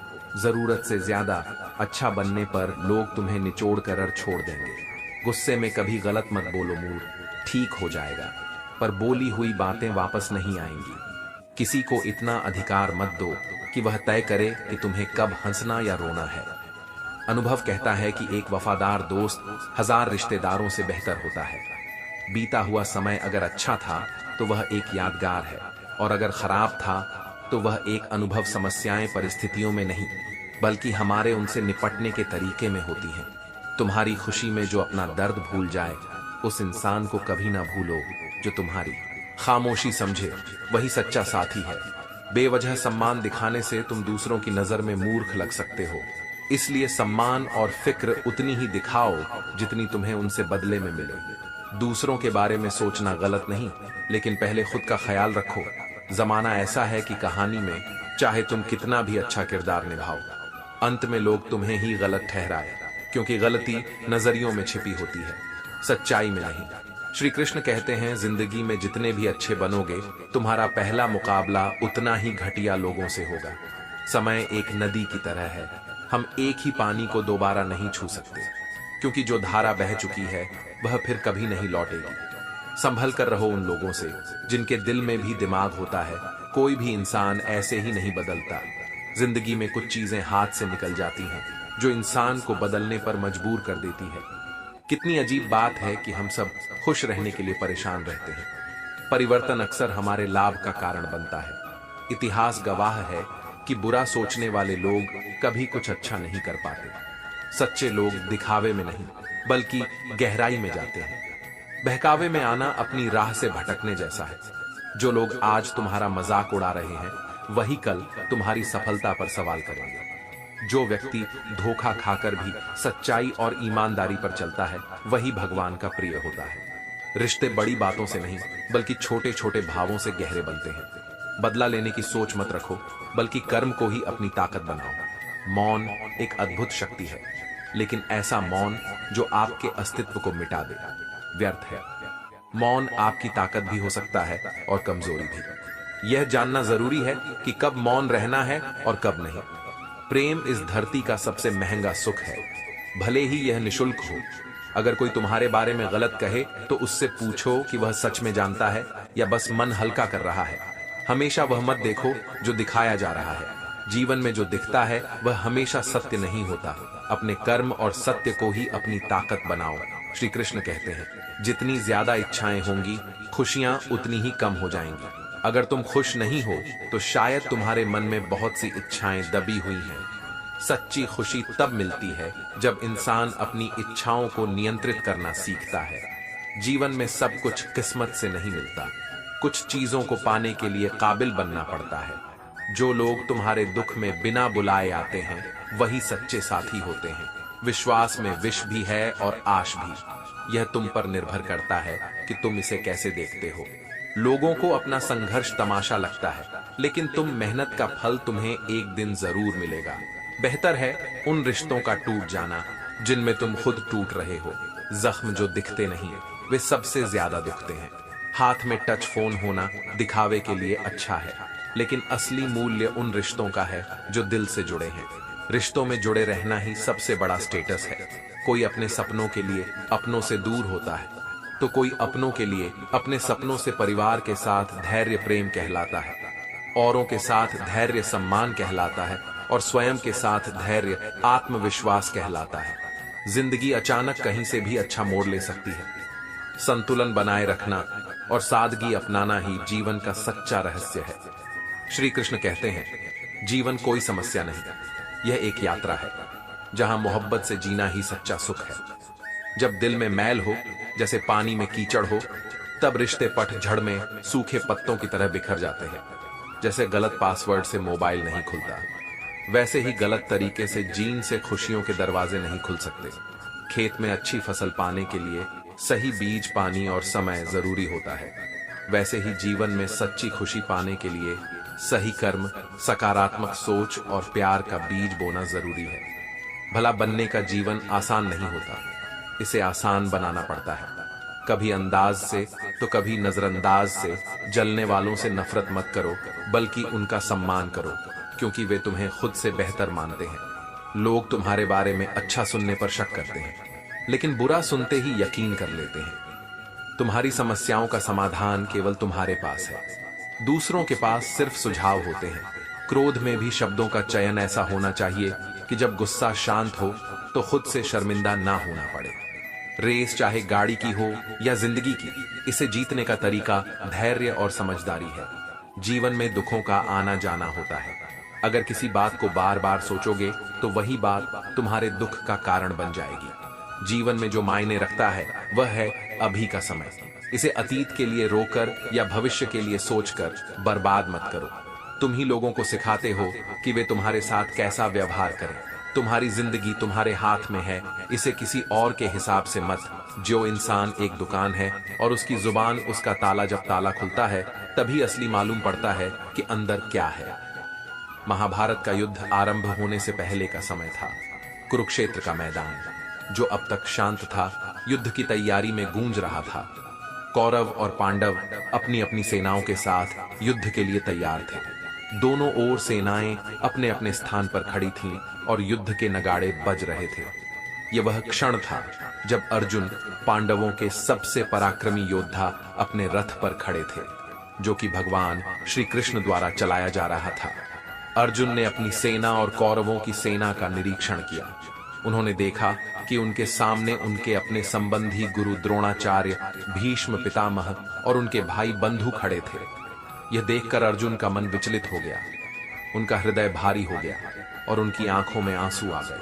जरूरत से ज्यादा अच्छा बनने पर लोग तुम्हें निचोड़ कर छोड़ देंगे। गुस्से में कभी गलत मत बोलो, मूड ठीक हो जाएगा, पर बोली हुई बातें वापस नहीं आएंगी। किसी को इतना अधिकार मत दो कि वह तय करे कि तुम्हें कब हंसना या रोना है। अनुभव कहता है कि एक वफादार दोस्त 1000 रिश्तेदारों से बेहतर होता है। बीता हुआ समय अगर अच्छा था तो वह एक यादगार है, और अगर खराब था तो वह एक अनुभव। समस्याएं परिस्थितियों में नहीं, बल्कि हमारे उनसे निपटने के तरीके में होती हैं। तुम्हारी खुशी में जो अपना दर्द भूल जाए, उस इंसान को कभी ना भूलो। जो तुम्हारी खामोशी समझे, वही सच्चा साथी है। बेवजह सम्मान दिखाने से तुम दूसरों की नजर में मूर्ख लग सकते हो। इसलिए सम्मान और फिक्र उतनी ही दिखाओ जितनी तुम्हें उनसे बदले में मिले। दूसरों के बारे में सोचना गलत नहीं, लेकिन पहले खुद का ख्याल रखो। जमाना ऐसा है कि कहानी में चाहे तुम कितना भी अच्छा किरदार निभाओ, अंत में लोग तुम्हें ही गलत ठहराए, क्योंकि गलती नजरियों में छिपी होती है, सच्चाई में नहीं। श्री कृष्ण कहते हैं, जिंदगी में जितने भी अच्छे बनोगे, तुम्हारा पहला मुकाबला उतना ही घटिया लोगों से होगा। समय एक नदी की तरह है, हम एक ही पानी को दोबारा नहीं छू सकते, क्योंकि जो धारा बह चुकी है वह फिर कभी नहीं लौटेगी। संभल कर रहो उन लोगों से जिनके दिल में भी दिमाग होता है। कोई भी इंसान ऐसे ही नहीं बदलता। जिंदगी में कुछ चीजें हाथ से निकल जाती हैं जो इंसान को बदलने पर मजबूर कर देती है। कितनी अजीब बात है कि हम सब खुश रहने के लिए परेशान रहते हैं। परिवर्तन अक्सर हमारे लाभ का कारण बनता है। इतिहास गवाह है कि बुरा सोचने वाले लोग कभी कुछ अच्छा नहीं कर पाते। सच्चे लोग दिखावे में नहीं, बल्कि गहराई में जाते हैं। बहकावे में आना अपनी राह से भटकने जैसा है। जो लोग आज तुम्हारा मजाक उड़ा रहे हैं, वही कल तुम्हारी सफलता पर सवाल करेंगे। जो व्यक्ति धोखा खाकर भी सच्चाई और ईमानदारी पर चलता है, वही भगवान का प्रिय होता है। रिश्ते बड़ी बातों से नहीं, बल्कि छोटे छोटे भावों से गहरे बनते हैं। बदला लेने की सोच मत रखो, बल्कि कर्म को ही अपनी ताकत बनाओ। मौन एक अद्भुत शक्ति है, लेकिन ऐसा मौन जो आपके अस्तित्व को मिटा दे, व्यर्थ है। मौन आपकी ताकत भी हो सकता है और कमजोरी भी। यह जानना जरूरी है कि कब मौन रहना है और कब नहीं। प्रेम इस धरती का सबसे महंगा सुख है, भले ही यह निशुल्क हो। अगर कोई तुम्हारे बारे में गलत कहे तो उससे पूछो कि वह सच में जानता है या बस मन हल्का कर रहा है। हमेशा वह मत देखो जो दिखाया जा रहा है। जीवन में जो दिखता है वह हमेशा सत्य नहीं होता। अपने कर्म और सत्य को ही अपनी ताकत बनाओ। श्री कृष्ण कहते हैं, जितनी ज्यादा इच्छाएं होंगी, खुशियां उतनी ही कम हो जाएंगी। अगर तुम खुश नहीं हो तो शायद तुम्हारे मन में बहुत सी इच्छाएं दबी हुई हैं। सच्ची खुशी तब मिलती है जब इंसान अपनी इच्छाओं को नियंत्रित करना सीखता है। जीवन में सब कुछ किस्मत से नहीं मिलता, कुछ चीजों को पाने के लिए काबिल बनना पड़ता है। जो लोग तुम्हारे दुख में बिना बुलाए आते हैं, वही सच्चे साथी होते हैं। विश्वास में विष भी है और आश भी। यह तुम पर निर्भर करता है कि तुम इसे कैसे देखते हो। लोगों को अपना संघर्ष तमाशा लगता है, लेकिन तुम मेहनत का फल तुम्हें एक दिन जरूर मिलेगा। बेहतर है उन रिश्तों का टूट जाना जिनमें तुम खुद टूट रहे हो। जख्म जो दिखते नहीं, वे सबसे ज्यादा दुखते हैं। हाथ में टच फोन होना दिखावे के लिए अच्छा है, लेकिन असली मूल्य उन रिश्तों का है जो दिल से जुड़े हैं। रिश्तों में जुड़े रहना ही सबसे बड़ा स्टेटस है। कोई अपने सपनों के लिए अपनों से दूर होता है, तो कोई अपनों के लिए अपने सपनों से परिवार के साथ धैर्य प्रेम कहलाता है। औरों के साथ धैर्य सम्मान कहलाता है और स्वयं के साथ धैर्य आत्मविश्वास कहलाता है। जिंदगी अचानक कहीं से भी अच्छा मोड़ ले सकती है। संतुलन बनाए रखना और सादगी अपनाना ही जीवन का सच्चा रहस्य है। श्री कृष्ण कहते हैं, जीवन कोई समस्या नहीं, यह एक यात्रा है जहां मोहब्बत से जीना ही सच्चा सुख है। जब दिल में मैल हो, जैसे पानी में कीचड़ हो, तब रिश्ते पतझड़ में सूखे पत्तों की तरह बिखर जाते हैं। जैसे गलत पासवर्ड से मोबाइल नहीं खुलता, वैसे ही गलत तरीके से जीन से खुशियों के दरवाजे नहीं खुल सकते। खेत में अच्छी फसल पाने के लिए सही बीज, पानी और समय जरूरी होता है। वैसे ही जीवन में सच्ची खुशी पाने के लिए सही कर्म, सकारात्मक सोच और प्यार का बीज बोना जरूरी है। भला बनने का जीवन आसान नहीं होता, इसे आसान बनाना पड़ता है। कभी अंदाज से तो कभी नजरअंदाज से। जलने वालों से नफरत मत करो, बल्कि उनका सम्मान करो, क्योंकि वे तुम्हें खुद से बेहतर मानते हैं। लोग तुम्हारे बारे में अच्छा सुनने पर शक करते हैं, लेकिन बुरा सुनते ही यकीन कर लेते हैं। तुम्हारी समस्याओं का समाधान केवल तुम्हारे पास है, दूसरों के पास सिर्फ सुझाव होते हैं। क्रोध में भी शब्दों का चयन ऐसा होना चाहिए कि जब गुस्सा शांत हो तो खुद से शर्मिंदा ना होना पड़े। रेस चाहे गाड़ी की हो या जिंदगी की, इसे जीतने का तरीका धैर्य और समझदारी है। जीवन में दुखों का आना जाना होता है। अगर किसी बात को बार बार सोचोगे तो वही बात तुम्हारे दुख का कारण बन जाएगी। जीवन में जो मायने रखता है वह है अभी का समय। इसे अतीत के लिए रोकर या भविष्य के लिए सोचकर बर्बाद मत करो। तुम ही लोगों को सिखाते हो कि वे तुम्हारे साथ कैसा व्यवहार करें। तुम्हारी जिंदगी तुम्हारे हाथ में है, इसे किसी और के हिसाब से मत। जो इंसान एक दुकान है और उसकी जुबान उसका ताला, जब ताला खुलता है तभी असली मालूम पड़ता है कि अंदर क्या है। महाभारत का युद्ध आरंभ होने से पहले का समय था। कुरुक्षेत्र का मैदान, जो अब तक शांत था, युद्ध की तैयारी में गूंज रहा था। कौरव और पांडव अपनी अपनी सेनाओं के साथ युद्ध के लिए तैयार थे। दोनों ओर सेनाएं अपने अपने स्थान पर खड़ी थीं और युद्ध के नगाड़े बज रहे थे। यह वह क्षण था जब अर्जुन, पांडवों के सबसे पराक्रमी योद्धा, अपने रथ पर खड़े थे, जो कि भगवान श्री कृष्ण द्वारा चलाया जा रहा था। अर्जुन ने अपनी सेना और कौरवों की सेना का निरीक्षण किया। उन्होंने देखा कि उनके सामने उनके अपने संबंधी गुरु द्रोणाचार्य, भीष्म पितामह और उनके भाई बंधु खड़े थे। यह देखकर अर्जुन का मन विचलित हो गया, उनका हृदय भारी हो गया और उनकी आंखों में आंसू आ गए।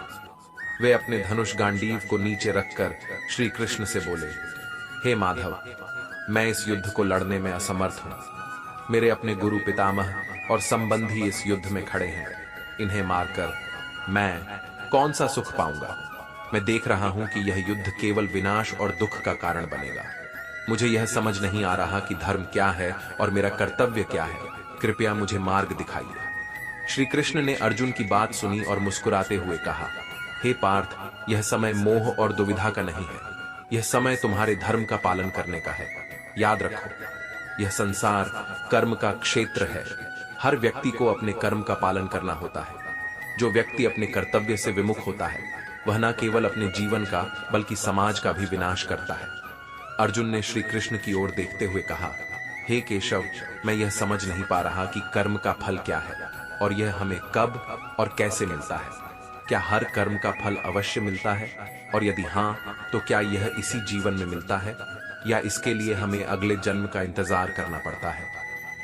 वे अपने धनुष गांडीव को नीचे रखकर श्री कृष्ण से बोले, हे माधव, मैं इस युद्ध को लड़ने में असमर्थ हूं। मेरे अपने गुरु पितामह और संबंधी इस युद्ध में खड़े हैं। इन्हें मारकर मैं कौन सा सुख पाऊंगा? मैं देख रहा हूं कि यह युद्ध केवल विनाश और दुख का कारण बनेगा। मुझे यह समझ नहीं आ रहा कि धर्म क्या है और मेरा कर्तव्य क्या है। कृपया मुझे मार्ग दिखाइए। श्री कृष्ण ने अर्जुन की बात सुनी और मुस्कुराते हुए कहा, हे पार्थ, यह समय मोह और दुविधा का नहीं है। यह समय तुम्हारे धर्म का पालन करने का है। याद रखो, यह संसार कर्म का क्षेत्र है। हर व्यक्ति को अपने कर्म का पालन करना होता है। जो व्यक्ति अपने कर्तव्य से विमुख होता है, वह न केवल अपने जीवन का बल्कि समाज का भी विनाश करता है। अर्जुन ने श्री कृष्ण की ओर देखते हुए कहा, हे केशव, मैं यह समझ नहीं पा रहा कि कर्म का फल क्या है और यह हमें कब और कैसे मिलता है। क्या हर कर्म का फल अवश्य मिलता है? और यदि हाँ, तो क्या यह इसी जीवन में मिलता है या इसके लिए हमें अगले जन्म का इंतजार करना पड़ता है?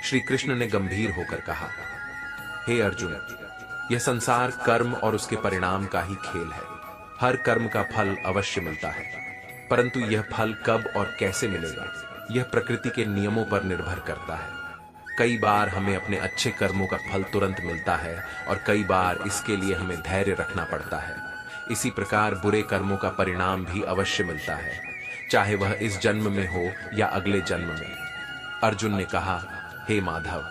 श्री कृष्ण ने गंभीर होकर कहा, हे अर्जुन, यह संसार कर्म और उसके परिणाम का ही खेल है। हर कर्म का फल अवश्य मिलता है, परंतु यह फल कब और कैसे मिलेगा, यह प्रकृति के नियमों पर निर्भर करता है। कई बार हमें अपने अच्छे कर्मों का फल तुरंत मिलता है और कई बार इसके लिए हमें धैर्य रखना पड़ता है। इसी प्रकार बुरे कर्मों का परिणाम भी अवश्य मिलता है, चाहे वह इस जन्म में हो या अगले जन्म में। अर्जुन ने कहा, हे माधव,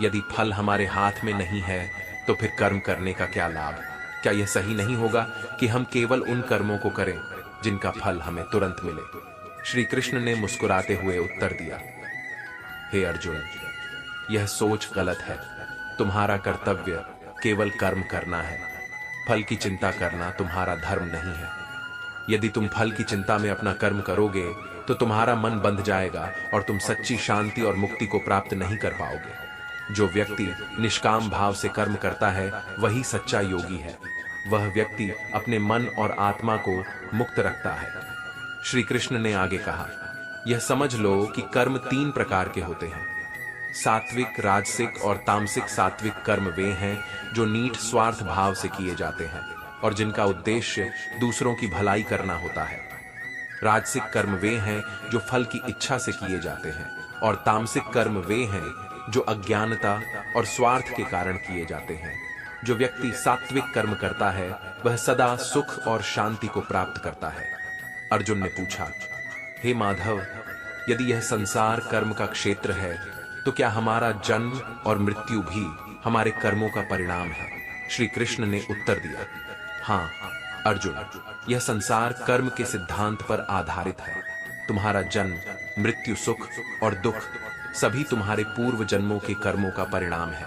यदि फल हमारे हाथ में नहीं है तो फिर कर्म करने का क्या लाभ? क्या यह सही नहीं होगा कि हम केवल उन कर्मों को करें जिनका फल हमें तुरंत मिले? श्री कृष्ण ने मुस्कुराते हुए उत्तर दिया, हे अर्जुन, यह सोच गलत है। तुम्हारा कर्तव्य केवल कर्म करना है। फल की चिंता करना तुम्हारा धर्म नहीं है। यदि तुम फल की चिंता में अपना कर्म करोगे तो तुम्हारा मन बंध जाएगा और तुम सच्ची शांति और मुक्ति को प्राप्त नहीं कर पाओगे। जो व्यक्ति निष्काम भाव से कर्म करता है वही सच्चा योगी है। वह व्यक्ति अपने मन और आत्मा को मुक्त रखता है। श्री कृष्ण ने आगे कहा, यह समझ लो कि कर्म 3 प्रकार के होते हैं। सात्विक, राजसिक और तामसिक। सात्विक कर्म वे हैं जो नीट स्वार्थ भाव से किए जाते हैं और जिनका उद्देश्य दूसरों की भलाई करना होता है। राजसिक कर्म वे हैं जो फल की इच्छा से किए जाते हैं और तामसिक कर्म वे हैं जो अज्ञानता और स्वार्थ के कारण किए जाते हैं। जो व्यक्ति सात्विक कर्म करता है वह सदा सुख और शांति को प्राप्त करता है। अर्जुन ने पूछा, हे माधव, यदि यह संसार कर्म का क्षेत्र है तो क्या हमारा जन्म और मृत्यु भी हमारे कर्मों का परिणाम है? श्री कृष्ण ने उत्तर दिया, हाँ अर्जुन, यह संसार कर्म के सिद्धांत पर आधारित है। तुम्हारा जन्म, मृत्यु, सुख और दुख सभी तुम्हारे पूर्व जन्मों के कर्मों का परिणाम है।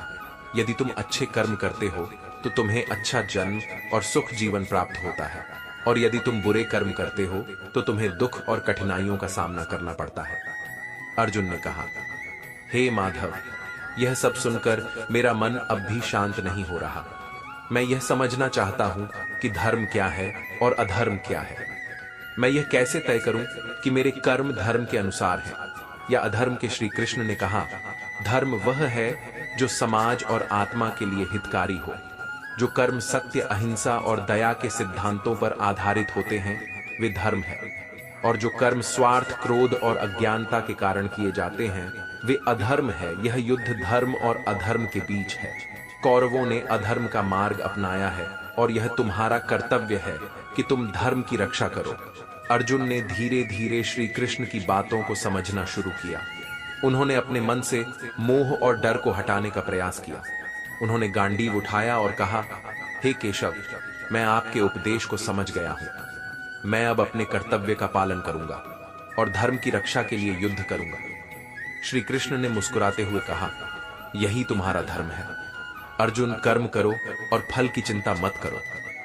यदि तुम अच्छे कर्म करते हो तो तुम्हें अच्छा जन्म और सुख जीवन प्राप्त होता है, और यदि तुम बुरे कर्म करते हो तो तुम्हें दुख और कठिनाइयों का सामना करना पड़ता है। अर्जुन ने कहा, हे माधव, यह सब सुनकर मेरा मन अब भी शांत नहीं हो रहा। मैं यह समझना चाहता हूं कि धर्म क्या है और अधर्म क्या है। मैं यह कैसे तय करूं कि मेरे कर्म धर्म के अनुसार हैं या अधर्म के? श्री कृष्ण ने कहा, धर्म वह है जो समाज और आत्मा के लिए हितकारी हो। जो कर्म सत्य, अहिंसा और दया के सिद्धांतों पर आधारित होते हैं वे धर्म है, और जो कर्म स्वार्थ, क्रोध और अज्ञानता के कारण किए जाते हैं वे अधर्म है। यह युद्ध धर्म और अधर्म के बीच है। कौरवों ने अधर्म का मार्ग अपनाया है और यह तुम्हारा कर्तव्य है कि तुम धर्म की रक्षा करो। अर्जुन ने धीरे धीरे श्री कृष्ण की बातों को समझना शुरू किया। उन्होंने अपने मन से मोह और डर को हटाने का प्रयास किया। उन्होंने गांडीव उठाया और कहा, हे केशव, मैं आपके उपदेश को समझ गया हूं। मैं अब अपने कर्तव्य का पालन करूंगा और धर्म की रक्षा के लिए युद्ध करूंगा। श्री कृष्ण ने मुस्कुराते हुए कहा, यही तुम्हारा धर्म है। अर्जुन, कर्म करो और फल की चिंता मत करो।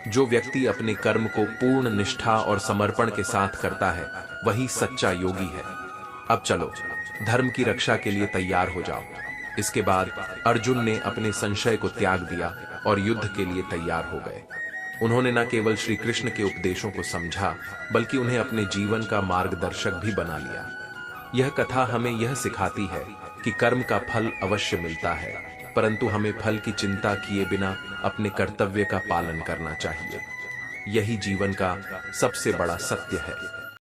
जो व्यक्ति अपने कर्म को पूर्ण निष्ठा और समर्पण के साथ करता है वही सच्चा योगी है। अब चलो, धर्म की रक्षा के लिए तैयार हो जाओ। इसके बाद अर्जुन ने अपने संशय को त्याग दिया और युद्ध के लिए तैयार हो गए। उन्होंने न केवल श्री कृष्ण के उपदेशों को समझा बल्कि उन्हें अपने जीवन का मार्गदर्शक भी बना लिया। यह कथा हमें यह सिखाती है कि कर्म का फल अवश्य मिलता है, परंतु हमें फल की चिंता किए बिना अपने कर्तव्य का पालन करना चाहिए। यही जीवन का सबसे बड़ा सत्य है।